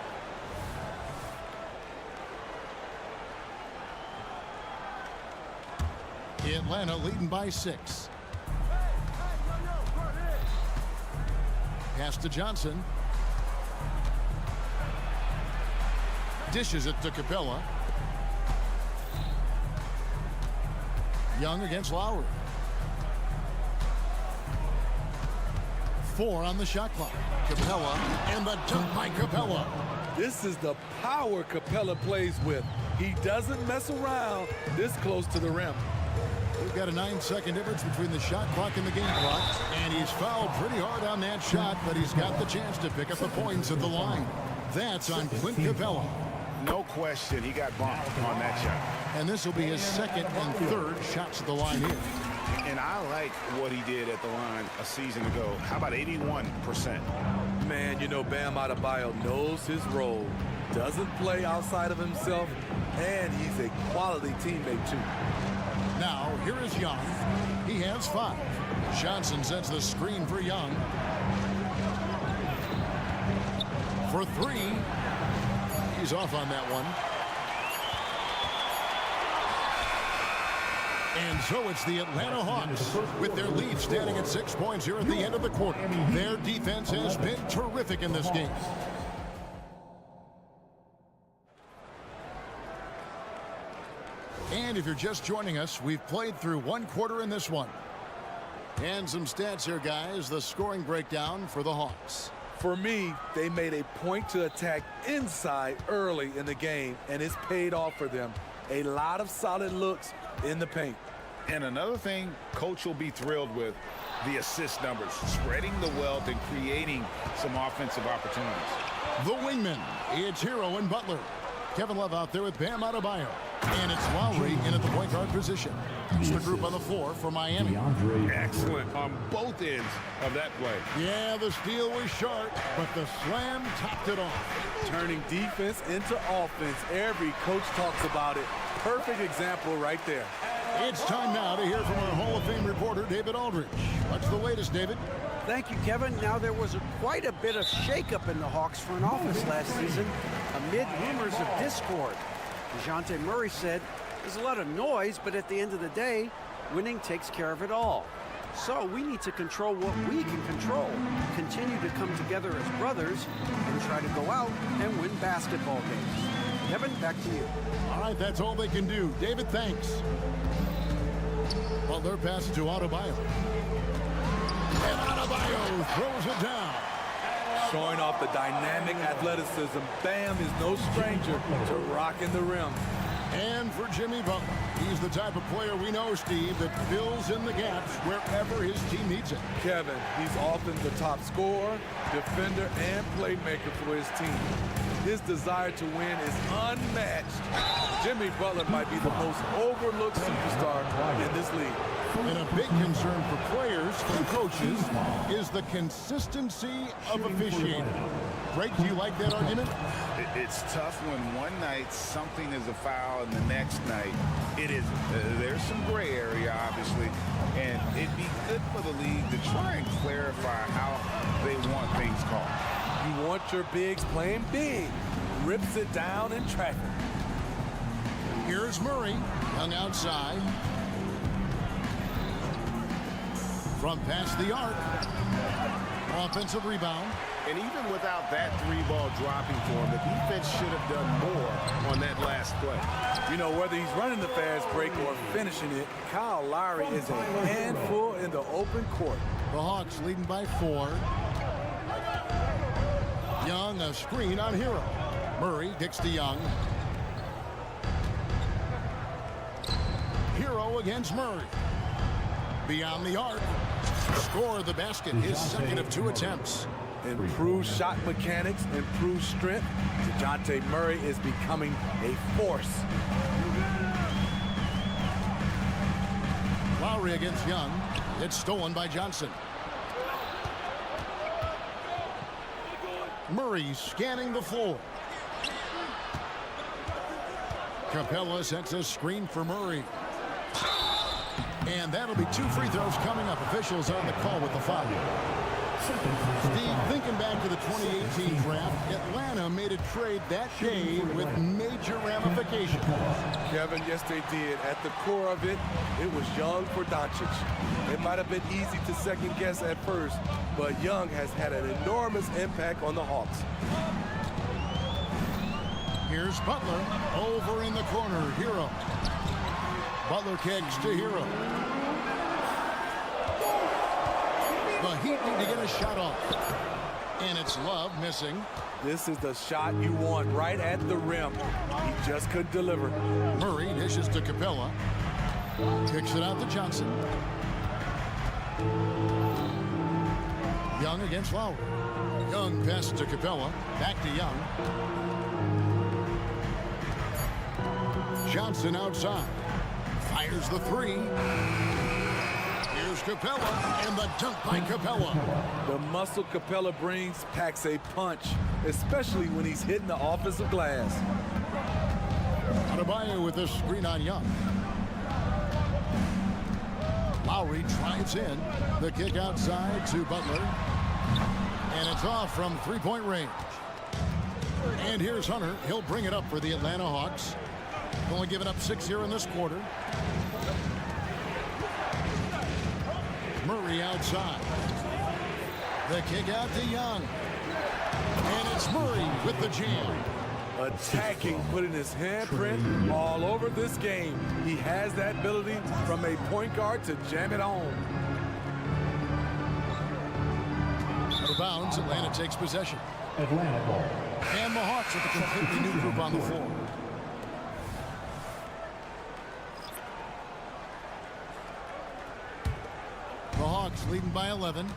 Speaker 1: Atlanta leading by 6. Pass to Johnson. Dishes it to Capella. Young against Lowry. 4 on the shot clock. Capella, and the dunk by Capella.
Speaker 9: This is the power Capella plays with. He doesn't mess around this close to the rim.
Speaker 1: We've got a 9-second difference between the shot clock and the game clock, and he's fouled pretty hard on that shot, but he's got the chance to pick up the points at the line. That's on Clint Capella.
Speaker 3: No question, he got bumped on that shot.
Speaker 1: And this will be his second and third shots at the line here.
Speaker 3: And I like what he did at the line a season ago. How about 81%?
Speaker 9: Man, you know, Bam Adebayo knows his role, doesn't play outside of himself, and he's a quality teammate, too.
Speaker 1: Now, here is Young. He has 5. Johnson sets the screen for Young. For 3. He's off on that one. And so it's the Atlanta Hawks with their lead standing at 6 points here at the end of the quarter. Their defense has been terrific in this game. And if you're just joining us, we've played through 1 quarter in this one. And some stats here, guys. The scoring breakdown for the Hawks.
Speaker 9: For me, they made a point to attack inside early in the game, and it's paid off for them. A lot of solid looks in the paint.
Speaker 3: And another thing Coach will be thrilled with, the assist numbers, spreading the wealth and creating some offensive opportunities.
Speaker 1: The wingmen, it's Hero and Butler. Kevin Love out there with Bam Adebayo. And it's Lowry in at the point guard position. That's the group on the floor for Miami.
Speaker 3: Excellent on both ends of that play.
Speaker 1: Yeah, the steal was sharp, but the slam topped it off.
Speaker 9: Turning defense into offense. Every coach talks about it. Perfect example right there.
Speaker 1: It's time now to hear from our Hall of Fame reporter, David Aldridge. What's the latest, David?
Speaker 6: Thank you, Kevin. Now, there was quite a bit of shakeup in the Hawks front office last season amid rumors of discord. DeJounte Murray said, there's a lot of noise, but at the end of the day, winning takes care of it all. So we need to control what we can control, continue to come together as brothers, and try to go out and win basketball games. Kevin, back to you.
Speaker 1: All right, that's all they can do. David, thanks. Butler passes to Adebayo. And Adebayo throws it down.
Speaker 9: Showing off the dynamic athleticism. Bam is no stranger to rocking the rim.
Speaker 1: And for Jimmy Butler, he's the type of player we know, Steve, that fills in the gaps wherever his team needs it.
Speaker 9: Kevin, he's often the top scorer, defender, and playmaker for his team. His desire to win is unmatched. Jimmy Butler might be the most overlooked superstar in this league.
Speaker 1: And a big concern for players and coaches is the consistency of officiating. Greg, do you like that argument?
Speaker 3: It's tough when one night something is a foul and the next night it isn't. There's some gray area, obviously, and it'd be good for the league to try and clarify how they want things called.
Speaker 9: You want your bigs playing big. Rips it down in traffic.
Speaker 1: Here's Murray, hung outside. From past the arc. Offensive rebound.
Speaker 3: And even without that 3-ball dropping for him, the defense should have done more on that last play.
Speaker 9: You know, whether he's running the fast break or finishing it, Kyle Lowry is a handful in the open court.
Speaker 1: The Hawks leading by 4. Young, a screen on Hero. Murray kicks to Young. Hero against Murray. Beyond the arc. Score the basket, his second of 2 attempts.
Speaker 9: Improved shot mechanics, improved strength. DeJounte Murray is becoming a force.
Speaker 1: Lowry against Young. It's stolen by Johnson. Murray scanning the floor. Capella sets a screen for Murray. And that'll be 2 free throws coming up. Officials on the call with the foul. Steve, thinking back to the 2018 draft, Atlanta made a trade that day with major ramifications.
Speaker 9: Kevin, yes, they did. At the core of it, it was Young for Doncic. It might have been easy to second guess at first, but Young has had an enormous impact on the Hawks.
Speaker 1: Here's Butler over in the corner. Hero. Butler kicks to Hero. The Heat need to get a shot off. And it's Love missing.
Speaker 9: This is the shot you want right at the rim. He just couldn't deliver.
Speaker 1: Murray dishes to Capella. Kicks it out to Johnson. Young against Lowry. Young passes to Capella. Back to Young. Johnson outside. Fires the three. Here's Capella, and the dunk by Capella.
Speaker 9: The muscle Capella brings packs a punch, especially when he's hitting the offensive glass.
Speaker 1: Adebayo with the screen on Young. Lowry drives in. The kick outside to Butler. And it's off from three-point range. And here's Hunter. He'll bring it up for the Atlanta Hawks. Only given up 6 here in this quarter. Murray outside. The kick out to Young. And it's Murray with the jam.
Speaker 9: Attacking, putting his handprint all over this game. He has that ability from a point guard to jam it home.
Speaker 1: Out of bounds, Atlanta takes possession.
Speaker 12: Atlanta ball.
Speaker 1: And the Hawks with a completely new group on the floor. The Hawks leading by 11.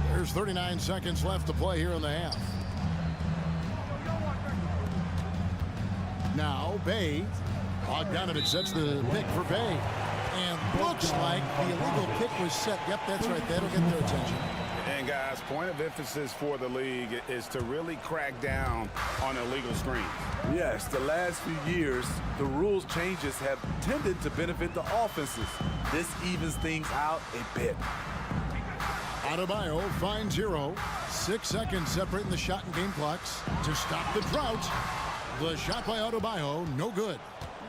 Speaker 1: There's 39 seconds left to play here in the half. Now, Bay. Bogdanovich sets the pick for Bay. And looks like the illegal pick was set. Yep, that's right. That'll get their attention.
Speaker 3: And guys, point of emphasis for the league is to really crack down on illegal screens.
Speaker 9: Yes, the last few years, the rules changes have tended to benefit the offenses. This evens things out a bit.
Speaker 1: Adebayo finds Hero. 6 seconds separating the shot and game clocks to stop the drought. The shot by Adebayo, no good.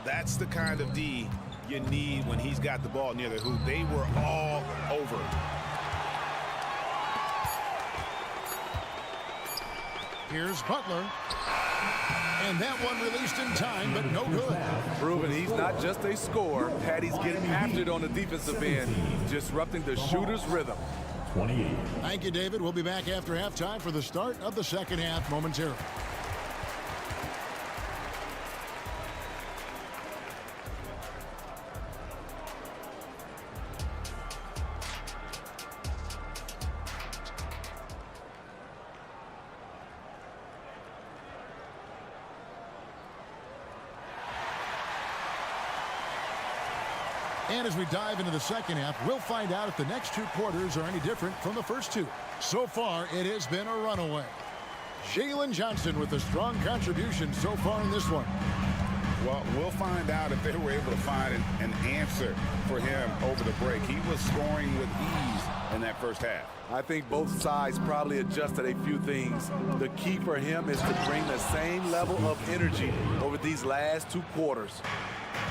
Speaker 3: That's the kind of D you need when he's got the ball near the hoop. They were all over.
Speaker 1: Here's Butler. And that one released in time, but no good.
Speaker 9: Proving he's not just a scorer. Patty's getting after it on the defensive end, disrupting the shooter's rhythm.
Speaker 12: 28.
Speaker 1: Thank you, David. We'll be back after halftime for the start of the second half momentarily. And as we dive into the second half, we'll find out if the next two quarters are any different from the first two. So far, it has been a runaway. Jalen Johnson with a strong contribution so far in this one.
Speaker 3: Well, we'll find out if they were able to find an answer for him over the break. He was scoring with ease in that first half.
Speaker 9: I think both sides probably adjusted a few things. The key for him is to bring the same level of energy over these last two quarters.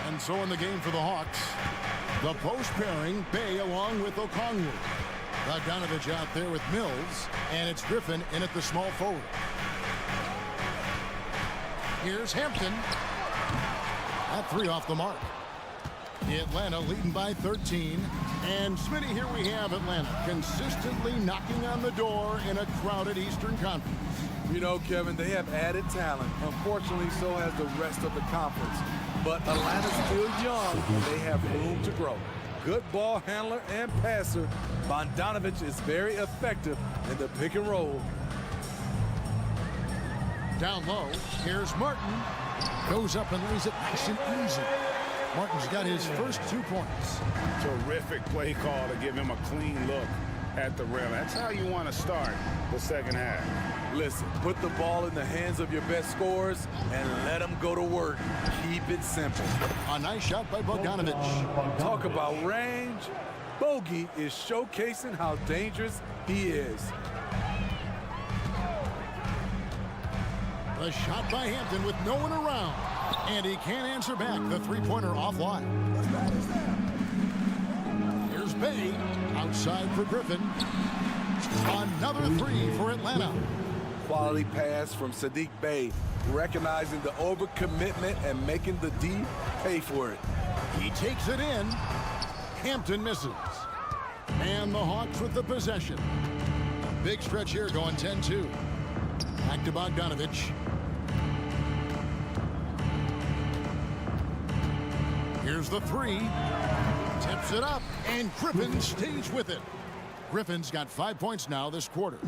Speaker 1: And so in the game for the Hawks, the post pairing, Bay along with Okongwu. Bogdanovich out there with Mills, and it's Griffin in at the small forward. Here's Hampton. That three off the mark. Atlanta leading by 13. And Smitty, here we have Atlanta consistently knocking on the door in a crowded Eastern Conference.
Speaker 9: You know, Kevin, they have added talent. Unfortunately, so has the rest of the conference. But Atlanta's still young, and they have room to grow. Good ball handler and passer. Bogdanovich is very effective in the pick and roll.
Speaker 1: Down low, here's Martin. Goes up and lays it nice and easy. Martin's got his first 2 points.
Speaker 3: Terrific play call to give him a clean look at the rim. That's how you want to start the second half.
Speaker 9: Listen, put the ball in the hands of your best scorers and let them go to work. Keep it simple.
Speaker 1: A nice shot by Bogdanovich.
Speaker 9: Talk about range. Bogey is showcasing how dangerous he is.
Speaker 1: The The shot by Hampton with no one around. And he can't answer back. The three-pointer offline. Here's Bay. Outside for Griffin. Another three for Atlanta.
Speaker 9: Quality pass from Sadiq Bey, recognizing the overcommitment and making the D pay for it.
Speaker 1: He takes it in. Hampton misses. And the Hawks with the possession. Big stretch here going 10-2. Back to Bogdanovich. Here's the three. Tips it up, and Griffin stays with it. Griffin's got 5 points now this quarter.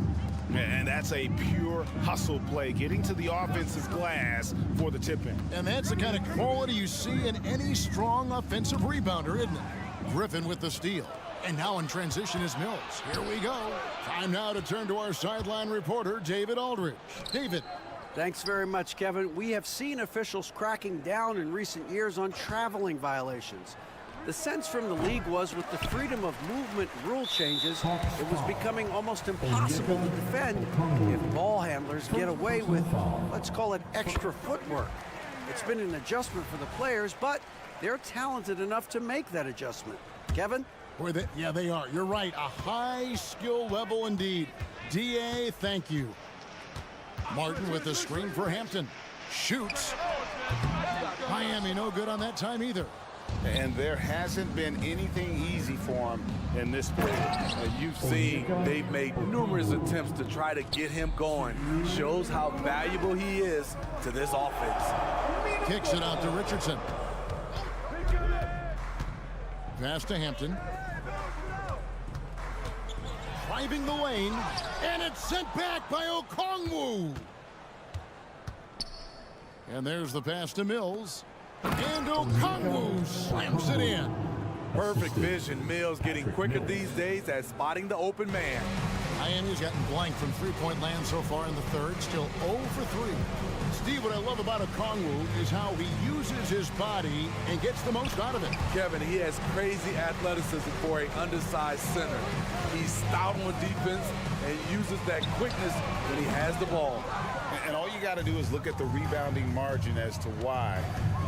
Speaker 3: And that's a pure hustle play, getting to the offensive glass for the tip-in.
Speaker 1: And that's the kind of quality you see in any strong offensive rebounder, isn't it? Griffin with the steal. And now in transition is Mills. Here we go. Time now to turn to our sideline reporter, David Aldridge. David.
Speaker 6: Thanks very much, Kevin. We have seen officials cracking down in recent years on traveling violations. The sense from the league was with the freedom of movement rule changes, it was becoming almost impossible to defend if ball handlers get away with, let's call it, extra footwork. It's been an adjustment for the players, but they're talented enough to make that adjustment. Kevin?
Speaker 1: Boy, yeah, they are. You're right. A high skill level indeed. DA, thank you. Martin with the screen for Hampton. Shoots. Miami no good on that time either.
Speaker 3: And there hasn't been anything easy for him in this period.
Speaker 9: You've seen they've made numerous attempts to try to get him going. Shows how valuable he is to this offense.
Speaker 1: Kicks it out to Richardson. Pass to Hampton. Driving the lane, and it's sent back by Okongwu. And there's the pass to Mills. And Okongwu slams it in.
Speaker 9: Perfect vision. Mills getting quicker these days at spotting the open man.
Speaker 1: Miami's gotten blank from three-point land so far in the third. Still 0 for 3. Steve, what I love about Okongwu is how he uses his body and gets the most out of it.
Speaker 9: Kevin, he has crazy athleticism for an undersized center. He's stout on defense and uses that quickness when he has the ball.
Speaker 3: And all you got to do is look at the rebounding margin as to why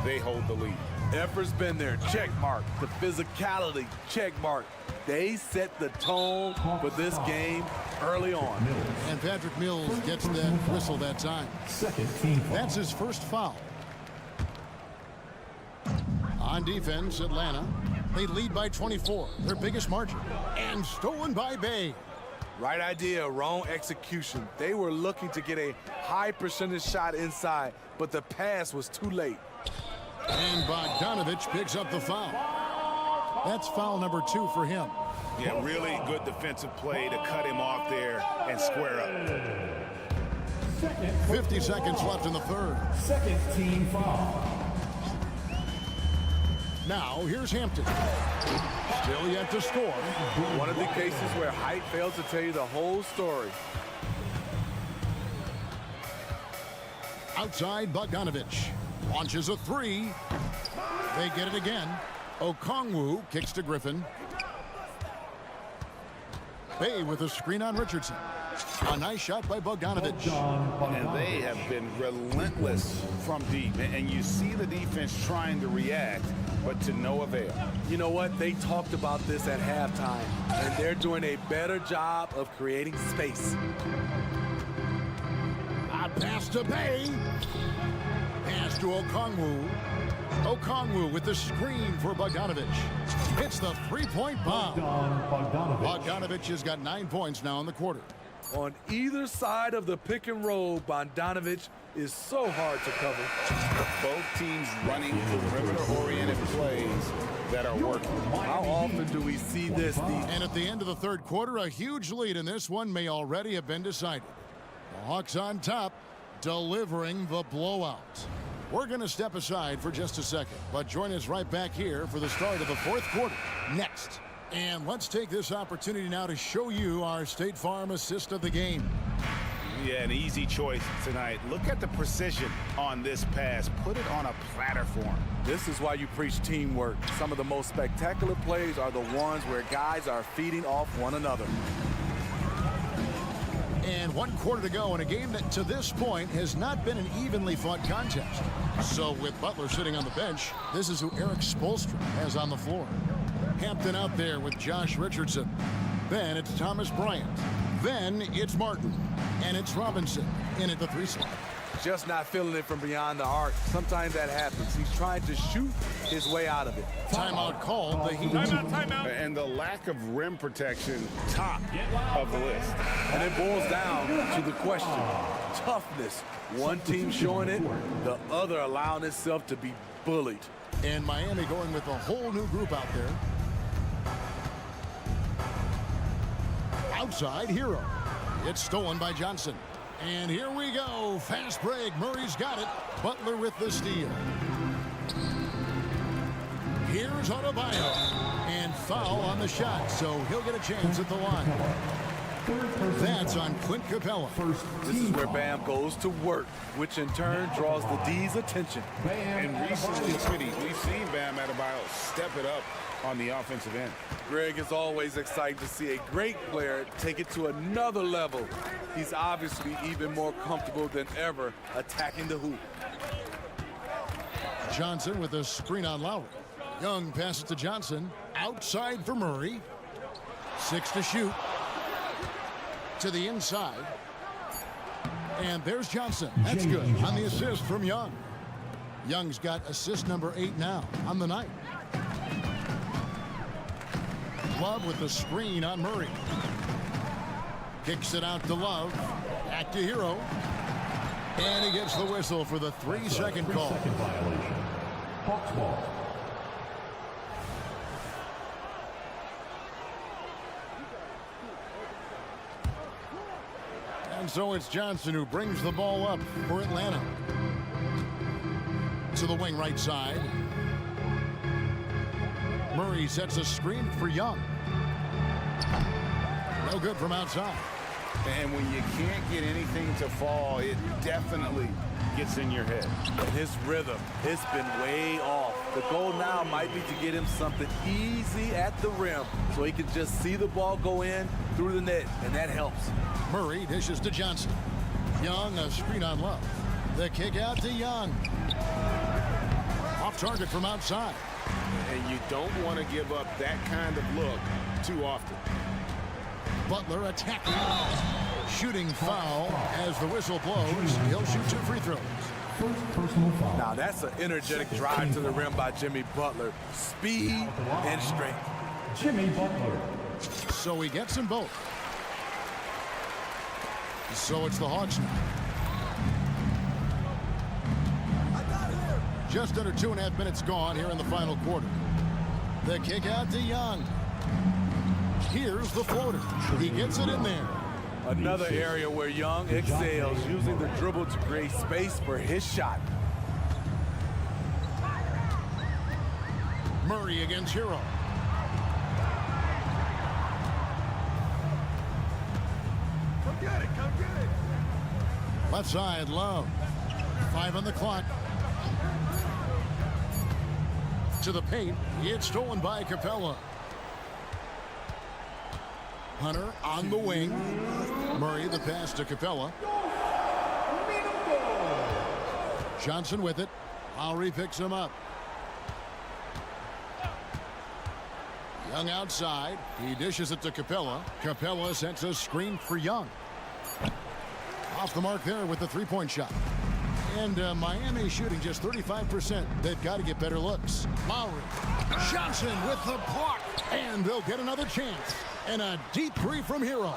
Speaker 3: they hold the lead.
Speaker 9: Effort's been there, check mark. The physicality, check mark. They set the tone for this game early on.
Speaker 1: And Patrick Mills gets that whistle that time. That's his first foul. On defense, Atlanta. They lead by 24, their biggest margin. And stolen by Bay.
Speaker 9: Right idea, wrong execution. They were looking to get a high percentage shot inside, but the pass was too late.
Speaker 1: And Bogdanovich picks up the foul. That's foul number 2 for him.
Speaker 3: Yeah, really good defensive play to cut him off there and square up.
Speaker 1: 50 seconds left in the third.
Speaker 12: Second team foul.
Speaker 1: Now, here's Hampton. Still yet to score.
Speaker 9: One of the cases where height fails to tell you the whole story.
Speaker 1: Outside, Bogdanovich launches a three. They get it again. Okongwu kicks to Griffin. Bay with a screen on Richardson. A nice shot by Bogdanovich.
Speaker 3: And they have been relentless from deep. And you see the defense trying to react, but to no avail.
Speaker 9: You know what? They talked about this at halftime, and they're doing a better job of creating space.
Speaker 1: A pass to Bay. Pass to Okongwu. Okongwu with the screen for Bogdanovich. Hits the three-point bomb. Bogdanovich has got 9 points now in the quarter.
Speaker 9: On either side of the pick and roll, Bogdanovich is so hard to cover.
Speaker 3: Both teams running perimeter-oriented plays that are working.
Speaker 9: How often do we see this?
Speaker 1: And at the end of the third quarter, a huge lead in this one may already have been decided. The Hawks on top, delivering the blowout. We're going to step aside for just a second, but join us right back here for the start of the fourth quarter next. And let's take this opportunity now to show you our State Farm assist of the game.
Speaker 3: Yeah, an easy choice tonight. Look at the precision on this pass. Put it on a platter for him.
Speaker 9: This is why you preach teamwork. Some of the most spectacular plays are the ones where guys are feeding off one another.
Speaker 1: And 1 quarter to go in a game that to this point has not been an evenly fought contest. So with Butler sitting on the bench, this is who Erik Spoelstra has on the floor. Hampton out there with Josh Richardson. Then it's Thomas Bryant. Then it's Martin. And it's Robinson in at the 3 slot.
Speaker 9: Just not feeling it from beyond the arc. Sometimes that happens. He's trying to shoot his way out of it.
Speaker 1: Timeout called. The Heat.
Speaker 3: Timeout. And the lack of rim protection, top of the list.
Speaker 9: And it boils down to the question. Toughness. One team showing it, the other allowing itself to be bullied.
Speaker 1: And Miami going with a whole new group out there. Outside, Hero. It's stolen by Johnson. And here we go. Fast break. Murray's got it. Butler with the steal. Here's Adebayo. And foul on the shot, so he'll get a chance at the line. That's on Clint Capella.
Speaker 9: This is where Bam goes to work, which in turn draws the D's attention.
Speaker 3: And recently, we've seen Bam Adebayo step it up on the offensive end.
Speaker 9: Greg, is always exciting to see a great player take it to another level. He's obviously even more comfortable than ever attacking the hoop.
Speaker 1: Johnson with a screen on Lowry. Young passes to Johnson. Outside for Murray. 6 to shoot. To the inside. And there's Johnson. That's good on the assist from Young. Young's got assist number 8 now on the night. Love with the screen on Murray. Kicks it out to Love. Back to Hero. And he gets the whistle for the 3-second call.
Speaker 12: Violation. Hawks ball.
Speaker 1: And so it's Johnson who brings the ball up for Atlanta. To the wing right side. Murray sets a screen for Young. No good from outside.
Speaker 3: And when you can't get anything to fall, it definitely gets in your head.
Speaker 9: And his rhythm, it's been way off. The goal now might be to get him something easy at the rim so he can just see the ball go in through the net, and that helps.
Speaker 1: Murray dishes to Johnson. Young, a screen on Love. The kick out to Young. Off target from outside.
Speaker 3: And you don't want to give up that kind of look too often.
Speaker 1: Butler attacking. Shooting foul as the whistle blows. He'll shoot 2 free throws.
Speaker 12: First personal foul.
Speaker 9: Now that's an energetic drive to the rim by Jimmy Butler. Speed and strength.
Speaker 12: Jimmy Butler.
Speaker 1: So he gets them both. So it's the Hawks now. Just under 2.5 minutes gone here in the final quarter. The kick out to Young. Here's the floater. He gets it in there.
Speaker 9: Another area where Young excels, using the dribble to create space for his shot.
Speaker 1: Murray against Hero.
Speaker 5: Come get it, come get it.
Speaker 1: Left side, Love. 5 on the clock. To the paint. It's stolen by Capella. Hunter on the wing. Murray the pass to Capella. Johnson with it. Lowry picks him up. Young outside. He dishes it to Capella. Capella sets a screen for Young. Off the mark there with the 3-point shot. And Miami shooting just 35%. They've got to get better looks. Lowry. Johnson with the block. And they'll get another chance. And a deep three from Hero.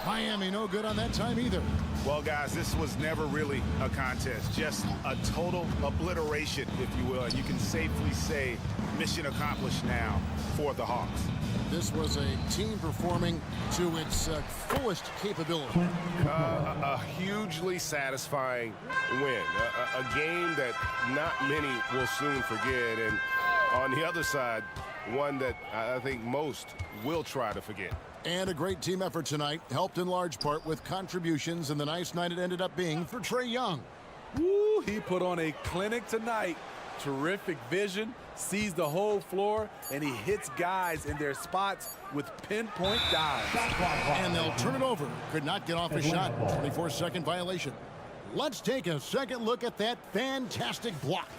Speaker 1: Miami no good on that time either.
Speaker 3: Well, guys, this was never really a contest. Just a total obliteration, if you will. And you can safely say mission accomplished now for the Hawks.
Speaker 1: This was a team performing to its fullest capability.
Speaker 3: A hugely satisfying win. A game that not many will soon forget. And on the other side, one that I think most will try to forget.
Speaker 1: And a great team effort tonight, helped in large part with contributions in the nice night it ended up being for Trae Young.
Speaker 9: Woo, he put on a clinic tonight. Terrific vision, sees the whole floor, and he hits guys in their spots with pinpoint dives.
Speaker 1: And they'll turn it over. Could not get off a shot. 24-second violation. Let's take a second look at that fantastic block.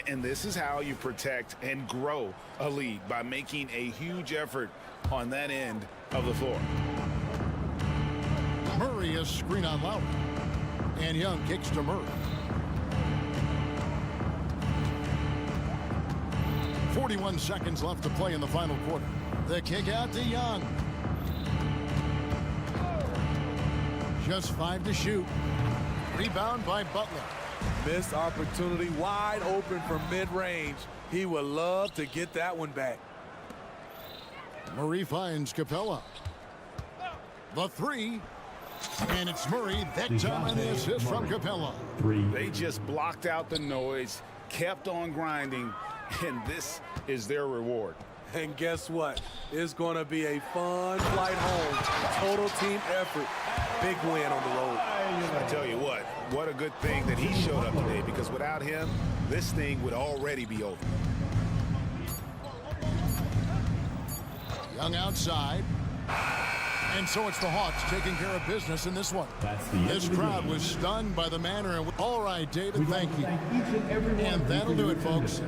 Speaker 3: And this is how you protect and grow a lead, by making a huge effort on that end of the floor.
Speaker 1: Murray is screen on Lowry. And Young kicks to Murray. 41 seconds left to play in the final quarter. The kick out to Young. Just 5 to shoot. Rebound by Butler.
Speaker 9: Missed opportunity, wide open from mid-range. He would love to get that one back.
Speaker 1: Murray finds Capella. The 3. And it's Murray that time, and the assist from Capella.
Speaker 3: They just blocked out the noise, kept on grinding, and this is their reward.
Speaker 9: And guess what? It's going to be a fun flight home. Total team effort. Big win on the road.
Speaker 3: I tell you what a good thing that he showed up today, because without him, this thing would already be over.
Speaker 1: Young outside. And so it's the Hawks taking care of business in this one. This crowd was stunned by the manner. All right, David, thank you. And that'll do it, folks.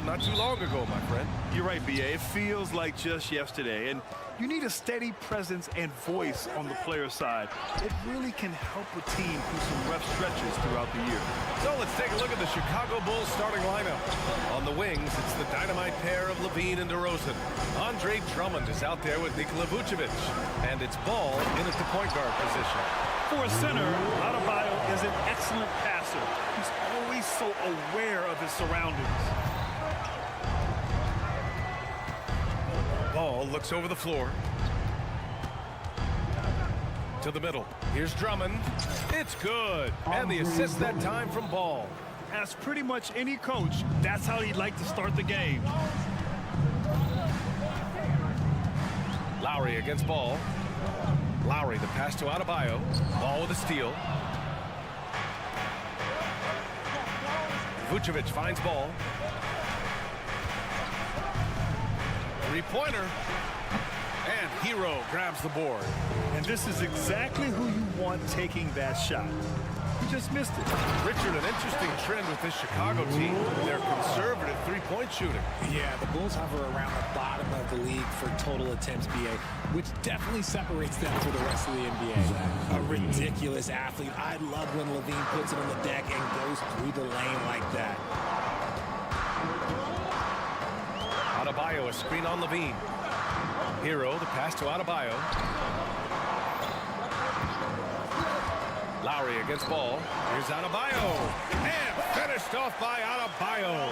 Speaker 7: not too long ago, my friend.
Speaker 8: You're right, B.A. It feels like just yesterday, and you need a steady presence and voice on the player side. It really can help a team through some rough stretches throughout the year.
Speaker 7: So let's take a look at the Chicago Bulls starting lineup. On the wings, it's the dynamite pair of Levine and DeRozan. Andre Drummond is out there with Nikola Vucevic, and it's Ball in at the point guard position.
Speaker 8: For a center, Adebayo is an excellent passer. He's always so aware of his surroundings.
Speaker 7: Ball looks over the floor. To the middle. Here's Drummond. It's good. And the assist that time from Ball.
Speaker 8: As pretty much any coach, that's how he'd like to start the game.
Speaker 7: Lowry against Ball. Lowry, the pass to Adebayo. Ball with a steal. Vucevic finds Ball. Three-pointer. And Hero grabs the board.
Speaker 8: And this is exactly who you want taking that shot. He just missed it.
Speaker 7: Richard, an interesting trend with this Chicago team. They're conservative three-point shooting.
Speaker 11: Yeah, the Bulls hover around the bottom of the league for total attempts, BA, which definitely separates them from the rest of the NBA. A ridiculous athlete. I love when Levine puts it on the deck and goes through the lane like that.
Speaker 7: Adebayo, a screen on Levine. Hero, the pass to Adebayo. Lowry against Ball. Here's Adebayo. And finished off by Adebayo.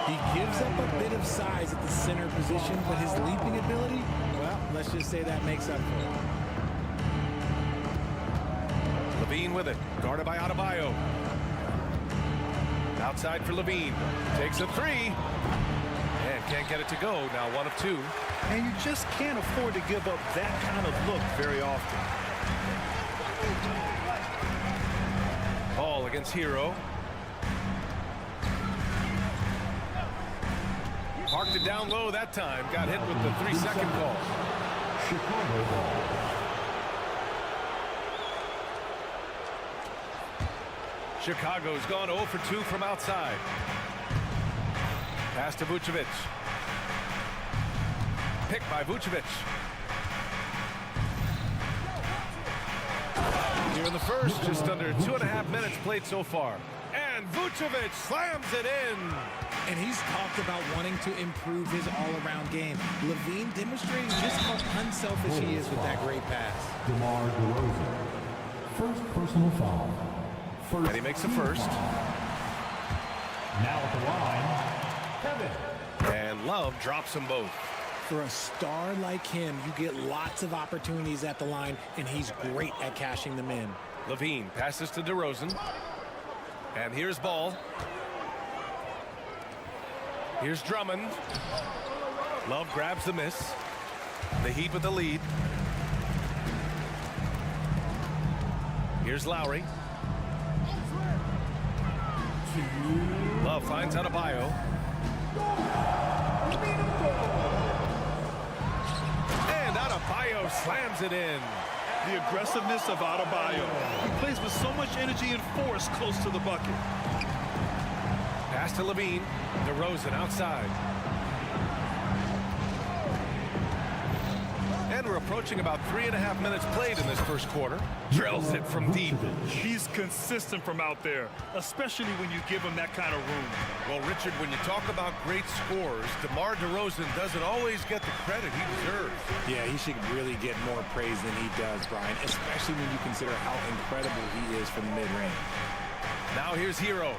Speaker 11: He gives up a bit of size at the center position, but his leaping ability, well, let's just say that makes up for it.
Speaker 7: Levine with it. Guarded by Adebayo. Outside for Levine. Takes a three. And can't get it to go. Now 1 of 2.
Speaker 8: And you just can't afford to give up that kind of look very often.
Speaker 7: Ball against Hero. Parked it down low that time. Got hit with the 3-second call.
Speaker 12: Chicago ball.
Speaker 7: Chicago's gone 0 for 2 from outside. Pass to Vucevic. Picked by Vucevic. Here in the first, just under 2.5 minutes played so far. And Vucevic slams it in.
Speaker 11: And he's talked about wanting to improve his all-around game. Levine demonstrating just how unselfish he is with that great pass.
Speaker 12: DeMar DeRozan. First personal foul.
Speaker 7: And he makes the first.
Speaker 12: Now at the line, Kevin.
Speaker 7: And Love drops them both.
Speaker 11: For a star like him, you get lots of opportunities at the line, and he's great at cashing them in.
Speaker 7: Levine passes to DeRozan. And here's Ball. Here's Drummond. Love grabs the miss. The Heat with the lead. Here's Lowry. Love finds Adebayo. And Adebayo slams it in.
Speaker 8: The aggressiveness of Adebayo. He plays with so much energy and force close to the bucket.
Speaker 7: Pass to Levine. DeRozan outside. And we're approaching about 3.5 minutes played in this first quarter. Drills it from deep.
Speaker 8: He's consistent from out there, especially when you give him that kind of room.
Speaker 7: Well, Richard, when you talk about great scorers, DeMar DeRozan doesn't always get the credit he deserves.
Speaker 11: Yeah, he should really get more praise than he does, Brian, especially when you consider how incredible he is from the mid-range.
Speaker 7: Now here's Hero.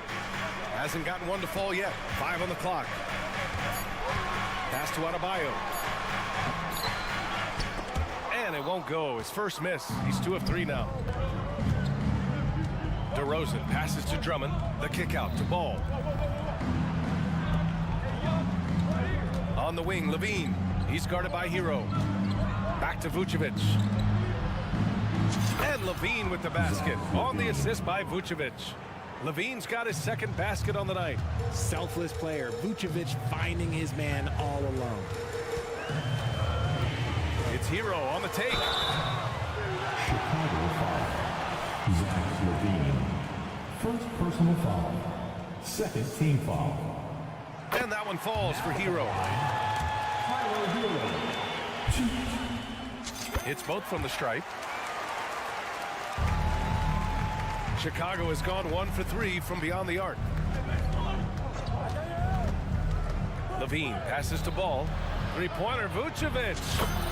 Speaker 7: Hasn't gotten one to fall yet. 5 on the clock. Pass to Adebayo. And it won't go. His first miss. He's 2 of 3 now. DeRozan passes to Drummond. The kick out to Ball. On the wing, Levine. He's guarded by Hero. Back to Vucevic. And Levine with the basket. On the assist by Vucevic. Levine's got his second basket on the night.
Speaker 11: Selfless player. Vucevic finding his man all alone.
Speaker 7: It's Hero on the take.
Speaker 12: Chicago foul. Zach Levine. First personal foul. Second team foul.
Speaker 7: And that one falls for Hero. It's both from the stripe. Chicago has gone 1 for 3 from beyond the arc. Levine passes to Ball. Three-pointer, Vucevic.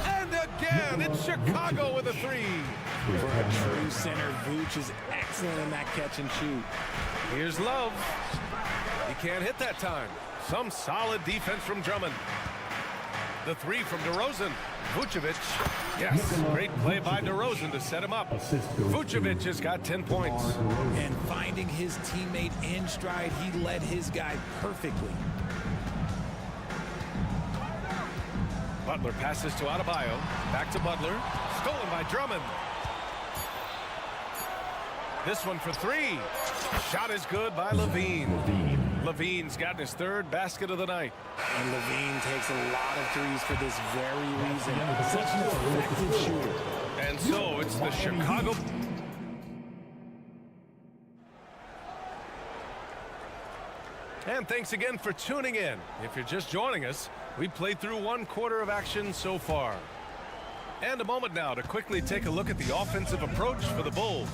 Speaker 7: And again, it's Chicago with a 3.
Speaker 13: For a true center, Vuce is excellent in that catch and shoot.
Speaker 7: Here's Love. He can't hit that time. Some solid defense from Drummond. The 3 from DeRozan. Vucevic. Yes, great play by DeRozan to set him up. Vucevic has got 10 points.
Speaker 13: And finding his teammate in stride, he led his guy perfectly.
Speaker 7: Butler passes to Adebayo. Back to Butler. Stolen by Drummond. This one for 3. Shot is good by Levine. Levine's gotten his 3rd basket of the night.
Speaker 13: And Levine takes a lot of threes for this very reason. Such an effective shooter.
Speaker 7: And so it's the Chicago. And thanks again for tuning in. If you're just joining us, we played through 1 quarter of action so far. And a moment now to quickly take a look at the offensive approach for the Bulls.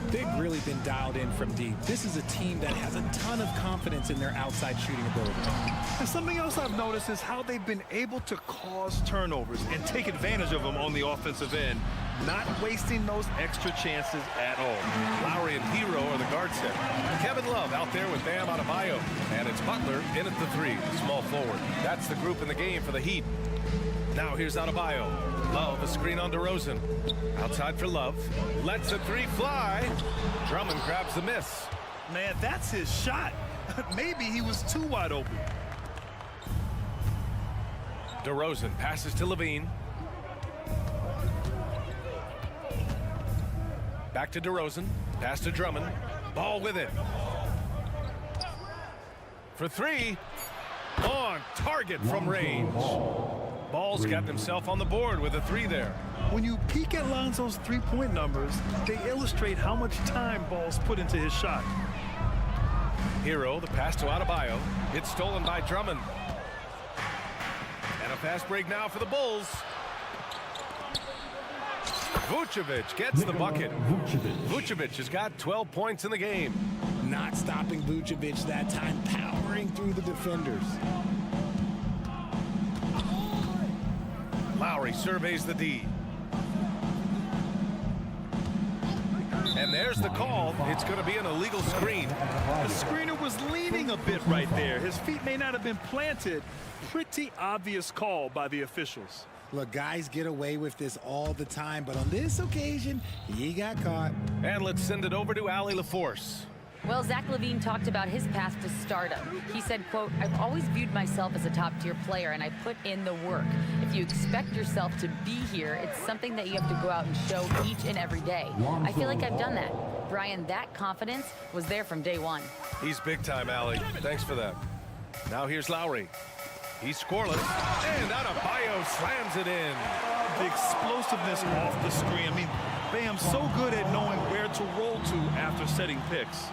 Speaker 13: They've really been dialed in from deep. This is a team that has a ton of confidence in their outside shooting ability.
Speaker 8: And something else I've noticed is how they've been able to cause turnovers and take advantage of them on the offensive end, not wasting those extra chances at all.
Speaker 7: Lowry and Hero are the guard set. Kevin Love out there with Bam Adebayo. And it's Butler in at the 3, the small forward. That's the group in the game for the Heat. Now here's Adebayo. Love, a screen on DeRozan. Outside for Love. Lets a 3 fly. Drummond grabs the miss.
Speaker 8: Man, that's his shot. Maybe he was too wide open.
Speaker 7: DeRozan passes to Levine. Back to DeRozan. Pass to Drummond. Ball with it. For 3. On target from range. Ball's gotten himself on the board with a 3 there.
Speaker 8: When you peek at Lonzo's three-point numbers, they illustrate how much time Ball's put into his shot.
Speaker 7: Hero, the pass to Adebayo. It's stolen by Drummond. And a fast break now for the Bulls. Vucevic gets the bucket. Vucevic has got 12 points in the game.
Speaker 13: Not stopping Vucevic that time, powering through the defenders.
Speaker 7: Lowry surveys the D. And there's the call. It's going to be an illegal screen.
Speaker 8: The screener was leaning a bit right there. His feet may not have been planted. Pretty obvious call by the officials.
Speaker 11: Look, guys get away with this all the time, but on this occasion, he got caught.
Speaker 7: And let's send it over to Allie LaForce.
Speaker 10: Well, Zach LaVine talked about his path to stardom. He said, quote, "I've always viewed myself as a top-tier player, and I put in the work. If you expect yourself to be here, it's something that you have to go out and show each and every day. I feel like I've done that." Brian, that confidence was there from day one.
Speaker 7: He's big time, Allie. Thanks for that. Now here's Lowry. He's scoreless, and Adebayo slams it in.
Speaker 8: The explosiveness off the screen. I mean, Bam's so good at knowing where to roll to after setting picks.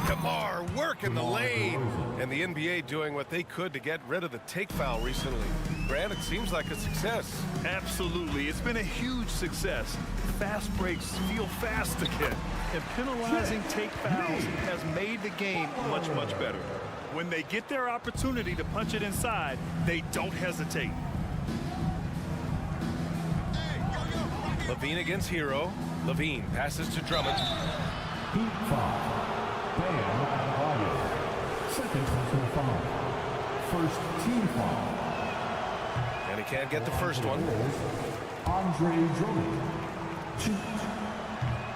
Speaker 7: Kamar working the lane. And the NBA doing what they could to get rid of the take foul recently. Grant, it seems like a success.
Speaker 8: Absolutely. It's been a huge success. Fast breaks feel fast again. And penalizing take fouls has made the game much, much better. When they get their opportunity to punch it inside, they don't hesitate.
Speaker 7: Levine against Hero. Levine passes to Drummond.
Speaker 12: Heat foul. Bam Adebayo. Second personal foul. First team foul.
Speaker 7: And he can't get the first one.
Speaker 12: Andre Drummond.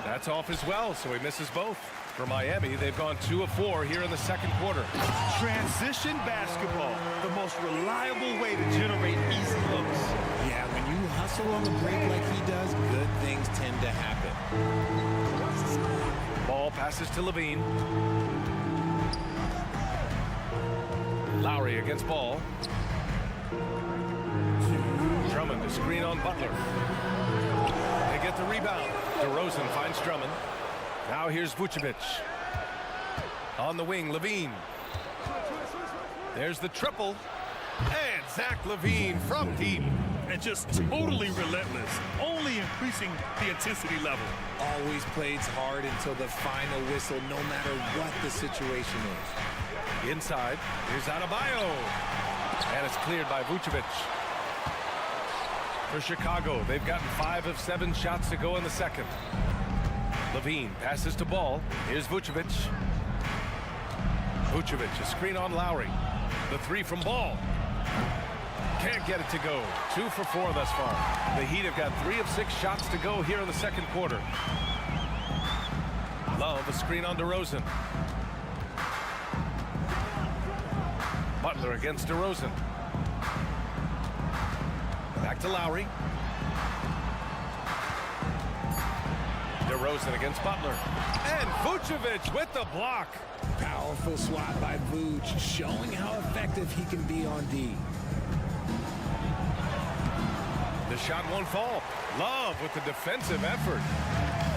Speaker 7: That's off as well, so he misses both. For Miami, they've gone 2 of 4 here in the second quarter.
Speaker 8: Transition basketball, the most reliable way to generate easy looks.
Speaker 13: Yeah, when you hustle on the break like he does, good things tend to happen.
Speaker 7: Ball passes to Levine. Lowry against Ball. Drummond, a screen on Butler. They get the rebound. DeRozan finds Drummond. Now here's Vucevic. On the wing, Levine. There's the triple. And Zach LaVine from deep.
Speaker 8: And just totally relentless, only increasing the intensity level.
Speaker 13: Always plays hard until the final whistle, no matter what the situation is.
Speaker 7: Inside, here's Adebayo. And it's cleared by Vucevic. For Chicago, they've gotten 5 of 7 shots to go in the second. LaVine passes to Ball. Here's Vucevic. Vucevic, a screen on Lowry. The 3 from Ball. Can't get it to go. 2 for 4 thus far. The Heat have got 3 of 6 shots to go here in the second quarter. Love, a screen on DeRozan. Butler against DeRozan. Back to Lowry. DeRozan against Butler. And Vucevic with the block.
Speaker 13: Powerful swat by Vuce, showing how effective he can be on D.
Speaker 7: The shot won't fall. Love with the defensive effort.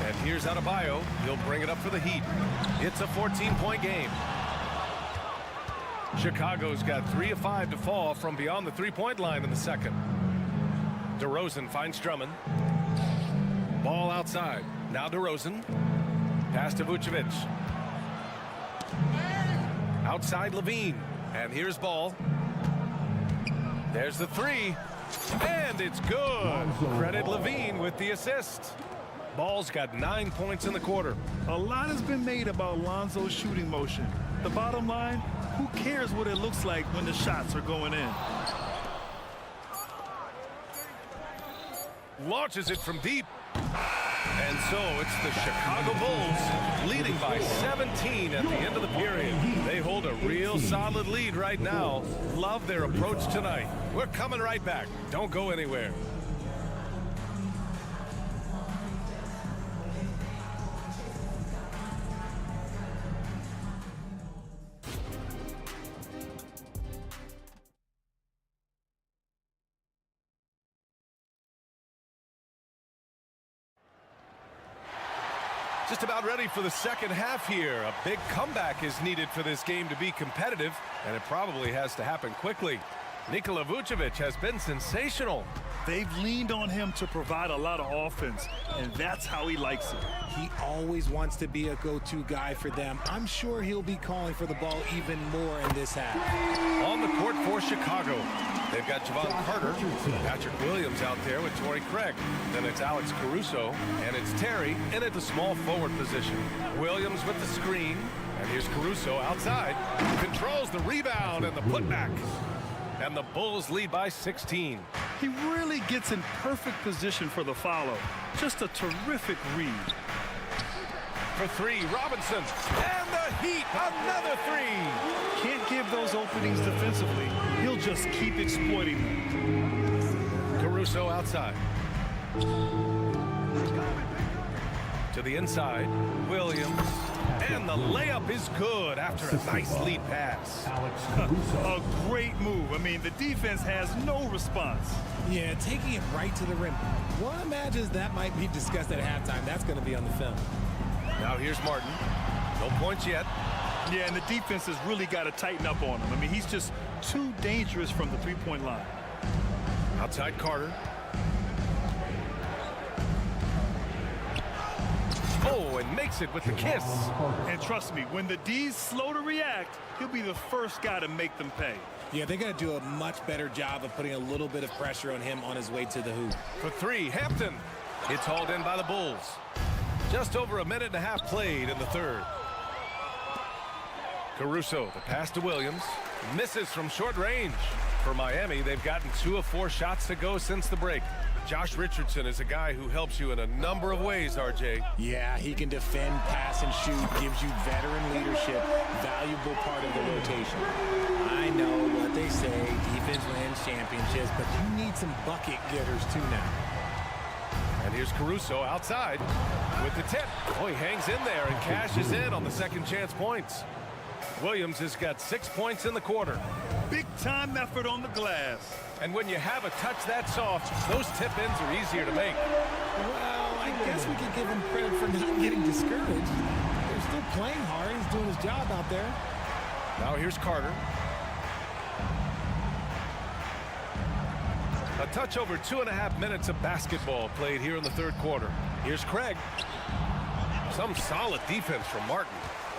Speaker 7: And here's Adebayo. He'll bring it up for the Heat. It's a 14-point game. Chicago's got 3 of 5 to fall from beyond the 3-point line in the second. DeRozan finds Drummond. Ball outside. Now DeRozan. Pass to Vucevic. Outside LaVine. And here's Ball. There's the 3. And it's good. Credit LaVine with the assist. Ball's got 9 points in the quarter.
Speaker 8: A lot has been made about Lonzo's shooting motion. The bottom line, who cares what it looks like when the shots are going in?
Speaker 7: Launches it from deep. And so it's the Chicago Bulls leading by 17 at the end of the period. They hold a real solid lead right now. Love their approach tonight. We're coming right back. Don't go anywhere. Just about ready for the second half here. A big comeback is needed for this game to be competitive, and it probably has to happen quickly. Nikola Vucevic has been sensational.
Speaker 8: They've leaned on him to provide a lot of offense, and that's how he likes it.
Speaker 13: He always wants to be a go-to guy for them. I'm sure he'll be calling for the ball even more in this half.
Speaker 7: On the court for Chicago, they've got Javon Carter, Patrick Williams out there with Torrey Craig. Then it's Alex Caruso, and it's Terry in at the small forward position. Williams with the screen, and here's Caruso outside. Controls the rebound and the putback. And the Bulls lead by 16.
Speaker 8: He really gets in perfect position for the follow. Just a terrific read.
Speaker 7: For 3, Robinson. And the Heat, another 3.
Speaker 8: Can't give those openings defensively. He'll just keep exploiting them.
Speaker 7: Caruso outside. To the inside, Williams. And the layup is good after a nice lead pass.
Speaker 8: A great move. I mean, the defense has no response.
Speaker 11: Yeah, taking it right to the rim. One imagines that might be discussed at halftime. That's going to be on the film.
Speaker 7: Now here's Martin. No points yet.
Speaker 8: Yeah, and the defense has really got to tighten up on him. I mean, he's just too dangerous from the three-point line.
Speaker 7: Outside Carter. Oh, and makes it with the kiss.
Speaker 8: And trust me, when the D's slow to react, he'll be the first guy to make them pay.
Speaker 13: Yeah, they're going to do a much better job of putting a little bit of pressure on him on his way to the hoop.
Speaker 7: For 3, Hampton. It's hauled in by the Bulls. Just over a minute and a half played in the third. Caruso, the pass to Williams. Misses from short range. For Miami, they've gotten 2 of 4 shots to go since the break. Josh Richardson is a guy who helps you in a number of ways, RJ.
Speaker 13: Yeah, he can defend, pass, and shoot, gives you veteran leadership, valuable part of the rotation. I know what they say, defense wins championships, but you need some bucket getters too now.
Speaker 7: And here's Caruso outside with the tip. Oh, he hangs in there and cashes in on the second chance points. Williams has got 6 points in the quarter.
Speaker 8: Big time effort on the glass.
Speaker 7: And when you have a touch that soft, those tip-ins are easier to make.
Speaker 11: Well, I guess we could give him credit for not getting discouraged. They're still playing hard. He's doing his job out there.
Speaker 7: Now here's Carter. A touch over 2.5 minutes of basketball played here in the third quarter. Here's Craig. Some solid defense from Martin.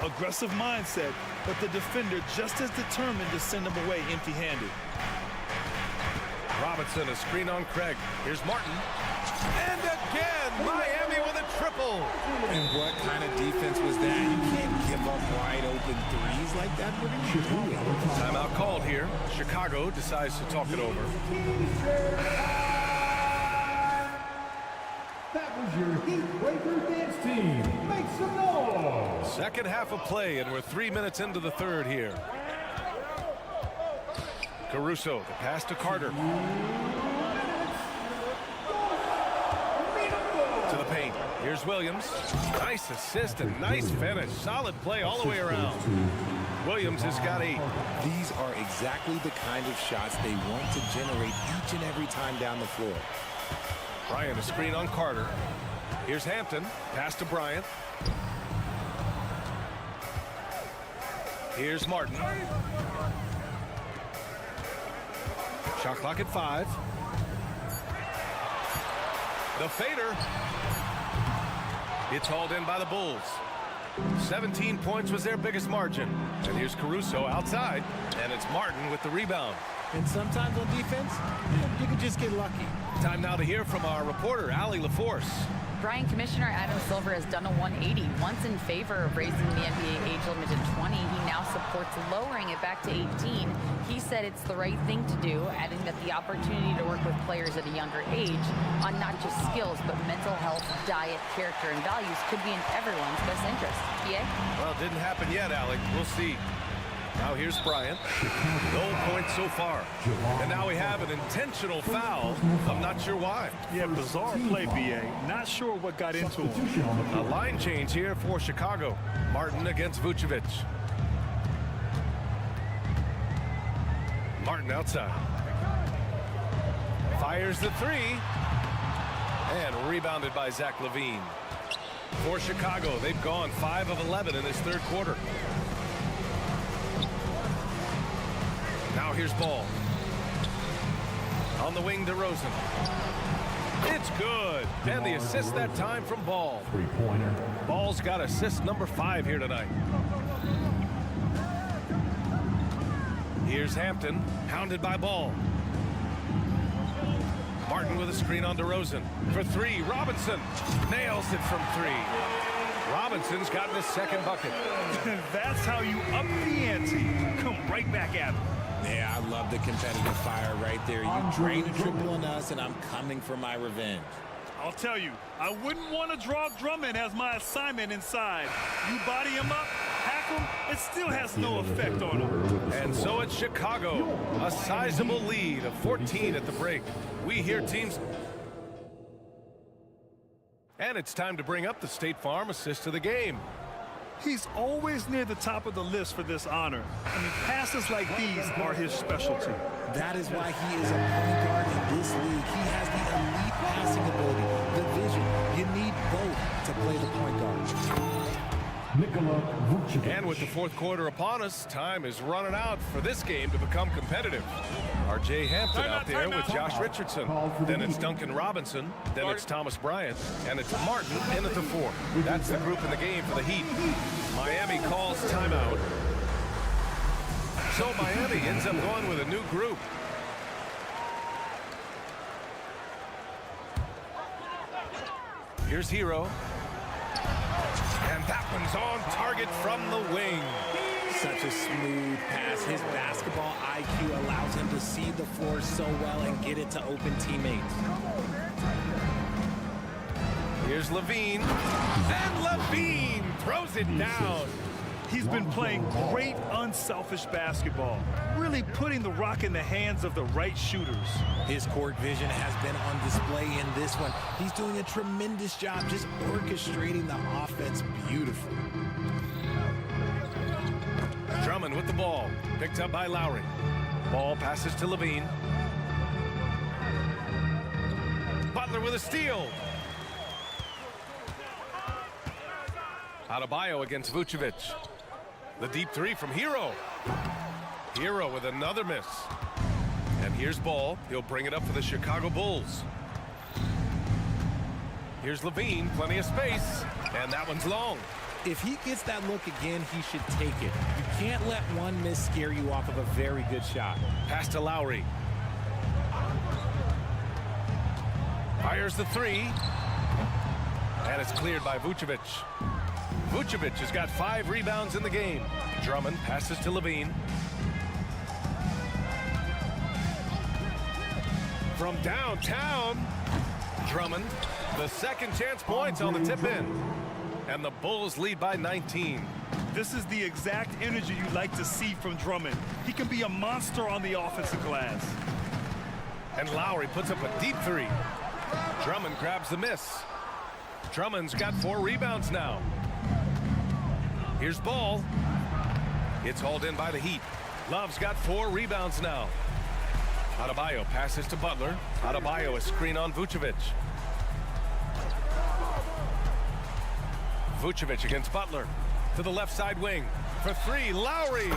Speaker 8: Aggressive mindset, but the defender just as determined to send him away empty-handed.
Speaker 7: Robinson, a screen on Craig. Here's Martin. And again, Miami with a triple.
Speaker 13: And what kind of defense was that? You can't give up wide open threes like that. What are you doing?
Speaker 7: Timeout called here. Chicago decides to talk it over.
Speaker 12: That was your Heat Breaker dance team. Make some noise.
Speaker 7: Second half of play, and we're 3 minutes into the third here. Caruso, the pass to Carter. To the paint. Here's Williams. Nice assist and nice finish. Solid play all the way around. Williams has got 8.
Speaker 13: These are exactly the kind of shots they want to generate each and every time down the floor.
Speaker 7: Bryant, a screen on Carter. Here's Hampton. Pass to Bryant. Here's Martin. Shot clock at 5. The fader. It's hauled in by the Bulls. 17 points was their biggest margin. And here's Caruso outside. And it's Martin with the rebound.
Speaker 11: And sometimes on defense, you can just get lucky.
Speaker 7: Time now to hear from our reporter, Allie LaForce.
Speaker 10: Brian, Commissioner Adam Silver has done a 180. Once in favor of raising the NBA age limit to 20, he now supports lowering it back to 18. He said it's the right thing to do, adding that the opportunity to work with players at a younger age on not just skills, but mental health, diet, character, and values could be in everyone's best interest. PA?
Speaker 7: Well, it didn't happen yet, Alec. We'll see. Now here's Bryant. No points so far. And now we have an intentional foul. I'm not sure why.
Speaker 8: Yeah, bizarre play, BA. Not sure what got into him.
Speaker 7: A line change here for Chicago. Martin against Vucevic. Martin outside. Fires the 3. And rebounded by Zach LaVine. For Chicago, they've gone 5 of 11 in this third quarter. Now here's Ball. On the wing to Rosen. It's good. And the assist that time from Ball.
Speaker 12: Three-pointer.
Speaker 7: Ball's got assist number 5 here tonight. Here's Hampton, hounded by Ball. Martin with a screen on DeRozan. For 3, Robinson nails it from 3. Robinson's gotten his second bucket.
Speaker 8: That's how you up the ante. Come right back at him.
Speaker 13: Yeah, I love the competitive fire right there. You drain a triple on us, and I'm coming for my revenge.
Speaker 8: I'll tell you, I wouldn't want to draw Drummond as my assignment inside. You body him up, hack him, it still has no effect on him.
Speaker 7: And so it's Chicago, a sizable lead of 14 at the break. We hear teams. And it's time to bring up the State Farm assist of the game.
Speaker 8: He's always near the top of the list for this honor. I mean, passes like these are his specialty.
Speaker 13: That is why he is a point guard in this league. He has the elite passing ability, the vision. You need both to play the point guard.
Speaker 7: And with the fourth quarter upon us, time is running out for this game to become competitive. RJ Hampton out there with Josh Richardson. Then it's Duncan Robinson. Then it's Thomas Bryant. And it's Martin in at the 4. That's the group in the game for the Heat. Miami calls timeout. So Miami ends up going with a new group. Here's Hero. And that one's on target from the wing.
Speaker 13: Such a smooth pass. His basketball IQ allows him to see the floor so well and get it to open teammates.
Speaker 7: Here's LaVine. And LaVine throws it down.
Speaker 8: He's been playing great unselfish basketball, really putting the rock in the hands of the right shooters.
Speaker 13: His court vision has been on display in this one. He's doing a tremendous job just orchestrating the offense beautifully.
Speaker 7: Drummond with the ball, picked up by Lowry. Ball passes to LaVine. Butler with a steal. Adebayo against Vucevic. The deep 3 from Hero. Hero with another miss. And Here's ball. He'll bring it up for the Chicago Bulls. Here's Levine, plenty of space, and that one's long.
Speaker 13: If he gets that look again, he should take it. You can't let one miss scare you off of a very good shot.
Speaker 7: Pass to Lowry. Fires the three. And it's cleared by Vucevic. Vucevic has got 5 rebounds in the game. Drummond passes to Levine. From downtown, Drummond, the second chance points on the tip-in. And the Bulls lead by 19.
Speaker 8: This is the exact energy you like to see from Drummond. He can be a monster on the offensive glass.
Speaker 7: And Lowry puts up a deep three. Drummond grabs the miss. Drummond's got 4 rebounds now. Here's ball. It's hauled in by the Heat. Love's got 4 rebounds now. Adebayo passes to Butler. Adebayo a screen on Vucevic. Vucevic against Butler. To the left side wing. For 3, Lowry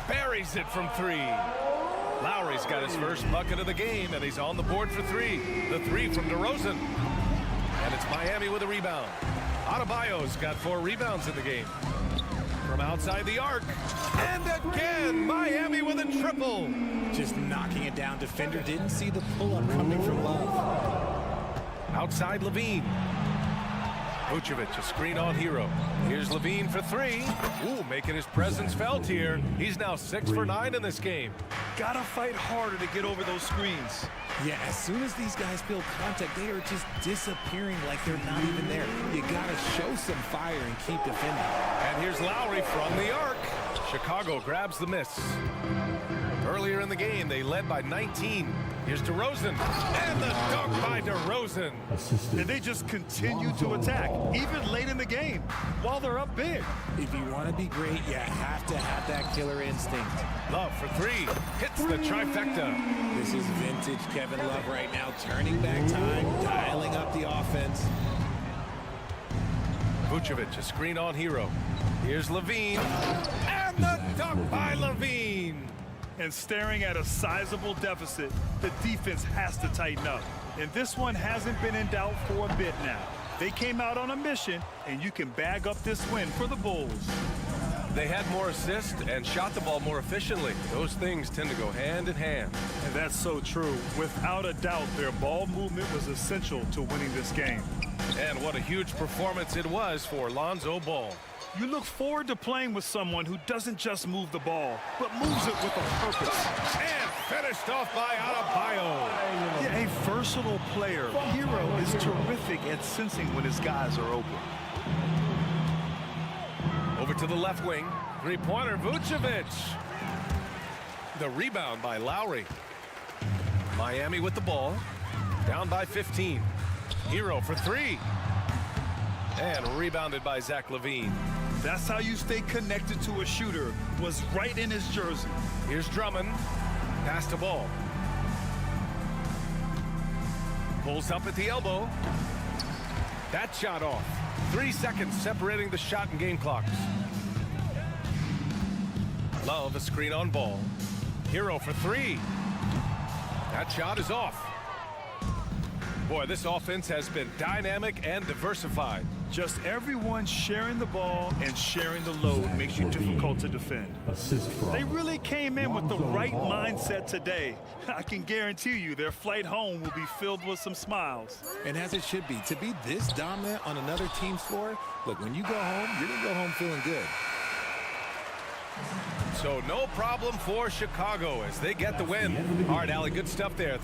Speaker 7: buries it from 3. Lowry's got his first bucket of the game, and he's on the board for 3. The 3 from DeRozan. And it's Miami with a rebound. Adebayo's got 4 rebounds in the game. From outside the arc. And again, Miami with a triple.
Speaker 13: Just knocking it down. Defender didn't see the pull-up coming from Love.
Speaker 7: Outside Levine. Vucevic, a screen on Hero. Here's Levine for 3. Ooh, making his presence felt here. He's now 6 for 9 in this game.
Speaker 8: Gotta fight harder to get over those screens.
Speaker 13: Yeah, as soon as these guys feel contact, they are just disappearing like they're not even there. You gotta show some fire and keep defending.
Speaker 7: And here's Lowry from the arc. Chicago grabs the miss. Earlier in the game, they led by 19. Here's DeRozan. And the dunk by DeRozan.
Speaker 8: And they just continue to attack, even late in the game, while they're up big.
Speaker 13: If you want to be great, you have to have that killer instinct.
Speaker 7: Love for 3. Hits the trifecta.
Speaker 13: This is vintage Kevin Love right now, turning back time, dialing up the offense.
Speaker 7: Vucevic, a screen on Hero. Here's Levine. And the dunk by Levine.
Speaker 8: And staring at a sizable deficit, the defense has to tighten up. And this one hasn't been in doubt for a bit now. They came out on a mission, and you can bag up this win for the Bulls.
Speaker 7: They had more assists and shot the ball more efficiently. Those things tend to go hand in hand.
Speaker 8: And that's so true. Without a doubt, their ball movement was essential to winning this game.
Speaker 7: And what a huge performance it was for Lonzo Ball.
Speaker 8: You look forward to playing with someone who doesn't just move the ball, but moves it with a purpose.
Speaker 7: And finished off by Adebayo.
Speaker 8: Yeah, a versatile player. Hero is terrific at sensing when his guys are open.
Speaker 7: Over to the left wing. 3-pointer, Vucevic. The rebound by Lowry. Miami with the ball. Down by 15. Hero for 3. And rebounded by Zach LaVine.
Speaker 8: That's how you stay connected to a shooter. Was right in his jersey.
Speaker 7: Here's Drummond. Pass to Ball. Pulls up at the elbow. That shot off. 3 seconds separating the shot and game clocks. Love a screen on Ball. Hero for 3. That shot is off. Boy, this offense has been dynamic and diversified.
Speaker 8: Just everyone sharing the ball and sharing the load makes you difficult to defend. They really came in with the right mindset today. I can guarantee you their flight home will be filled with some smiles.
Speaker 13: And as it should be, to be this dominant on another team's floor, look, when you go home, you're going to go home feeling good.
Speaker 7: So no problem for Chicago as they get the win. All right, Allie, good stuff there.